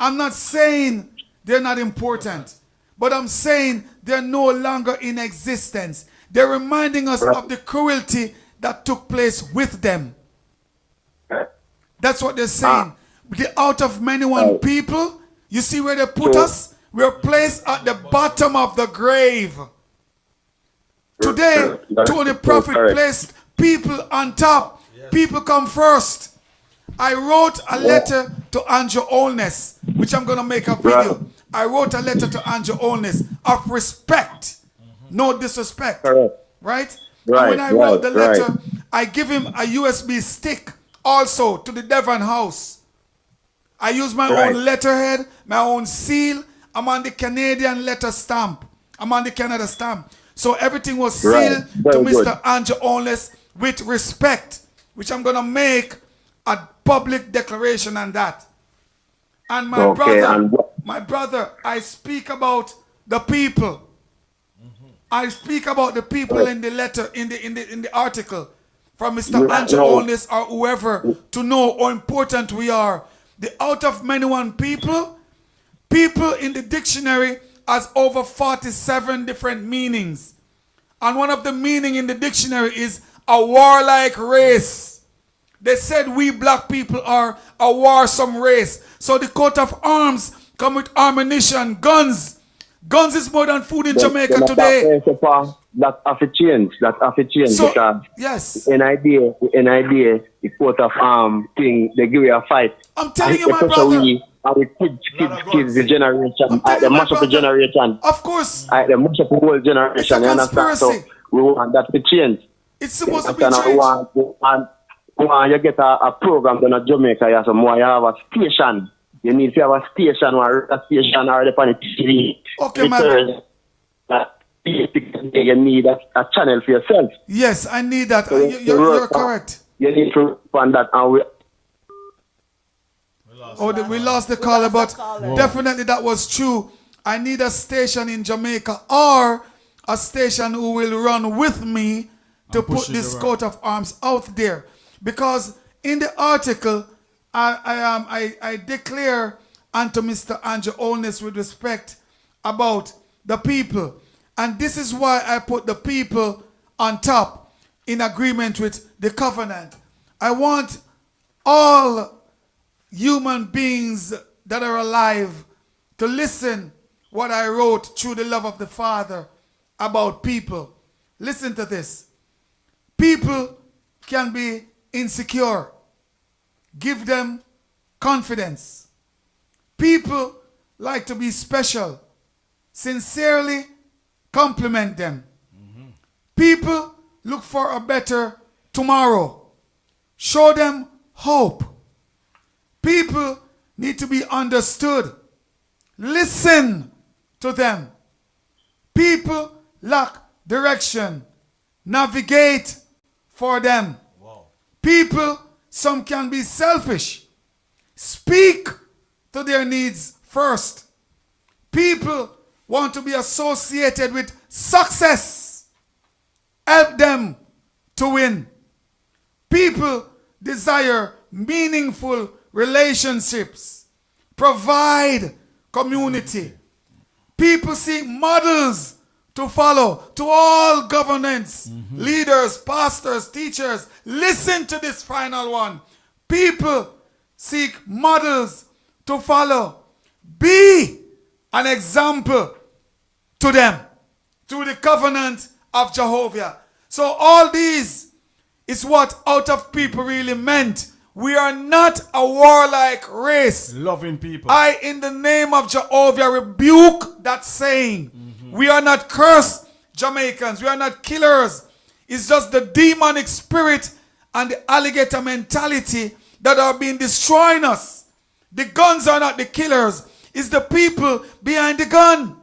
I'm not saying they're not important, but I'm saying they're no longer in existence. They're reminding us of the cruelty that took place with them. That's what they're saying. The out of many one people, you see where they put us? We're placed at the bottom of the grave. Today, Tony Prophet placed people on top. People come first. I wrote a letter to Andrew Olness, which I'm going to make a video. I wrote a letter to Andrew Olness of respect, no disrespect. Right? And when I wrote the letter, I give him a USB stick also to the Devon House. I use my own letterhead, my own seal. I'm on the Canadian letter stamp. I'm on the Canada stamp. So everything was sealed to Mr. Andrew Olness with respect, which I'm going to make a public declaration on that. And my brother, I speak about the people. I speak about the people in the letter, in the article from Mr. Andrew Olness or whoever to know how important we are. The out of many one people in the dictionary has over 47 different meanings. And one of the meaning in the dictionary is a warlike race. They said we black people are a warsome race. So the coat of arms come with ammunition, guns. Guns is more than food in Jamaica today. That have to change. So, because yes. An idea, the coat of arm thing, they give you a fight. I'm telling you, my brother. And we kids, the generation, the mash up the generation. Of course. The mash up the whole generation. It's a conspiracy. So we want that to change. It's supposed to be changed. And you get a program done in Jamaica, you have a station. You need to have a station or a station or the TV. Okay, man. You need a channel for yourself. Yes, I need that. So you're correct. You need to fund that. And we lost the caller, but definitely that was true. I need a station in Jamaica or a station who will run with me to put this coat of arms out there. Because in the article, I declare unto Mr. Andrew Olness with respect about the people. And this is why I put the people on top in agreement with the covenant. I want all human beings that are alive to listen what I wrote through the love of the Father about people. Listen to this. People can be insecure. Give them confidence. People like to be special. Sincerely compliment them. People look for a better tomorrow. Show them hope. People need to be understood. Listen to them. People lack direction. Navigate for them. People, some can be selfish. Speak to their needs first. People want to be associated with success. Help them to win. People desire meaningful relationships. Provide community. People seek models to follow. To all governance, leaders, pastors, teachers, listen to this final one. People seek models to follow. Be an example to them through the covenant of Jehovah. So all these is what out of people really meant. We are not a warlike race. Loving people. I, in the name of Jehovah, rebuke that saying. We are not cursed Jamaicans. We are not killers. It's just the demonic spirit and the alligator mentality that are being destroying us. The guns are not the killers. It's the people behind the gun.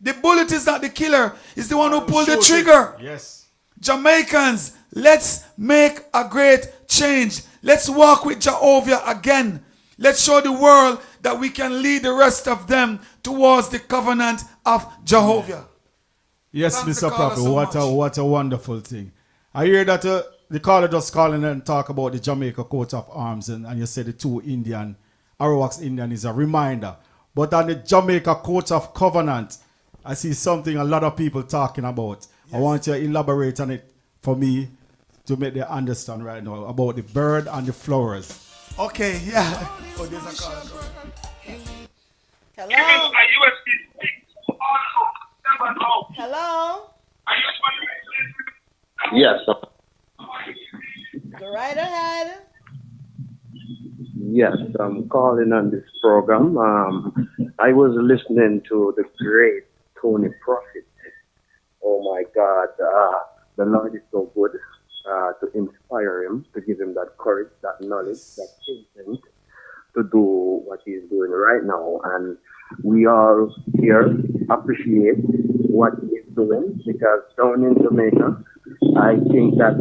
The bullet is not the killer. It's the one who pulled the trigger. Yes. Jamaicans, let's make a great change. Let's walk with Jehovah again. Let's show the world that we can lead the rest of them towards the covenant of Jehovah. Yes, Thanks Mr. to call us Prophet, so what a wonderful thing. I hear that the caller just calling and talk about the Jamaica coat of arms, and you say the two Indian, Arawaks Indian is a reminder. But on the Jamaica coat of covenant, I see something a lot of people talking about. Yes. I want you to elaborate on it for me to make them understand right now about the bird and the flowers. Okay, yeah. Oh, there's a caller. Hello? Hello? Yes. Go right ahead. Yes, I'm calling on this program. I was listening to the great Tony Prophet. Oh my God, the Lord is so good to inspire him, to give him that courage, that knowledge, that patience to do what he's doing right now. And we all here appreciate what he's doing, because down in Jamaica, I think that,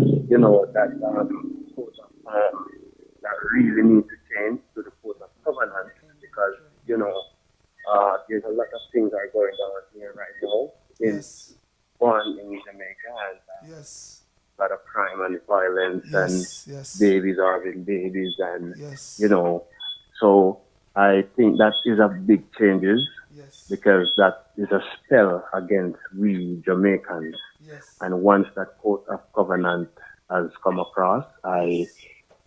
that really needs to change to the Code of Covenant, because, there's a lot of things are going on here right now in Jamaica, and a lot of crime and violence, and babies are having babies, and, so I think that is a big changes, because that is a spell against we Jamaicans. And once that Code of Covenant has come across,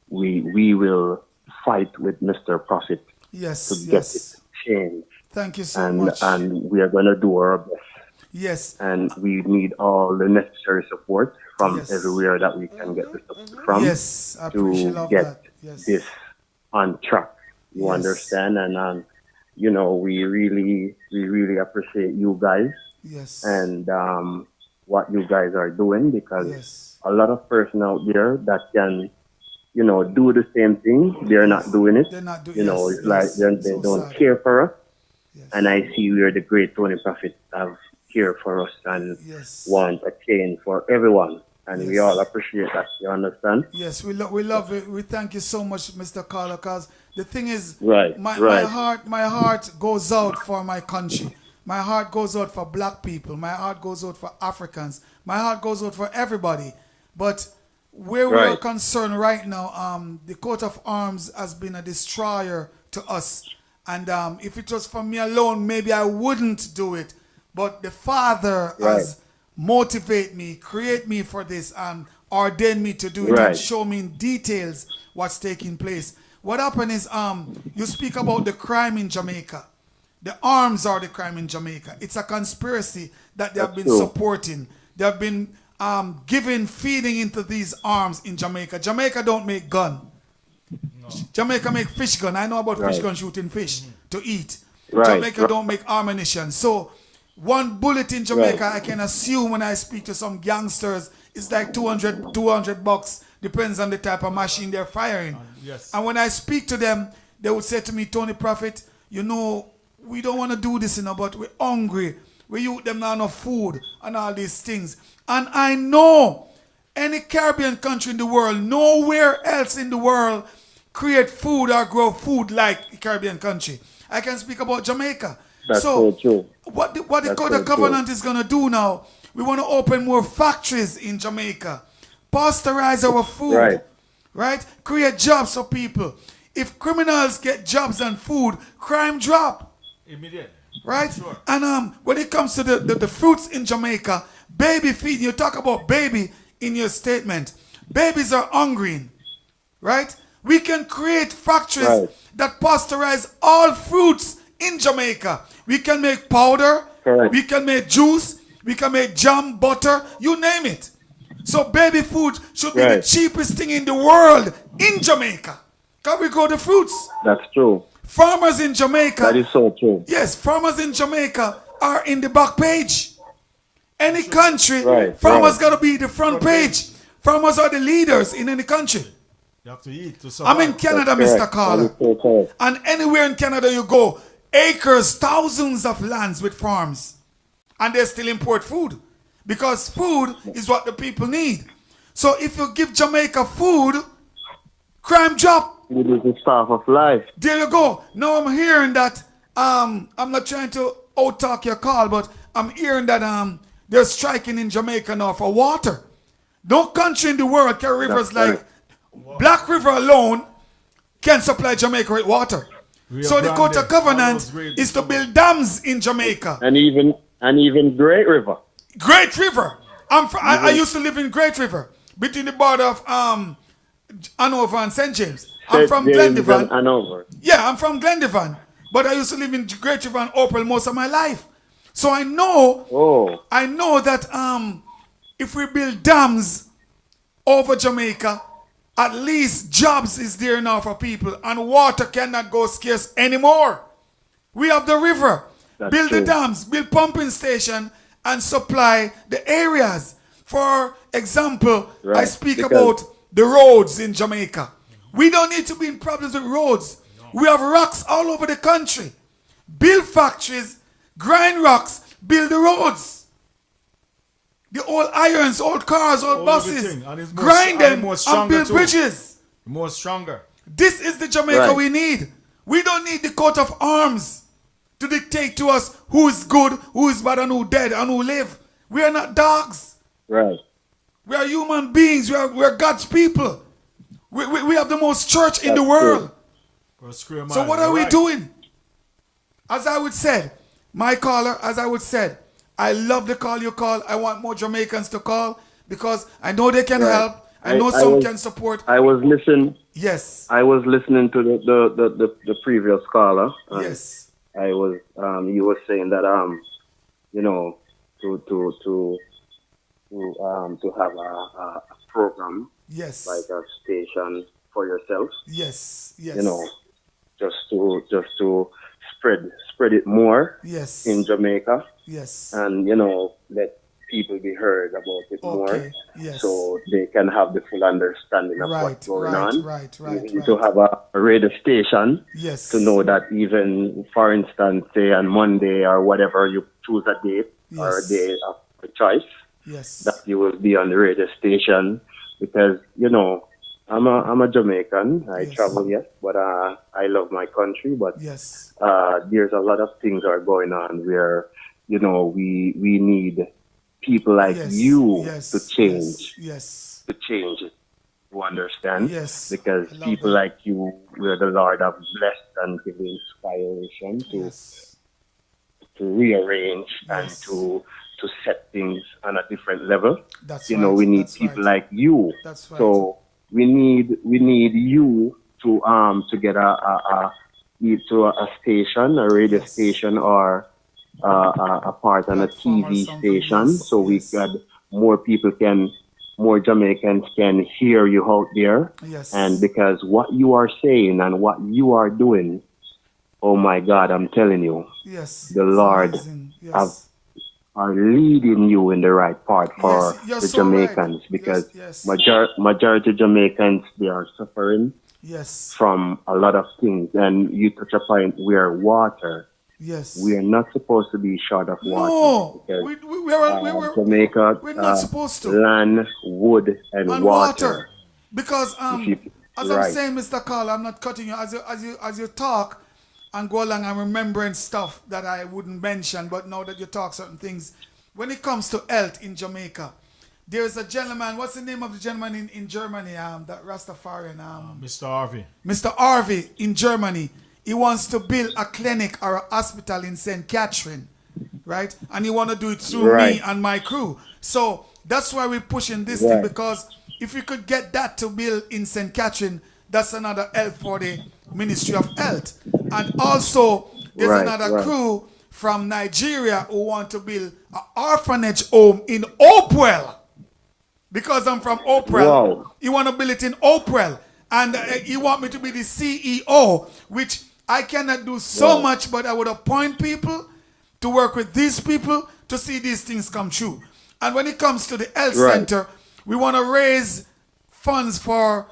we will fight with Mr. Prophet to get it changed. Thank you so much. And we are going to do our best. Yes. And we need all the necessary support from everywhere that we can get the support from to get this on track. You understand? And, we really appreciate you guys. Yes. And what you guys are doing, because a lot of person out there that can, do the same thing, they're not doing it. They're not doing it's like they don't care for us. And I see where the great Tony Prophet have care for us and want a change for everyone. And we all appreciate that. You understand? Yes, we love it. We thank you so much, Mr. Carter, because the thing is, my heart goes out for my country. My heart goes out for black people. My heart goes out for Africans. My heart goes out for everybody. But where we are concerned right now, the coat of arms has been a destroyer to us. And if it was for me alone, maybe I wouldn't do it. But the Father has motivated me, create me for this, and ordained me to do it and show me in details what's taking place. What happened is, you speak about the crime in Jamaica. The arms are the crime in Jamaica. It's a conspiracy that they have been supporting. They have been feeding into these arms in Jamaica. Jamaica don't make gun. No. Jamaica make fish gun. I know about fish gun shooting fish to eat. Jamaica don't make ammunition. So one bullet in Jamaica, I can assume when I speak to some gangsters, it's like $200 depends on the type of machine they're firing. And when I speak to them, they would say to me, Tony Prophet, we don't want to do this, but we're hungry. We use them now enough food and all these things. And I know any Caribbean country in the world, nowhere else in the world create food or grow food like a Caribbean country. I can speak about Jamaica. That's so true. What the Code of Covenant is going to do now, we want to open more factories in Jamaica. Pasteurize our food. Right? Create jobs for people. If criminals get jobs and food, crime drop. Immediately. Right? Sure. And when it comes to the fruits in Jamaica, baby feeding, you talk about baby in your statement. Babies are hungry. Right? We can create factories that pasteurize all fruits in Jamaica. We can make powder. We can make juice. We can make jam, butter. You name it. So baby food should be the Right. cheapest thing in the world in Jamaica. Can we grow the fruits? That's true. Farmers in Jamaica. That is so true. Yes, farmers in Jamaica are in the back page. Any country, Right, farmers right. gotta be the front page. Farmers are the leaders in any country. You have to eat to survive. I'm in Canada, That's Mr. correct. Carter. That is so correct. And anywhere in Canada you go, acres, thousands of lands with farms. And they still import food. Because food is what the people need. So if you give Jamaica food, crime drop. It is the staff of life. There you go. Now I'm hearing that I'm not trying to out talk your call, but I'm hearing that they're striking in Jamaica now for water. No country in the world can rivers That's like Black River alone can supply Jamaica with water. Rio So the Grande, Code of all Covenant those great- is to build dams in Jamaica. And even Great River. Great River. I used to live in Great River between the border of Hanover and St. James. I'm from James Glendivan. and Hanover. Yeah, I'm from Glendivan, but I used to live in Great River and Opal most of my life. So I know that if we build dams over Jamaica, at least jobs is there now for people, and water cannot go scarce anymore. We have the river. That's build the true. dams, build pumping station, and supply the areas. For example, I Right, speak because- about the roads in Jamaica. We don't need to be in problems with roads. We have rocks all over the country. Build factories, grind rocks, build the roads. The old irons, old cars, old All buses, everything. And it's more- grind them more and stronger build too. bridges. More stronger. This is the Jamaica Right. we need. We don't need the coat of arms to dictate to us who is good, who is bad, and who dead, and who live. We are not dogs. Right. We are human beings. We are God's people. We have the most church in the That's world. True. So what are we doing? As I would say, my caller, as I would say, I love the call you call. I want more Jamaicans to call because I know they can Right. help. I know I some was- can support. I was listening. Yes. I was listening to the previous caller. and Yes. I was he was saying that you know to have a program Yes. like a station for yourself. Yes. Yes. You know, just to spread it more. Yes. In Jamaica. Yes. And you know, let people be heard about it more, Okay, yes. so they can have the full understanding of what's going on. Right. You need to have a radio station Yes. to know that even, for instance, say on Monday or whatever, you choose a date or a Yes. day of choice, Yes. that you will be on the radio station, because you know I'm a Jamaican. I travel, yes, but I love my country. But Yes. there's a lot of things are going on where you know we need people like Yes, you yes, to change. Yes. To change it. You understand? Yes, Because I love people that. like you, where the Lord have blessed and given inspiration to rearrange and to set things on a different level. That's you know, right, we need that's people right. like you. That's right. So we need you to get a station, a radio station, or a part on a TV station, so more Jamaicans can hear you out there. Yes. And because what you are saying and what you are doing, oh my God, I'm telling you, Yes. the Lord are leading you in the right path for Yes, you're the so right. Jamaicans, because Yes. majority of Jamaicans, they are suffering Yes. from a lot of things. And you touch a point where water, Yes. we are not supposed to be short of water. No, because, we're Jamaica, we're not supposed to. land, wood, and And water. Because If you- as I'm right. saying, Mr. Carl, I'm not cutting you. As you talk and go along, I'm remembering stuff that I wouldn't mention. But now that you talk certain things, when it comes to health in Jamaica, there's a gentleman. What's the name of the gentleman in Germany? That Rastafarian. Mr. Harvey. Mr. Harvey in Germany. He wants to build a clinic or a hospital in St. Catherine, right? And he want to do it through Right. me and my crew. So that's why we're pushing this Right. thing, because if we could get that to build in St. Catherine, that's another help for the Ministry of Health. And also, there's Right, another right. crew from Nigeria who want to build an orphanage home in Hopewell. because I'm from Oprel. Wow. He want to build it in Oprel. And he want me to be the CEO, which I cannot do so much, but I would appoint people to work with these people to see these things come true. And when it comes to the health center, we want to raise funds for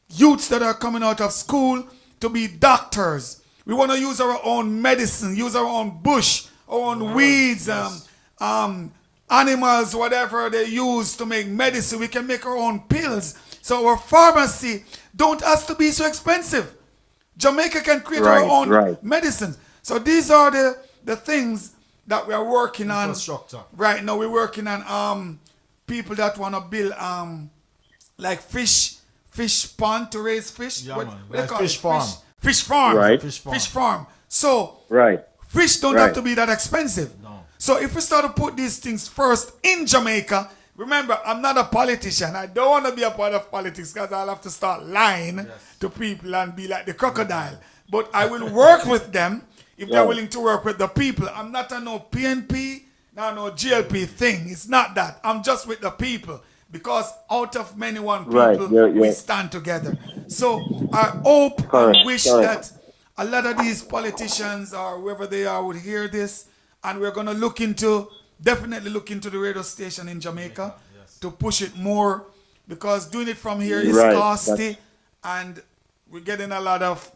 youths that are coming out of school to be doctors. We want to use our own medicine, use our own bush, our own weeds, animals, whatever they use to make medicine. We can make our own pills. So our pharmacy don't have to be so expensive. Jamaica can create our own medicines. So these are the things that we are working on right now. We're working on people that want to build like fish pond to raise fish. Yeah, What man. they Like call fish it? farm. Fish farm. Right. Fish farm. So fish don't have to be that expensive. No. So if we start to put these things first in Jamaica, remember, I'm not a politician. I don't want to be a part of politics because I'll have to start lying to people and be like the crocodile. But I will work with them if they're willing to work with the people. I'm not a no PNP, no GLP thing. It's not that. I'm just with the people. Because out of many one people, we stand together. So I hope and wish that a lot of these politicians or whoever they are would hear this. And we're going to definitely look into the radio station in Jamaica to push it more. Because doing it from here is costly. And we're getting a lot of,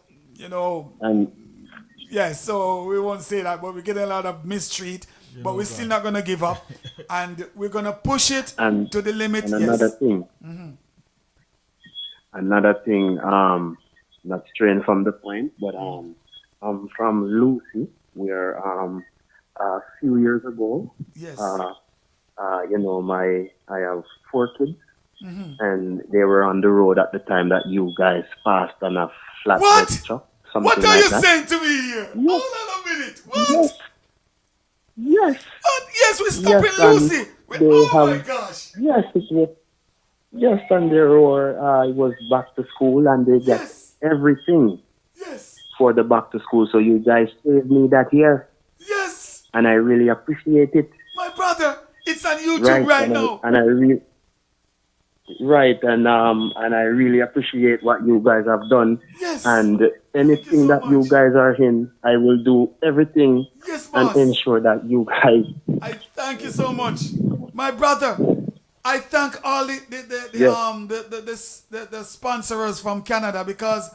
so we won't say that, but we're getting a lot of mistreat. But we're still not going to give up. And we're going to push it to the limit. And another thing. Another thing, not straying from the point, but I'm from Lucy, where a few years ago, I have 4 kids, and they were on the road at the time that you guys passed on a flatbed truck. What are you saying to me here? Hold on a minute. What? Yes. Yes, we're stopping Lucy. My gosh. Yes, it was just on the road. It was back to school, and they get everything for the back to school. So you guys saved me that year. Yes. And I really appreciate it. My brother, it's on YouTube right now. And I really appreciate what you guys have done. Yes. And anything that you guys are in, I will do everything and ensure that you guys. I thank you so much, my brother. I thank all the sponsors from Canada because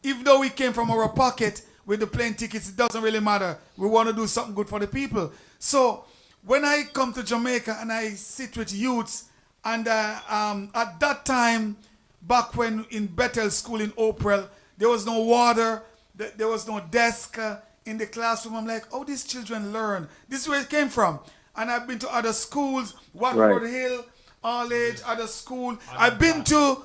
even though we came from our pocket with the plane tickets, it doesn't really matter. We want to do something good for the people. So when I come to Jamaica and I sit with youths, and at that time, back when in Bethel School in Oprel, there was no water, there was no desk in the classroom. I'm like, oh, these children learn. This is where it came from. And I've been to other schools, Watford Hill, All Age, other school. I've been to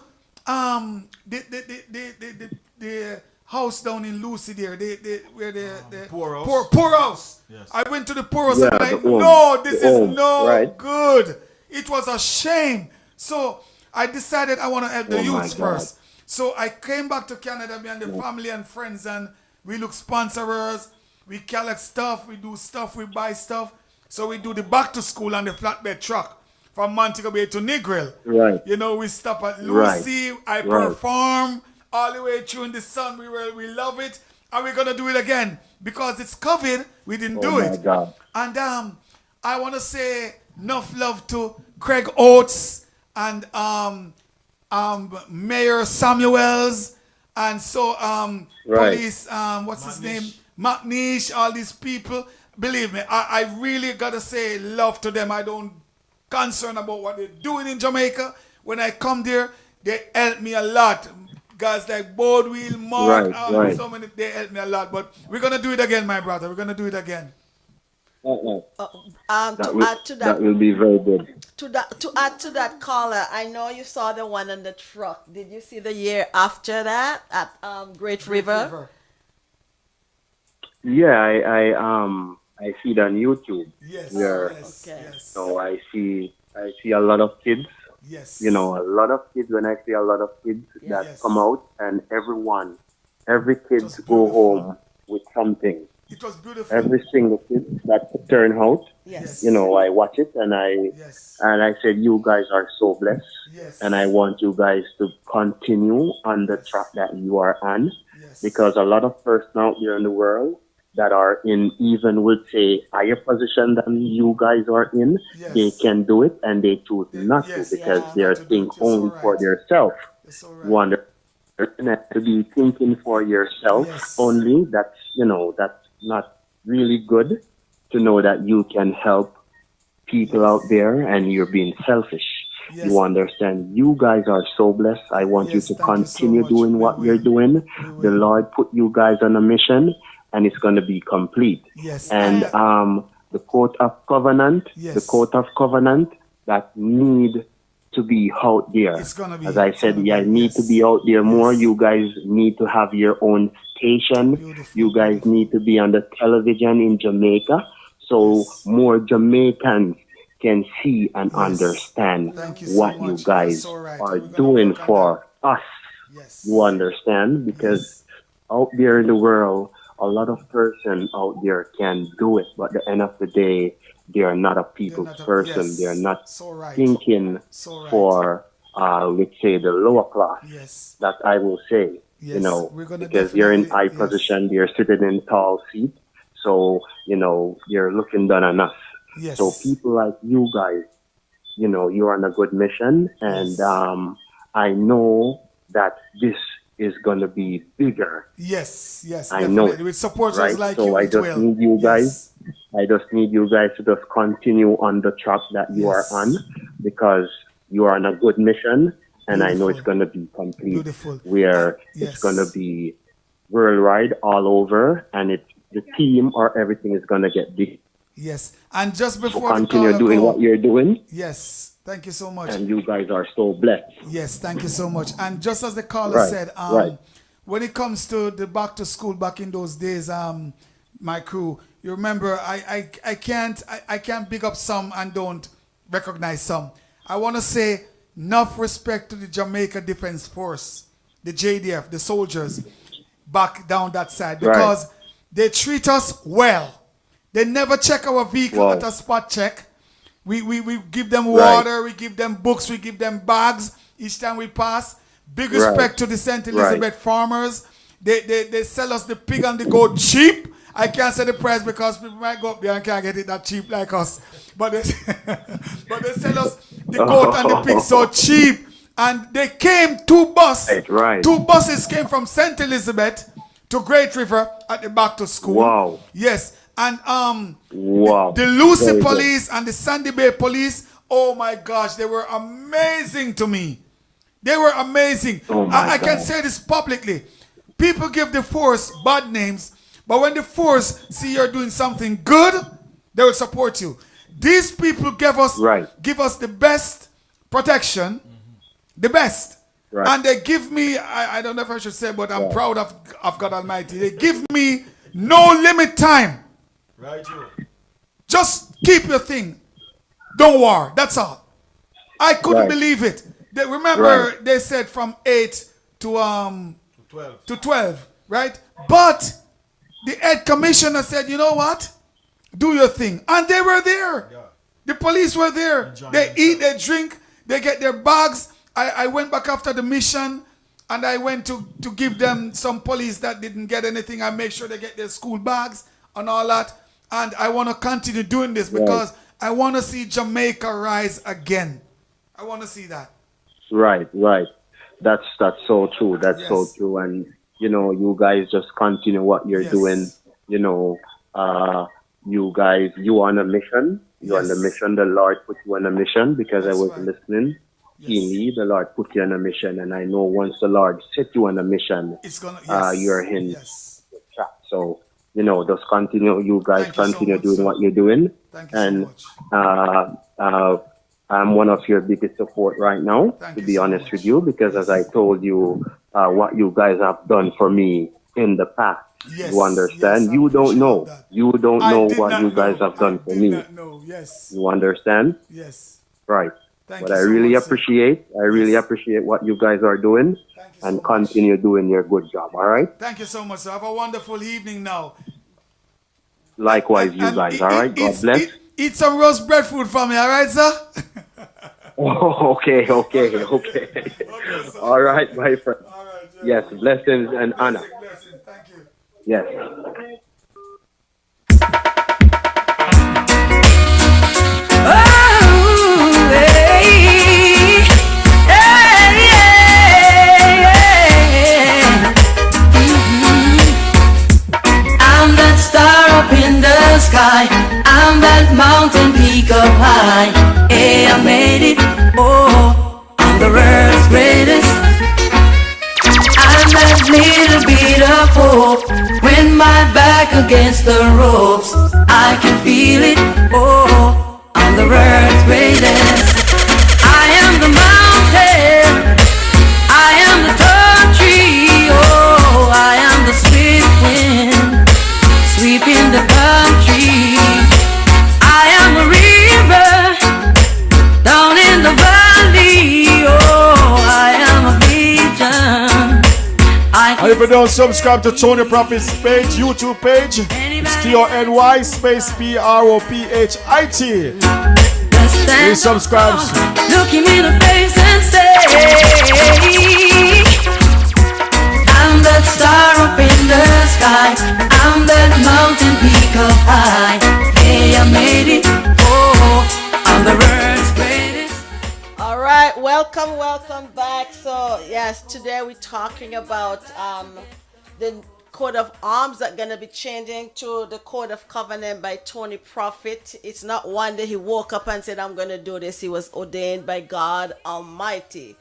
the house down in Lucy there, where the poor house. Yes. I went to the poor house and I'm like, no, this is no good. It was a shame. So I decided I want to help the youths first. So I came back to Canada, me and the family and friends, and we look sponsors, we collect stuff, we do stuff, we buy stuff. So we do the back to school on the flatbed truck from Montego Bay to Negril. Right. We stop at Lucy, I perform all the way through in the sun. We love it. And we're going to do it again. Because it's COVID, we didn't do it. God. And I want to say enough love to Craig Oates and Mayor Samuels and so police, what's his name? McNeish, all these people. Believe me, I really got to say love to them. I don't concern about what they're doing in Jamaica. When I come there, they help me a lot. Guys like Bodwheel, Mark, so many, they help me a lot. But we're going to do it again, my brother. We're going to do it again. That will be very good. To add to that caller, I know you saw the one on the truck. Did you see the year after that at Great River? Yeah, I see it on YouTube. Yes. So I see a lot of kids. Yes. A lot of kids. When I see a lot of kids that come out, and every kid go home with something. It was beautiful. Every single kid that turn out, Yes. you know, I watch it and I said, you guys are so blessed, Yes. and I want you guys to continue on the track that you are on, because a lot of persons out there in the world that are in even would say higher position than you guys are in, they can do it and they choose not to because they're think only for themselves. Wonder to be thinking for yourself only. That's that's not really good to know that you can help people out there and you're being selfish. You understand? You guys are so blessed. I want you to continue doing what you're doing. The Lord put you guys on a mission, and it's going to be complete. And the court of covenant, that need to be out there. As I said, need to be out there more. You guys need to have your own station. You guys need to be on the television in Jamaica, so more Jamaicans can see and understand what you guys are doing for us. You understand? Because out there in the world, a lot of persons out there can do it, but at the end of the day, they are not a people's person. They are not thinking for, let's say, the lower class. That I will say, because they're in high position, they're sitting in tall seat, so they're looking down on us. So people like you guys, you're on a good mission, and I know that this is going to be bigger. Yes, I know it. With supporters right? like so you, I just need you guys. I just need you guys to just continue on the track that you are on, because you are on a good mission, and I know it's going to be complete. Where it's going to be worldwide, all over, and the team or everything is going to get big. Yes, and just before so continue doing what you're doing. Yes, thank you so much. And you guys are so blessed. Yes, thank you so much. And just as the caller said, when it comes to the back to school back in those days, my crew, you remember, I can't big up some and don't recognize some. I want to say enough respect to the Jamaica Defense Force, the JDF, the soldiers back down that side, because they treat us well. They never check our vehicle at a spot check. We give them water, we give them books, we give them bags each time we pass. Big respect to the St. Elizabeth farmers. They sell us the pig and the goat cheap. I can't say the price because people might go up there and can't get it that cheap like us. But they sell us the goat and the pig so cheap. And they came two buses came from St. Elizabeth to Great River at the back to school. Wow. Yes. And the Lucy police and the Sandy Bay police, oh my gosh, they were amazing to me. They were amazing. I can say this publicly. People give the force bad names, but when the force see you're doing something good, they will support you. These people give us the best protection, the best. And they give me, I don't know if I should say, but I'm proud of God Almighty. They give me no limit time. Just keep your thing. Don't worry. That's all. I couldn't believe it. Remember, they said from 8 to 12, right? But the head commissioner said, you know what? Do your thing. And they were there. The police were there. They eat, they drink, they get their bags. I went back after the mission, and I went to give them some police that didn't get anything. I make sure they get their school bags and all that. And I want to continue doing this because I want to see Jamaica rise again. I want to see that. Right. That's so true. That's so true. And, you guys just continue what you're doing. You guys, you on a mission. You're on the mission. The Lord put you on a mission because I was listening. Keenly, the Lord put you on a mission. And I know once the Lord set you on a mission, you're in the track. So, just continue. You guys continue doing what you're doing. And I'm one of your biggest support right now, to be honest with you, because as I told you, what you guys have done for me in the past. You understand? You don't know. You don't know what you guys have done for me. You understand? Yes. Right. But I really appreciate what you guys are doing, and continue doing your good job. All right? Thank you so much, sir. Have a wonderful evening now. Likewise, you guys. All right. God bless. Eat some roast bread food for me, all right, sir? Oh, okay. All right, my friend. Yes, blessings and honor. Thank you. Yes. I'm that star up in the sky. I'm that mountain peak up high. Hey, I made it. Oh, I'm the world's greatest. I'm that little bit of hope. When my back against the ropes, I can feel it. Oh, I'm the world's greatest. I am the mountain. I am the tall tree. Oh, I am the swift wind sweeping the country. I am a river down in the valley. Oh, I am a vision. And if you don't subscribe to Tony Prophet's page, YouTube page, it's TONY space PROPHIT. Please subscribe. Look him in the face and say, I'm that star up in the sky. I'm that mountain peak up high. Hey, I made it. Oh, I'm the world's greatest. All right, welcome back. So yes, today we're talking about the coat of arms that gonna be changing to the code of covenant by Tony Prophet. It's not one day he woke up and said, I'm gonna do this. He was ordained by God Almighty.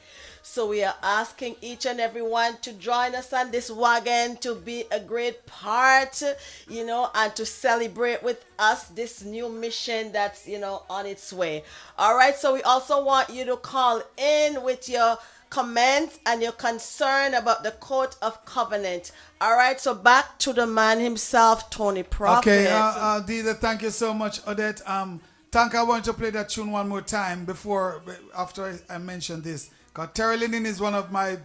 So we are asking each and everyone to join us on this wagon, to be a great part, and to celebrate with us this new mission that's, on its way. All right. So we also want you to call in with your comments and your concern about the court of covenant. All right. So back to the man himself, Tony Prophet. Okay. Dida, thank you so much, Odette. Tank, I want to play that tune one more time after I mention this. Because Terry Linen is one of my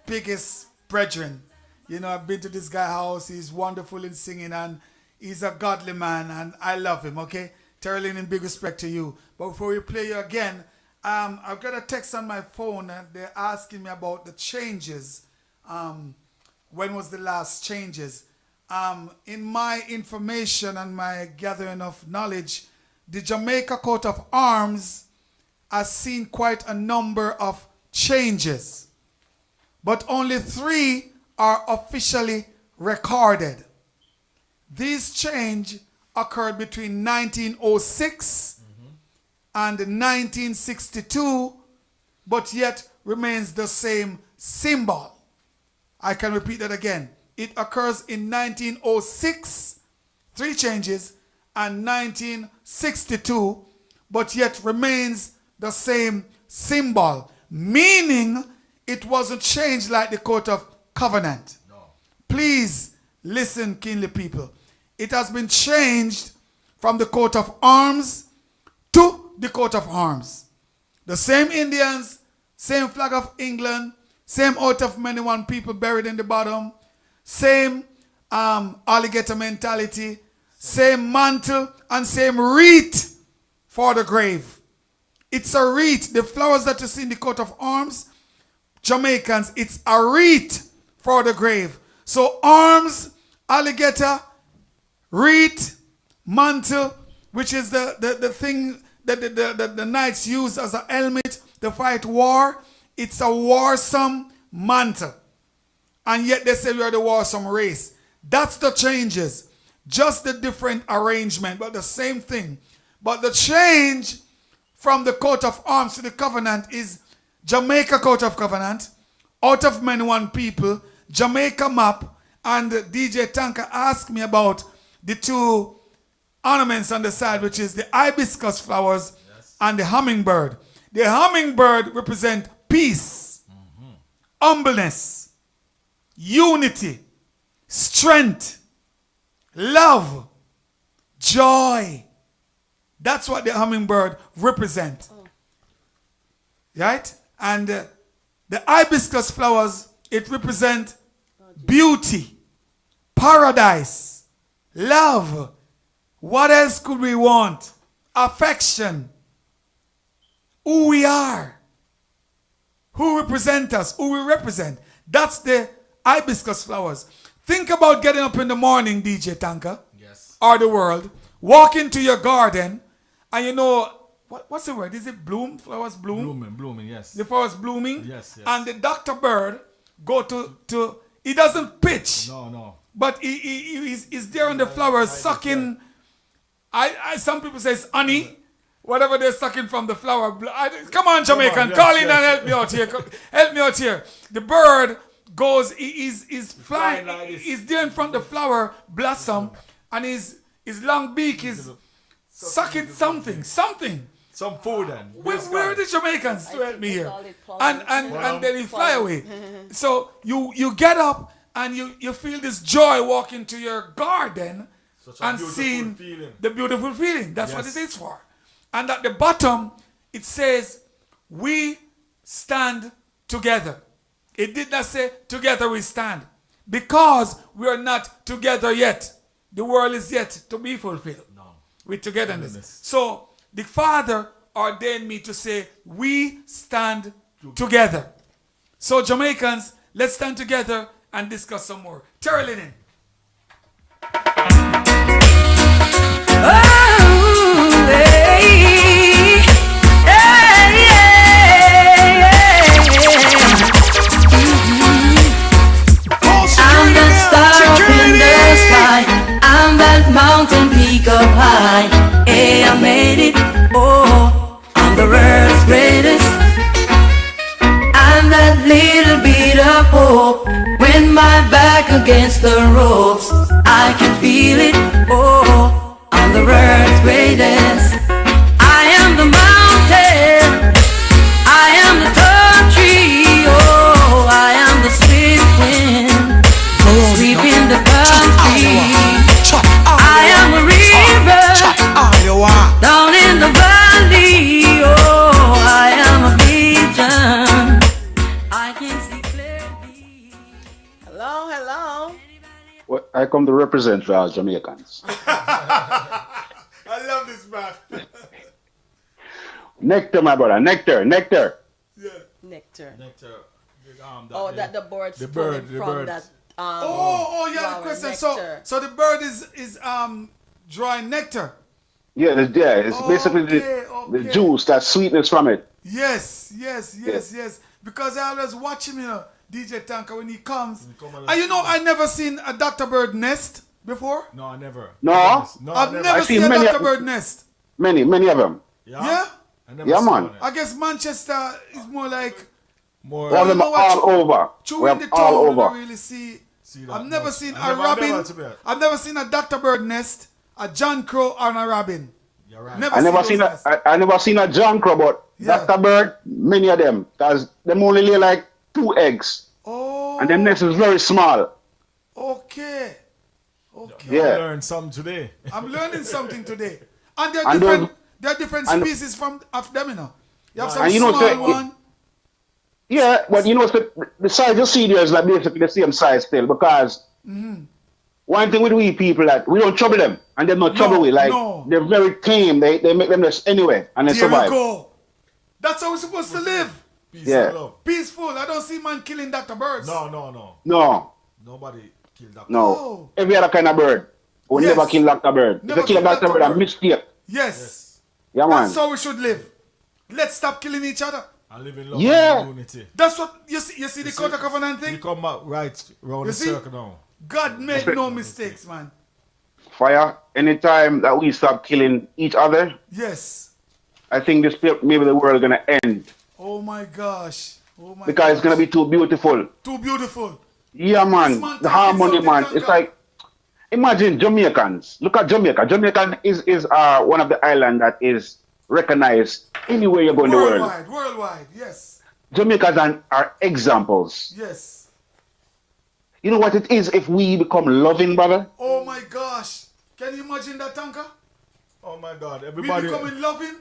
biggest brethren. I've been to this guy's house. He's wonderful in singing and he's a godly man and I love him, okay? Terry Linen, big respect to you. But before we play you again, I've got a text on my phone and they're asking me about the changes. When was the last changes? In my information and my gathering of knowledge, the Jamaica coat of arms has seen quite a number of changes, but only 3 are officially recorded. These changes occurred between 1906 and 1962, but yet remains the same symbol. I can repeat that again. It occurs in 1906, 3 changes, and 1962, but yet remains the same symbol. Meaning it wasn't changed like the coat of covenant. No. Please listen, kingly people. It has been changed from the coat of arms to the coat of arms. The same Indians, same flag of England, same out of many one people buried in the bottom, same alligator mentality, same mantle, and same wreath for the grave. It's a wreath. The flowers that you see in the coat of arms, Jamaicans, it's a wreath for the grave. So arms, alligator, wreath, mantle, which is the thing that the knights use as a helmet to fight war. It's a warsome mantle. And yet they say we are the warsome race. That's the changes. Just the different arrangement, but the same thing. But the change from the coat of arms to the covenant is Jamaica coat of covenant, out of many one people, Jamaica map, and DJ Tanka asked me about the 2 ornaments on the side, which is the hibiscus flowers and the hummingbird. The hummingbird represents peace, humbleness, unity, strength, love, joy. That's what the hummingbird represents. Right? And the hibiscus flowers, it represents beauty, paradise, love, What else could we want? Affection. Who we are. Who represent us. Who we represent. That's the hibiscus flowers. Think about getting up in the morning, DJ Tanka. Yes. Or the world. Walk into your garden. And you know, what's the word? Is it bloom? Flowers bloom? Blooming, yes. The flowers blooming. Yes. And the Dr. Bird go to he doesn't pitch. No. But he's there on the flowers sucking. Some people say it's honey. Whatever they're sucking from the flower. Come on, Jamaican. Call in and help me out here. Help me out here. The bird goes, he's flying. He's there in front of the flower blossom. And his long beak is sucking something. Some food then. Where are the Jamaicans to help me here? And then he fly away. So you get up and you feel this joy walking to your garden and seeing the beautiful feeling. That's what it is for. And at the bottom, it says, we stand together. It did not say, together we stand. Because we are not together yet. The world is yet to be fulfilled. No. With togetherness. So, the Father ordained me to say, we stand together. So, Jamaicans, let's stand together and discuss some more. Terry Linen. I'm the star up in the sky. I'm that mountain peak up high. Hey, I made it. Oh, I'm the world's greatest. I'm that little bit of hope. When my back against the ropes, I can feel it. Oh, I'm the world's greatest. I am the mountain. I am the tall tree. Oh, I am the swift wind, sweeping the country. I am a river down in the valley. Oh, I am a vision. I can see clearly. Hello. Well, I come to represent for all Jamaicans. I love this man. Nectar, my brother. Nectar. Nectar. That the bird's the pulling bird, the from bird. that. The question. So the bird is drawing nectar. Yeah, it's basically the juice, that sweetness from it. Yes. Because I always watch him, DJ Tanka, when he comes. And I never seen a Dr. Bird nest before. No, I never. No? I've never seen a Dr. Bird nest. Many of them. Yeah? Yeah, man. I guess Manchester is more like... We have them all over. We have all over. Really see I've never seen a robin. I've never seen a Dr. Bird nest, a John Crow, or a robin. You're right. I never seen a John Crow, but Dr. Bird, many of them, because them only lay like 2 eggs. Oh. And them nest is very small. Okay. Yeah. I learned something today. I'm learning something today. And there are different species of them, You have some small one. Yeah, but the size you see there is like basically the same size still, because one thing with we people, that we don't trouble them, and they're not trouble with. They're very tame. They make them just anyway, and they survive. Go. That's how we're supposed to live. Peace and love. Peaceful. I don't see man killing Dr. Birds. No. Nobody killed Dr. No. Every other kind of bird will never kill Dr. Bird. If you kill Dr. Bird, a mistake. Yes. Yeah, man. That's how we should live. Let's stop killing each other. I live in love and unity. That's what you see the Court of Covenant thing? You come back right round the circle now. God made no mistakes, man. Fire, anytime that we stop killing each other, yes, I think maybe the world is gonna end. Oh my gosh. Because it's gonna be too beautiful. Too beautiful. Yeah, man. The harmony, man. It's like, imagine Jamaicans. Look at Jamaica. Jamaica is one of the islands that is recognized anywhere you go in the world. Worldwide, yes. Jamaicans are examples. Yes. You know what it is if we become loving, brother? Oh my gosh. Can you imagine that, Tanka? Oh my God. Everybody. We becoming loving?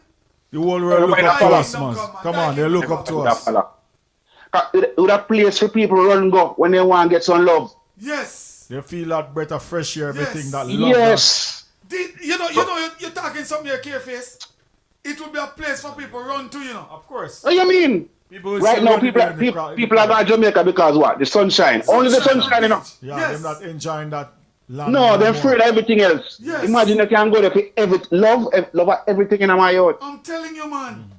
The whole world look up to us, man. Come on, they look up to us. With a place for people run go when they want to get some love. Yes. They feel that breath of fresh air, everything that love. Yes. you're talking something here, K-Face. It would be a place for people to run to, Of course. What do you mean? Right now, people are going to Jamaica because what? The sunshine. Only the sunshine, Yeah, they're not enjoying that land. No, they're afraid of everything else. Yes. Imagine they can go there for love everything in my yard. I'm telling you, man.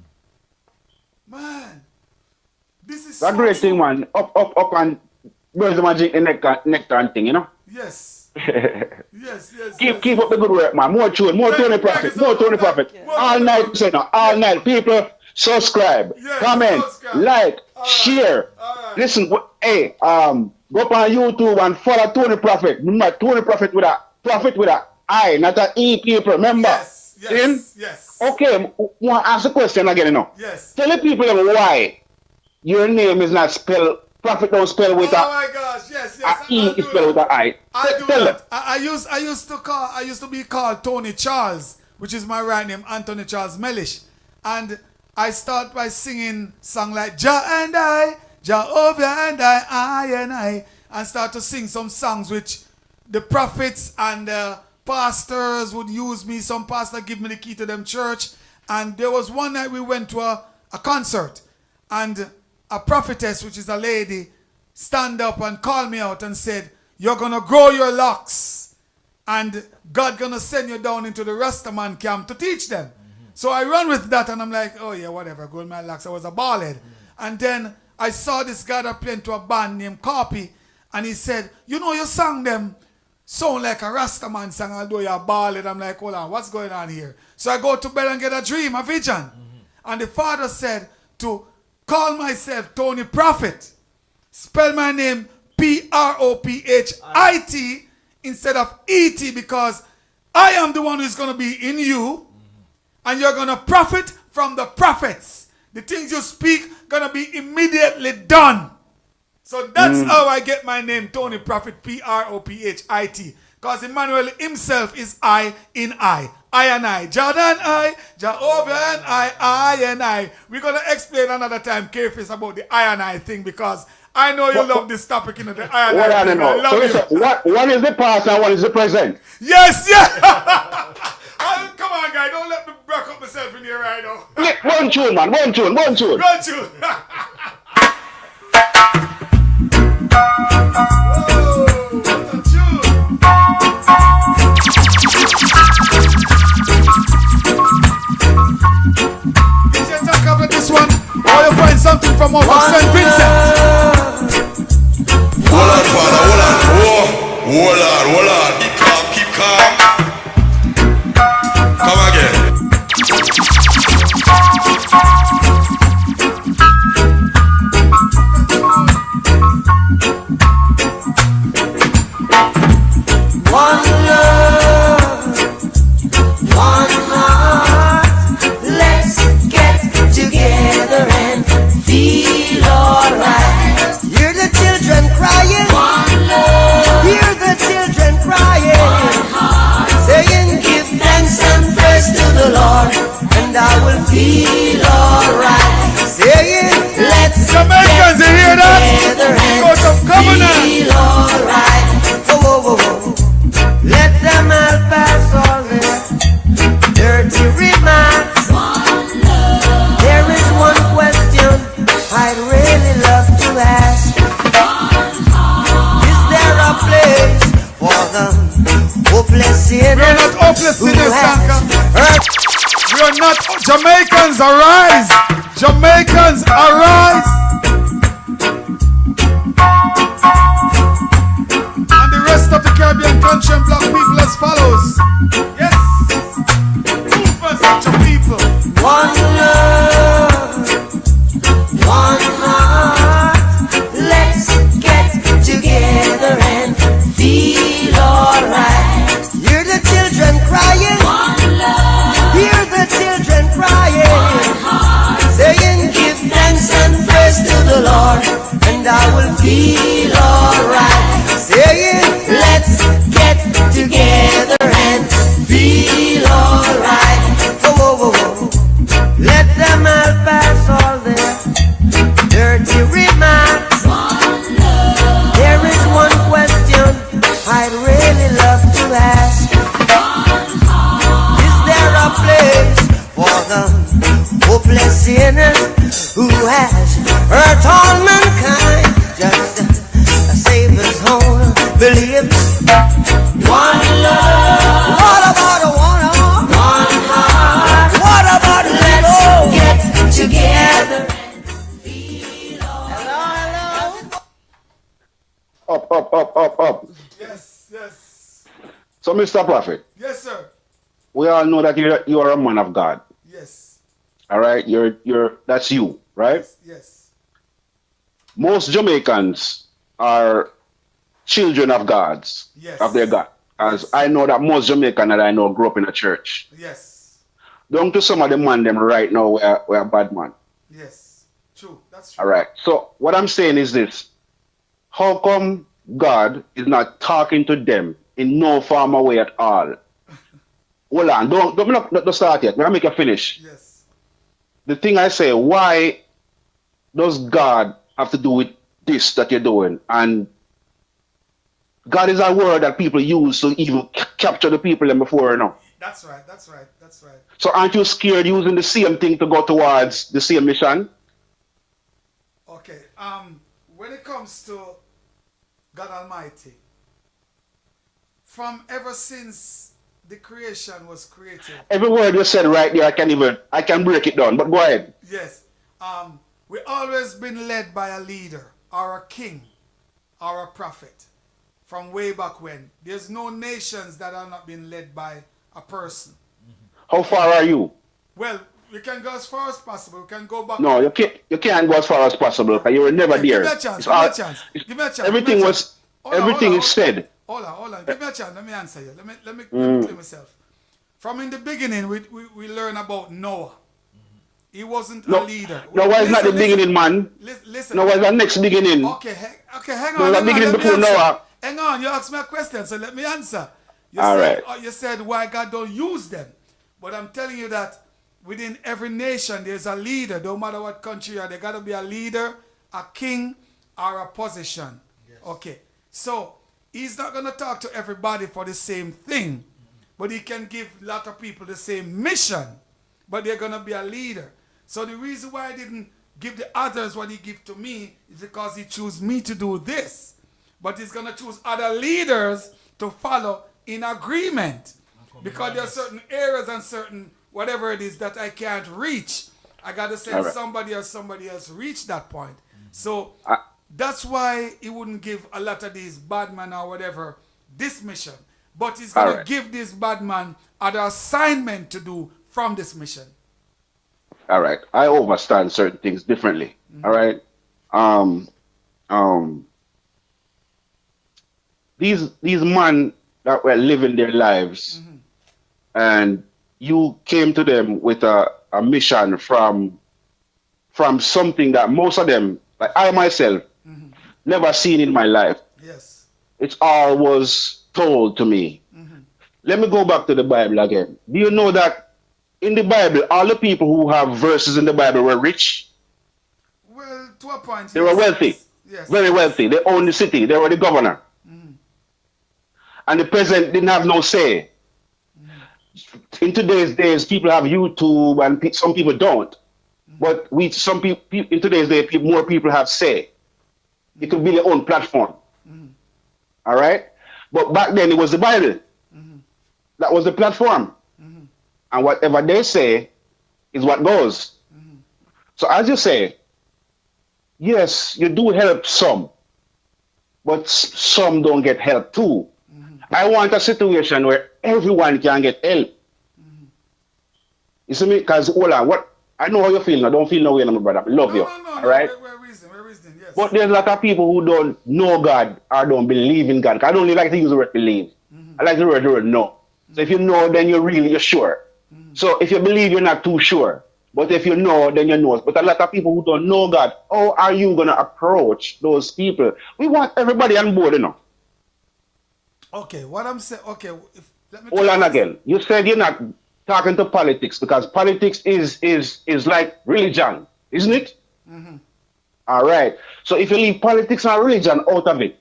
Man. This is That so great true. thing, man. Up and birds them and drink the nectar and thing, Yes. Yes. Keep up the good work, man. More tune, more Tony Prophet, more Tony Prophet. All night, say no, all night. People, subscribe, comment, like, share. Listen, hey, go up on YouTube and follow Tony Prophet. Remember, Tony Prophet with a I, not an E, people. Remember? Yes. Okay, want to ask the question again, Yes. Tell the people why your name is not spelled. Prophet don't spell with Oh my gosh, yes. E is spelled with an I. I do Tell that. them. I used to be called Tony Charles, which is my right name, Anthony Charles Mellish. And I start by singing song like Jah and I, Jehovah and I, and start to sing some songs which the prophets and pastors would use me. Some pastor give me the key to them church. And there was one night we went to a concert, and a prophetess, which is a lady, stand up and call me out and said, you're going to grow your locks and God going to send you down into the Rastaman camp to teach them. So I run with that and I'm like, oh yeah, whatever, grow my locks. I was a ballhead. And then I saw this guy that played to a band named Copy, and he said, you sang them sound like a Rastaman song, although you're a ballhead. I'm like, hold on, what's going on here? So I go to bed and get a dream, a vision. And the father said to call myself Tony Prophet. Spell my name Prophet instead of E-T, because I am the one who's going to be in you, and you're going to profit from the prophets. The things you speak going to be immediately done. So that's how I get my name, Tony Prophet, Prophet. Because Emmanuel himself is I in I. I and I. Jordan I, Jehovah and I and I. We're going to explain another time, K-Face, about the I and I thing, because I know you love this topic, the I and I thing. I love so it. listen, one is the past and one is the present. Yes. Come on, guy. Don't let me break up myself in here right now. One tune, man. One tune. One tune. This one, or you find something from out of St. Vincent. Hold on, father, hold on. Keep calm. Come again. One love, one heart. Let's get together and feel alright. Hear the children crying. One love. Hear the children crying. One heart. Saying, give thanks and praise to the Lord, and I will feel alright. Saying, let's Jamaicans, you hear that? Because of covenant. feel alright. Whoa. Let them all pass all their dirty remarks. There is one question I'd really love to ask. Is there a place for the hopeless sinners? We are not hopeless sinners, Sanka. We are not. Jamaicans, arise. Jamaicans, arise. And the rest of the Caribbean country and black people as follows. Yes. Movement, such a people. One love, one heart. Let's get together and feel alright. Hear the children crying. One love. Hear the children crying. One heart. Saying, give thanks and praise to the Lord, and I will feel alright. Saying, let's get together and feel alright. Whoa. Let them all pass all their dirty remarks. There is one question I'd really love to ask. One love. What about a one heart? What about let's get together and feel all. Up. Yes. So, Mr. Prophet, Yes, sir. we all know that you are a man of God. Yes. All right, that's you, right? Yes. Most Jamaicans are children of gods, Yes. of their God. As I know that most Jamaicans that I know grew up in a church. Yes. Down to some of the man them right now we're a bad man. Yes. True. That's true. All right. So what I'm saying is this: how come God is not talking to them in no form or way at all? Hold on, don't start yet. Let me make you finish. Yes. The thing I say, why does God have to do with this that you're doing? And God is a word that people use to even capture the people them before, you know. That's right. So aren't you scared using the same thing to go towards the same mission? Okay. When it comes to God Almighty, from ever since the creation was created. Every word you said right there, I can break it down, but go ahead. Yes. We always been led by a leader or a king or a prophet from way back when. There's no nations that are not being led by a person. How far are you? Well, we can go as far as possible. We can go back. No, you can't go as far as possible because you were never there. Give me a chance. Give me a chance. Everything is said. Hold on. Give me a chance. Let me answer you. Let me clear myself. From in the beginning, we learn about Noah. He wasn't a leader. Noah is not the beginning, man. Listen. Noah is the next beginning. Okay, hang on. No, the beginning before Noah. Hang on, you asked me a question, so let me answer. You said why God don't use them. But I'm telling you that within every nation, there's a leader. No matter what country you are, there got to be a leader, a king, or a position. Yes. Okay. So, he's not going to talk to everybody for the same thing. But he can give a lot of people the same mission. But they're going to be a leader. So, the reason why I didn't give the others what he gave to me is because he chose me to do this. But he's going to choose other leaders to follow in agreement. Because there are certain areas and certain whatever it is that I can't reach. I got to send somebody else reach that point. So that's why he wouldn't give a lot of these bad men or whatever this mission. But he's going to give this bad man other assignment to do from this mission. All right. I understand certain things differently. All right. These men that were living their lives and you came to them with a mission from something that most of them, like I myself, never seen in my life. Yes. It's all was told to me. Let me go back to the Bible again. Do you know that in the Bible, all the people who have verses in the Bible were rich? Well, to a point. They were wealthy. Yes. Very wealthy. They owned the city. They were the governor. And the president didn't have no say. In today's days, people have YouTube and some people don't. But some people in today's day, more people have say. It could be their own platform. All right? But back then, it was the Bible. That was the platform. And whatever they say is what goes. So as you say, yes, you do help some. But some don't get help too. I want a situation where everyone can get help. You see me? Because, hold on, I know how you feel now. Don't feel no way, my brother. I love you. All right? We're reasoning, yes. But there's a lot of people who don't know God or don't believe in God. I don't really like to use the word believe. I like the word know. So if you know, then you're sure. So if you believe, you're not too sure. But if you know, then you know. But a lot of people who don't know God, how are you going to approach those people? We want everybody on board, you know. Okay, what I'm saying, let me hold on again. You said you're not talking to politics because politics is like religion, isn't it? All right. So if you leave politics and religion out of it,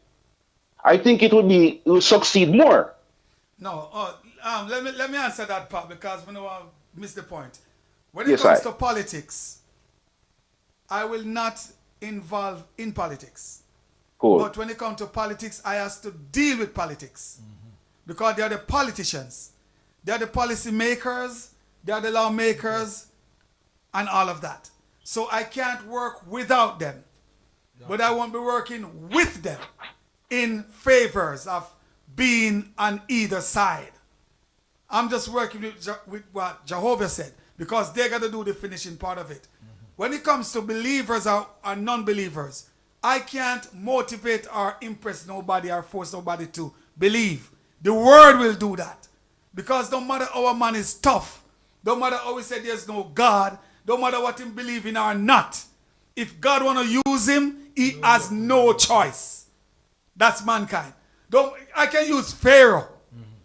I think it will succeed more. No, let me answer that part because we know I missed the point. When it comes to politics, I will not involve in politics. Cool. But when it comes to politics, I have to deal with politics. Because they are the politicians. They are the policy makers. They are the lawmakers. And all of that. So I can't work without them. But I won't be working with them in favors of being on either side. I'm just working with what Jehovah said. Because they got to do the finishing part of it. When it comes to believers or non-believers, I can't motivate or impress nobody or force nobody to believe. The word will do that. Because no matter how a man is tough, no matter how he said there's no God, no matter what him believe in or not, if God want to use him, he has no choice. That's mankind. I can use Pharaoh,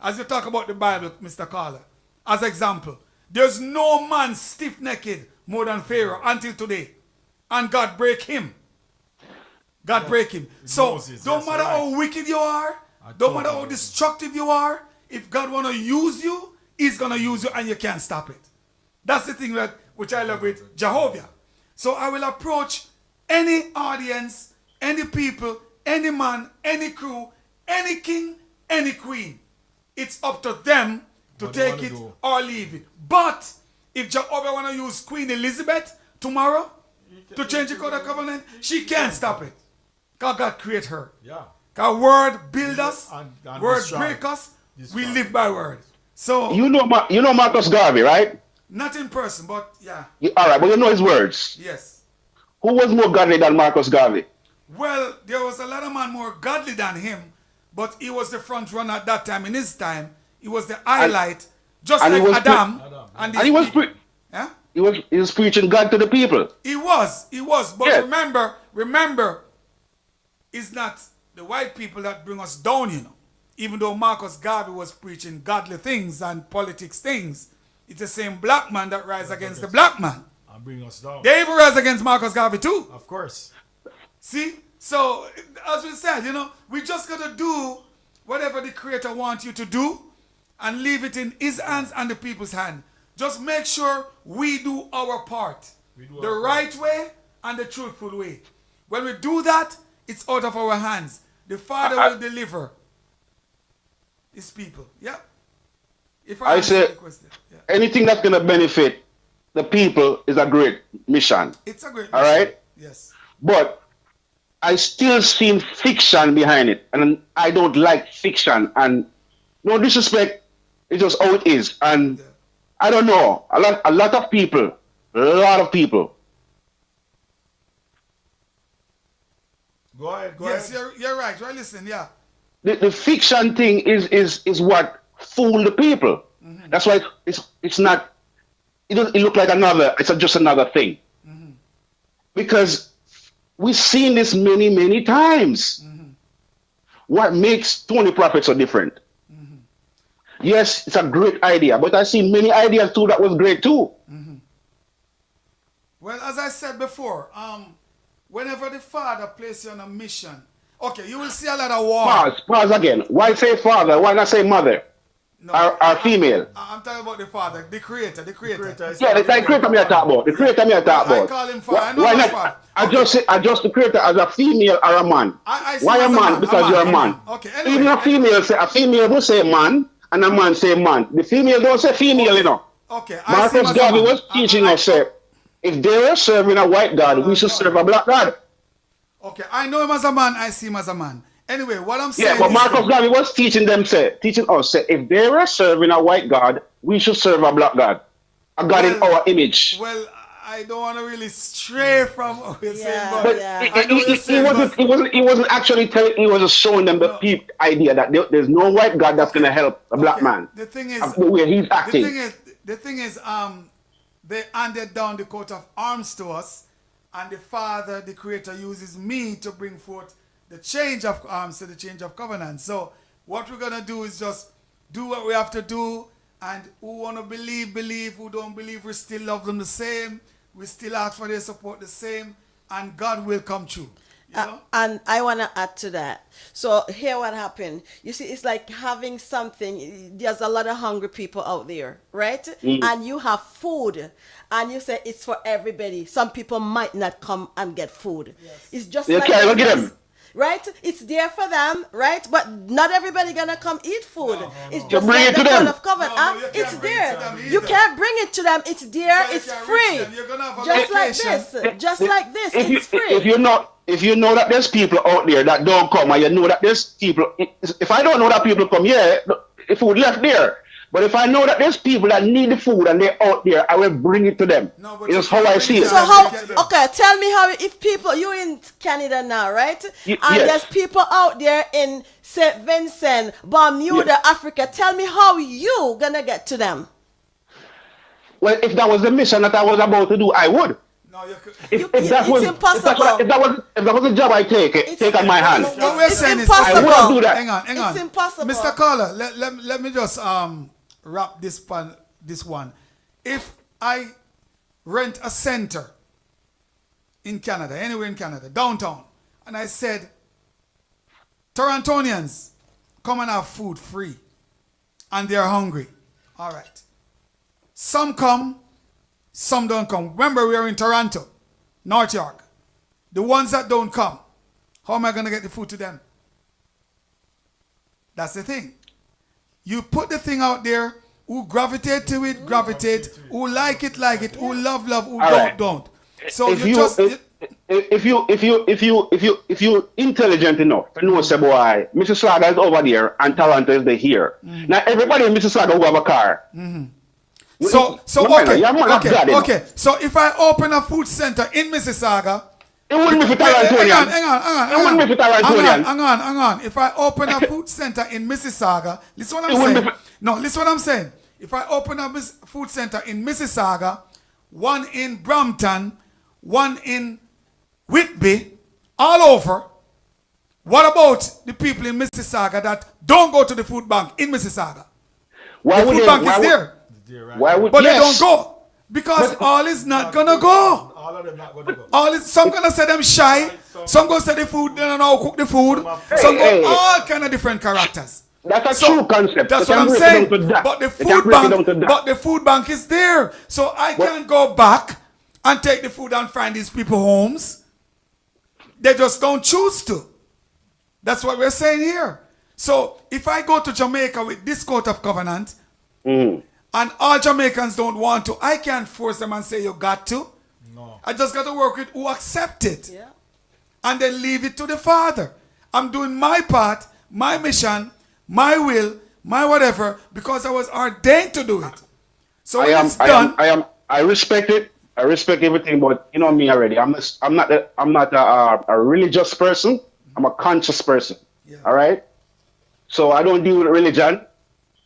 as you talk about the Bible, Mr. Carter, as example. There's no man stiff-necked more than Pharaoh until today. And God break him. God break him. So, don't matter how wicked you are, don't matter how destructive you are, if God want to use you, he's going to use you and you can't stop it. That's the thing which I love with Jehovah. So I will approach any audience, any people, any man, any crew, any king, any queen. It's up to them to take it or leave it. But if Jehovah want to use Queen Elizabeth tomorrow to change the code of covenant, she can't stop it. Because God create her. Yeah. Because word build us, and word destroy. break us, we live by word. So you know Marcus Garvey, right? Not in person, but yeah. All right, but you know his words. Yes. Who was more godly than Marcus Garvey? Well, there was a lot of man more godly than him, but he was the front runner at that time. In his time, he was the highlight, just like Adam. And he was yeah? he was preaching God to the people. He was. But yes. remember, it's not the white people that bring us down, you know. Even though Marcus Garvey was preaching godly things and politics things, it's the same black man that rise against the black man. And bring us down. They even rise against Marcus Garvey too. Of course. See? So, as we said, you know, we just got to do whatever the Creator wants you to do and leave it in His hands and the people's hand. Just make sure we do our part. The right way and the truthful way. When we do that, it's out of our hands. The Father will deliver His people. Yeah? If I say anything that's going to benefit the people is a great mission. It's a great mission. All right? Yes. But I still see fiction behind it. And I don't like fiction. And no disrespect, it's just how it is. And I don't know. A lot of people. Go ahead. Yes, you're right. Right, listen, yeah. The fiction thing is what fooled the people. Mm-hmm. That's why it's not. It look like it's just another thing. Mm-hmm. Because we've seen this many times. Mm-hmm. What makes Tony Prophet so different? Mm-hmm. Yes, it's a great idea, but I've seen many ideas too that was great too. Mm-hmm. Well, as I said before, whenever the Father places you on a mission, okay, you will see a lot of war. Pause again. Why say father? Why not say mother? No, or female? I'm talking about the Father, the Creator. Yeah, the Creator me I talk about. The Creator me I talk about. I call him Father. Why not? Father. I just the Creator as a female or a man. Why a man? Because you're a man. Okay. Anyway, even a female will say man and a man say man. The female don't say female, you know. Okay. Marcus Garvey was teaching us if they were serving a white God, we should serve a black God. Okay, I know him as a man, I see him as a man. Anyway, what I'm saying is... Yeah, but Marcus Garvey was teaching us, if they were serving a white God, we should serve a black God. A God in our image. Well, I don't want to really stray from what you're saying, but he wasn't actually telling, he was just showing them the idea that there's no white God that's going to help a black man. The thing is... The way he's acting. The thing is, they handed down the coat of arms to us, and the Father, the Creator, uses me to bring forth the change of arms to the change of covenant. So what we're going to do is just do what we have to do, and who want to believe, who don't believe, we still love them the same, we still ask for their support the same, and God will come true. You know? And I want to add to that. So here what happened. You see, it's like having something. There's a lot of hungry people out there, right? Mm. And you have food. And you say it's for everybody. Some people might not come and get food. Yes. It's just like look at them. right? It's there for them, right? But not everybody gonna come eat food. It's You just bring like it the to them. code of covenant. It's there. You can't bring it to them. It's there. It's free. Just like this. Just like this. It's free. If you know that there's people out there that don't come, and you know that there's people, if I don't know that people come here, the food left there. But if I know that there's people that need the food and they're out there, I will bring it to them. It's how I see it. So okay, tell me how, if people, you in Canada now, right? And yes. there's people out there in St. Vincent, Bermuda, Africa. Tell me how you gonna get to them. Well, if that was the mission that I was about to do, I would. If that was impossible. If that was a job I take on my hands. What we're saying is, I will do that. Hang on. It's impossible. Mr. Caller, let me just wrap this one. If I rent a center in Canada, anywhere in Canada, downtown, and I said, Torontonians, come and have food free, and they're hungry. All right. Some come, some don't come. Remember, we are in Toronto, North York. The ones that don't come, how am I going to get the food to them? That's the thing. You put the thing out there, who gravitate to it, gravitate, who like it, who love, who don't. So if you intelligent enough to know, say, boy, Mississauga is over there and Toronto is the here. Now everybody in Mississauga who have a car. So okay. So if I open a food center in Mississauga, it wouldn't be for Torontonians. It wouldn't be for Torontonians. Hang on. If I open a food center in Mississauga, listen what I'm saying. No, listen what I'm saying. If I open a food center in Mississauga, one in Brampton, one in Whitby, all over, what about the people in Mississauga that don't go to the food bank in Mississauga? The food bank is there. But they don't go. Because all is not gonna go. All of them not gonna go. Some gonna say them shy. Some gonna say the food, they don't know how to cook the food. Some go all kind of different characters. That's a true concept. That's what I'm saying. But the food bank is there. So I can't go back and take the food and find these people homes. They just don't choose to. That's what we're saying here. So if I go to Jamaica with this coat of covenant, and all Jamaicans don't want to, I can't force them and say you got to. No. I just got to work with who accept it. Yeah. And then leave it to the Father. I'm doing my part, my mission, my will, my whatever, because I was ordained to do it. So I respect it. I respect everything, but you know me already. I'm not a religious person. I'm a conscious person. Yeah. All right. So I don't deal with religion.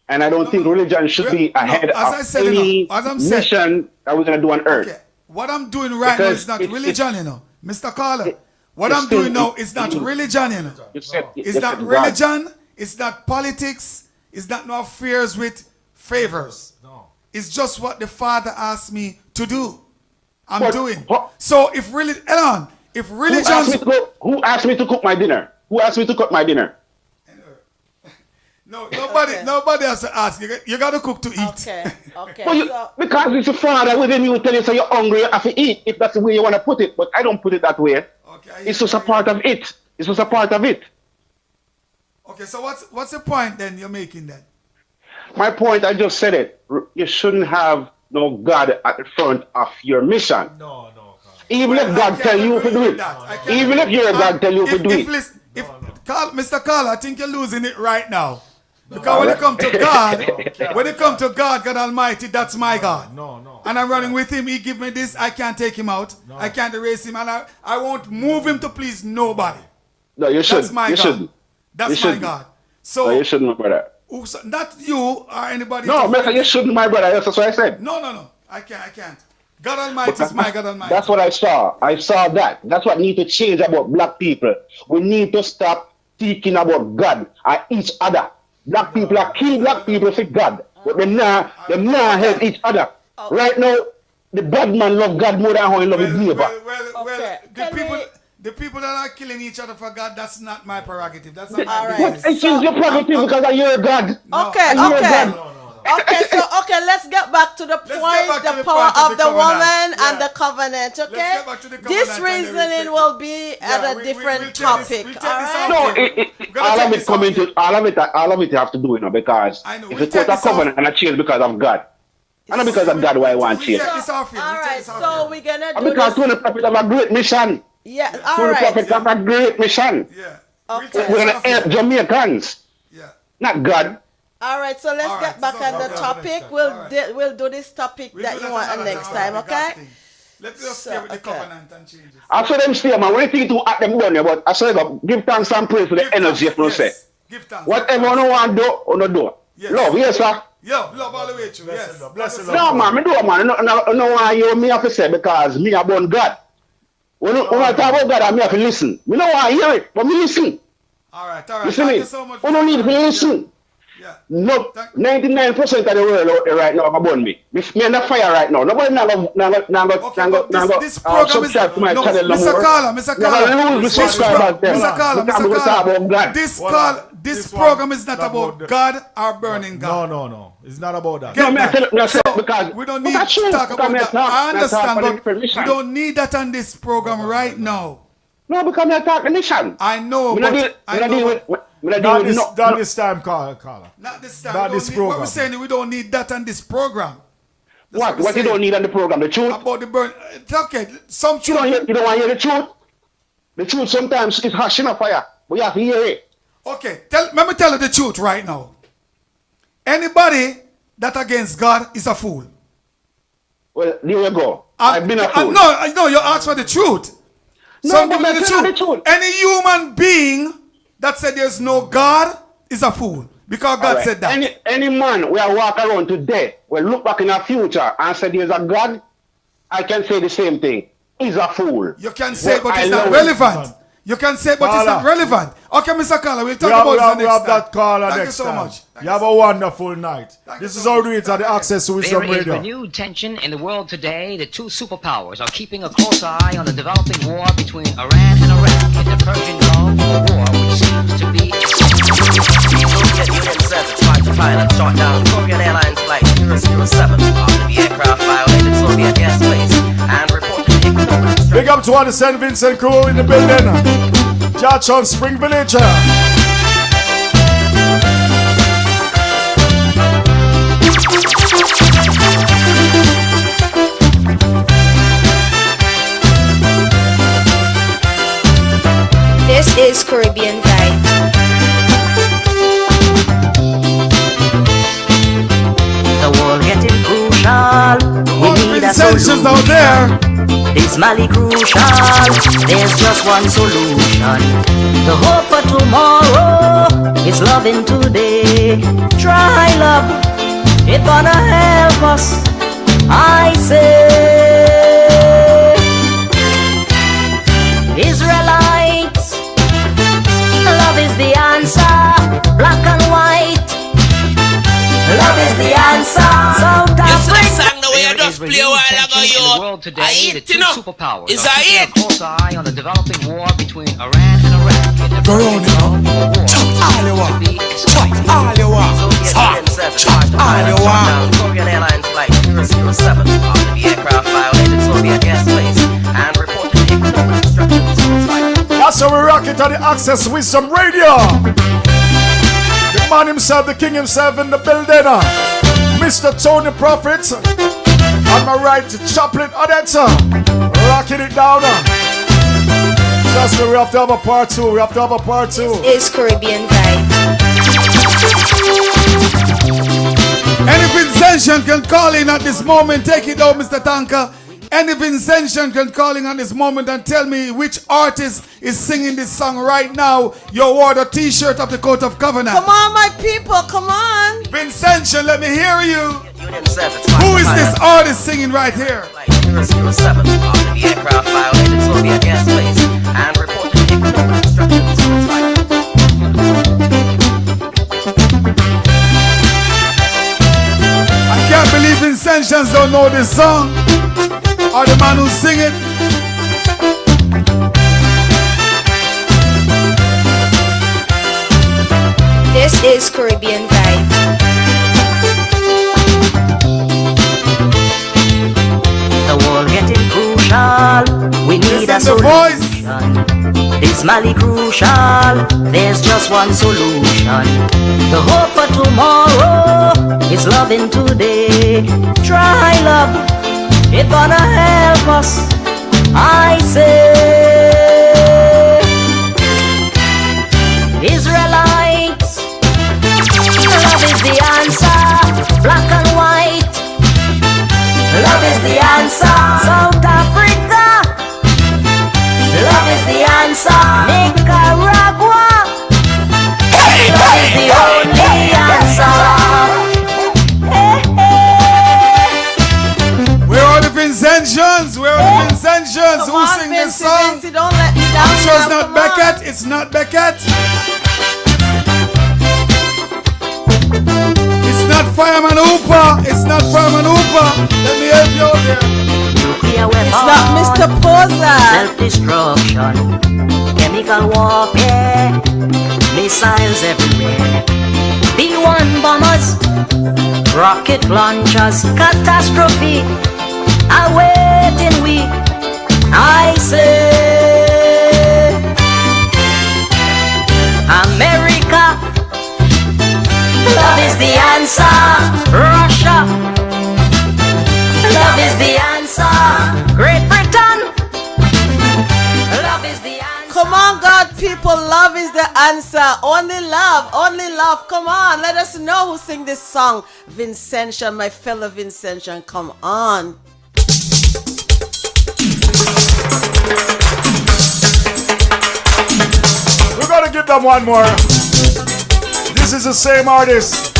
And I don't think religion should be ahead of any mission that we're going to do on earth. Okay. What I'm doing right now is not religion, you know. Mr. Caller, what I'm doing now is not religion, you know. It's not religion. It's not politics. It's not no affairs with favors. No. It's just what the Father asked me to do. I'm doing. So if religion... Who asked me to cook my dinner? Who asked me to cook my dinner? No, nobody has to ask. You got to cook to eat. Okay. Well, because it's a Father within you tell you so you're hungry, you have to eat, if that's the way you want to put it. But I don't put it that way. Okay. It's just a part of it. It's just a part of it. Okay, so what's the point then you're making then? My point, I just said it. You shouldn't have no God at the front of your mission. No. Even if God tell you to do it. Even if your God tell you to do it. Mr. Carl, I think you're losing it right now. Because when it comes to God, God Almighty, that's my God. No. And I'm running with him. He give me this. I can't take him out. No. I can't erase him. And I won't move him to please nobody. No, you shouldn't. That's my God. That's my God. So no, you shouldn't, my brother. Not you or anybody. No, you shouldn't, my brother. That's what I said. No. I can't. God Almighty is my God Almighty. That's what I saw. I saw that. That's what need to change about black people. We need to stop speaking about God and each other. Black people are killing black people for God. But they now help each other. Right now, the bad man love God more than how he love his neighbor. The people that are killing each other for God, that's not my prerogative. That's not my business. It's your prerogative because of your God. Okay. Okay, let's get back to the point, the power of the woman and the covenant, okay? This reasoning will be at a different topic, all right? No, all of it coming to, all of it have to do, because if the court of covenant and I change because of God. And not because of God why I want change. All right, so we're going to do because Tony Prophet have a great mission. Yeah, all Tony right. Prophet have a great mission. Yeah. Okay. We're going to help Jamaicans. Yeah. Not God. All right, so let's get back on the topic. We'll do this topic that you want next time, okay? Let's just stay with the covenant and change it. I saw them stay, man. When you think to at them done, but I said, give thanks and praise for the energy, if you say. Give thanks. Whatever you want to do, or not do. Yes. Love, yes, sir. Yo, love all the way through. Yes. Bless you, No, man, me do, man. No, why you me have to say because me about God. When I talk about God, I me have to listen. Me don't want to hear it, but me listen. All right. You see Thank me? you so much. We don't need to listen. Yeah. No, 99% of the world out there right now are about me. Me in the fire right now. Nobody This program is subscribe to my channel no Mr. more. Carla. This program is not about God or burning God. No. It's not about that. We don't need to talk about that. I understand, but we don't need that on this program right now. No, because you're talking mission. I know, Not this time, Carla. Not this time. Not this program. What we're saying, we don't need that on this program. What you don't need on the program? The truth? About the burn. It's okay. Some truth. You don't want to hear the truth? The truth sometimes is hashing a fire, but you have to hear it. Okay, let me tell you the truth right now. Anybody that against God is a fool. Well, there you go. I've been a fool. No, you asked for the truth. No, but give me the truth. Any human being that said there's no God is a fool. Because God said that. Any man will walk around today, will look back in the future and say there's a God, I can say the same thing. He's a fool. You can say, but it's not relevant. You can say, but it's not relevant. Okay, Mr. Carla, we'll talk about it next time. We have that caller Thank next you so time. much. You have a wonderful night. This is how we do it at the Access to Wisdom There is Radio. renewed tension in the world today. The two superpowers are keeping a close eye on the developing war between Iran and Iraq in the Persian Gulf, a war which seems to be... Soviet Union says it's hard to pilot shot down Korean Airlines Flight 007 after the aircraft violated Soviet airspace and reported ignorant. Big up to all the St. Vincent crew in the building. Judge on Spring Village. This is Caribbean Vibe. The world getting crucial. We need a solution out there. It's mighty crucial. There's just one solution. The hope for tomorrow is loving today. Try love, it gonna help us. I say, Israelites, love is the answer. Black and white, love is the answer. South Africa. Just play a while ago, the world today, the two superpowers are keeping a close eye on the developing war between Iran and Iraq in the Persian Gulf, a war which seems to be Soviet Union says it's hard to pilot shot down Korean Airlines Flight 007 after the aircraft violated Soviet airspace and reported ignorant instructions. That's how we rock it on the Access Wisdom Radio. The man himself, the king himself in the building. Mr. Tony Prophet. On my right, Chaplain Odetta. Rocking it down. Just we have to have a part two. We have to have a part two. This is Caribbean Vibe. Any Vincentian can call in at this moment. Take it out, Mr. Tanka. Any Vincentian can call in at this moment and tell me which artist is singing this song right now. You wore the t-shirt of the Coat of Covenant. Come on, my people, come on. Vincentian, let me hear you. Who is this artist singing right here? 007 after the aircraft violated Soviet airspace and reported ignorant instructions. I can't believe Vincentians don't know this song. Or the man who sing it. This is Caribbean Vibe. Smiley crucial, there's just one solution. The hope for tomorrow is loving today. Try love, it's gonna help us, I say. Israelites, love is the answer. Black and white, love is the answer. South Africa, love is the answer. Nicaragua, love is the only answer. Hey, hey. Where are the Vincentians? Where are the Vincentians? Who sing this song? Vinci, don't let me down. I'm sure it's now, not Beckett. It's not Beckett. It's not Fireman Hooper. It's not Fireman Hooper. Let me help you out there. It's not Mr. Poser. Self-destruction, chemical warfare, missiles everywhere. B-1 bombers, rocket launchers, catastrophe awaiting we, I say. America, love is the answer. Russia, love is the answer. Great Britain, love is the answer. Come on, God people, love is the answer. Only love, only love. Come on, let us know who sing this song. Vincentian, my fellow Vincentian, come on. We're gonna give them one more. This is the same artist.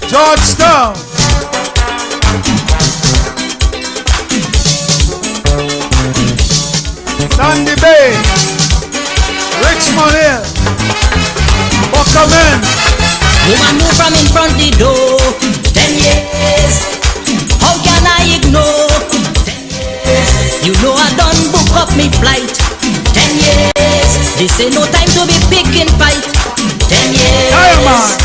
Georgetown. Sandy Bay. Richmond Hill. Buckaman. Woman move from in front the door. 10 years. How can I ignore? 10 years. You know I done book up me flight. 10 years. This ain't no time to be picking fight. 10 years.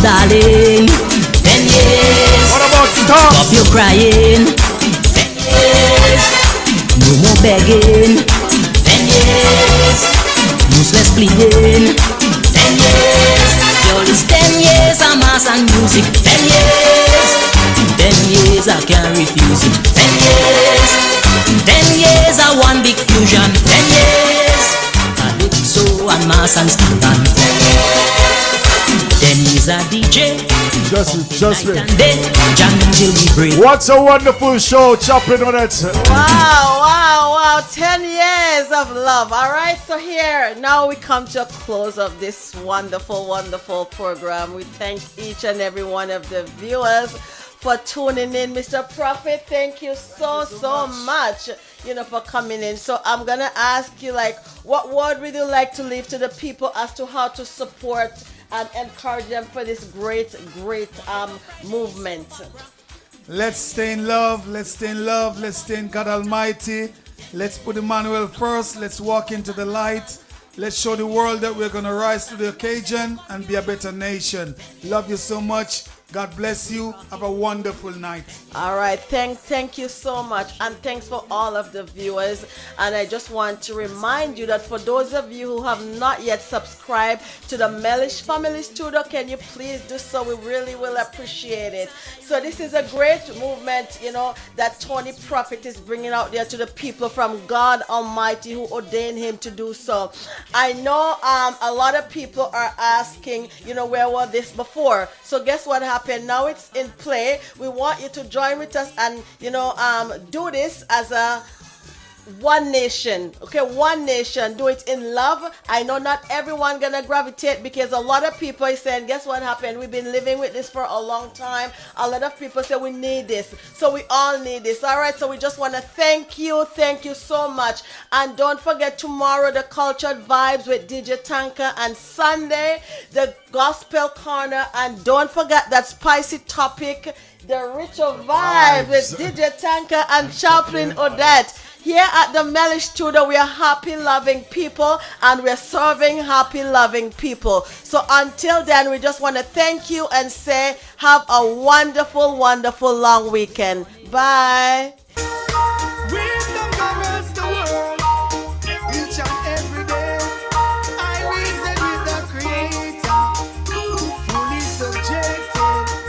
Darling, 10 years. What about stop? Stop your crying. 10 years. No more begging. 10 years. Useless pleading. 10 years. Girl, it's 10 years of mass and music. 10 years. 10 years I can't refuse it. 10 years. 10 years I one big fusion. 10 years. Calypso and mass and steel band. 10 years. Then he's a DJ. Just wait. Then jam till we break. What a wonderful show, chopping on it. Wow. 10 years of love. All right, so here, now we come to a close of this wonderful, wonderful program. We thank each and every one of the viewers for tuning in. Mr. Prophet, thank you so much, for coming in. So I'm going to ask you, what word would you like to leave to the people as to how to support and encourage them for this great movement? Let's stay in love. Let's stay in love. Let's stay in God Almighty. Let's put Emmanuel first. Let's walk into the light. Let's show the world that we're going to rise to the occasion and be a better nation. Love you so much. God bless you. Have a wonderful night. All right. Thank you so much. And thanks for all of the viewers. And I just want to remind you that for those of you who have not yet subscribed to the Mellish Family Studio, can you please do so? We really will appreciate it. So this is a great movement, that Tony Prophet is bringing out there to the people from God Almighty who ordained him to do so. I know a lot of people are asking, where was this before? So guess what happened? Now it's in play. We want you to join with us and do this as a one nation. Okay, one nation. Do it in love. I know not everyone gonna gravitate because a lot of people is saying, guess what happened? We've been living with this for a long time. A lot of people say we need this. So we all need this. All right, so we just want to thank you so much. And don't forget tomorrow the Cultured Vibes with DJ Tanka, and Sunday the Gospel Corner, and don't forget that spicy topic, the Ritual Vibe with DJ Tanka and Chaplain Odette. Here at the Melly Studio, we are happy, loving people, and we're serving happy, loving people. So until then, we just want to thank you and say have a wonderful, wonderful long weekend. Bye.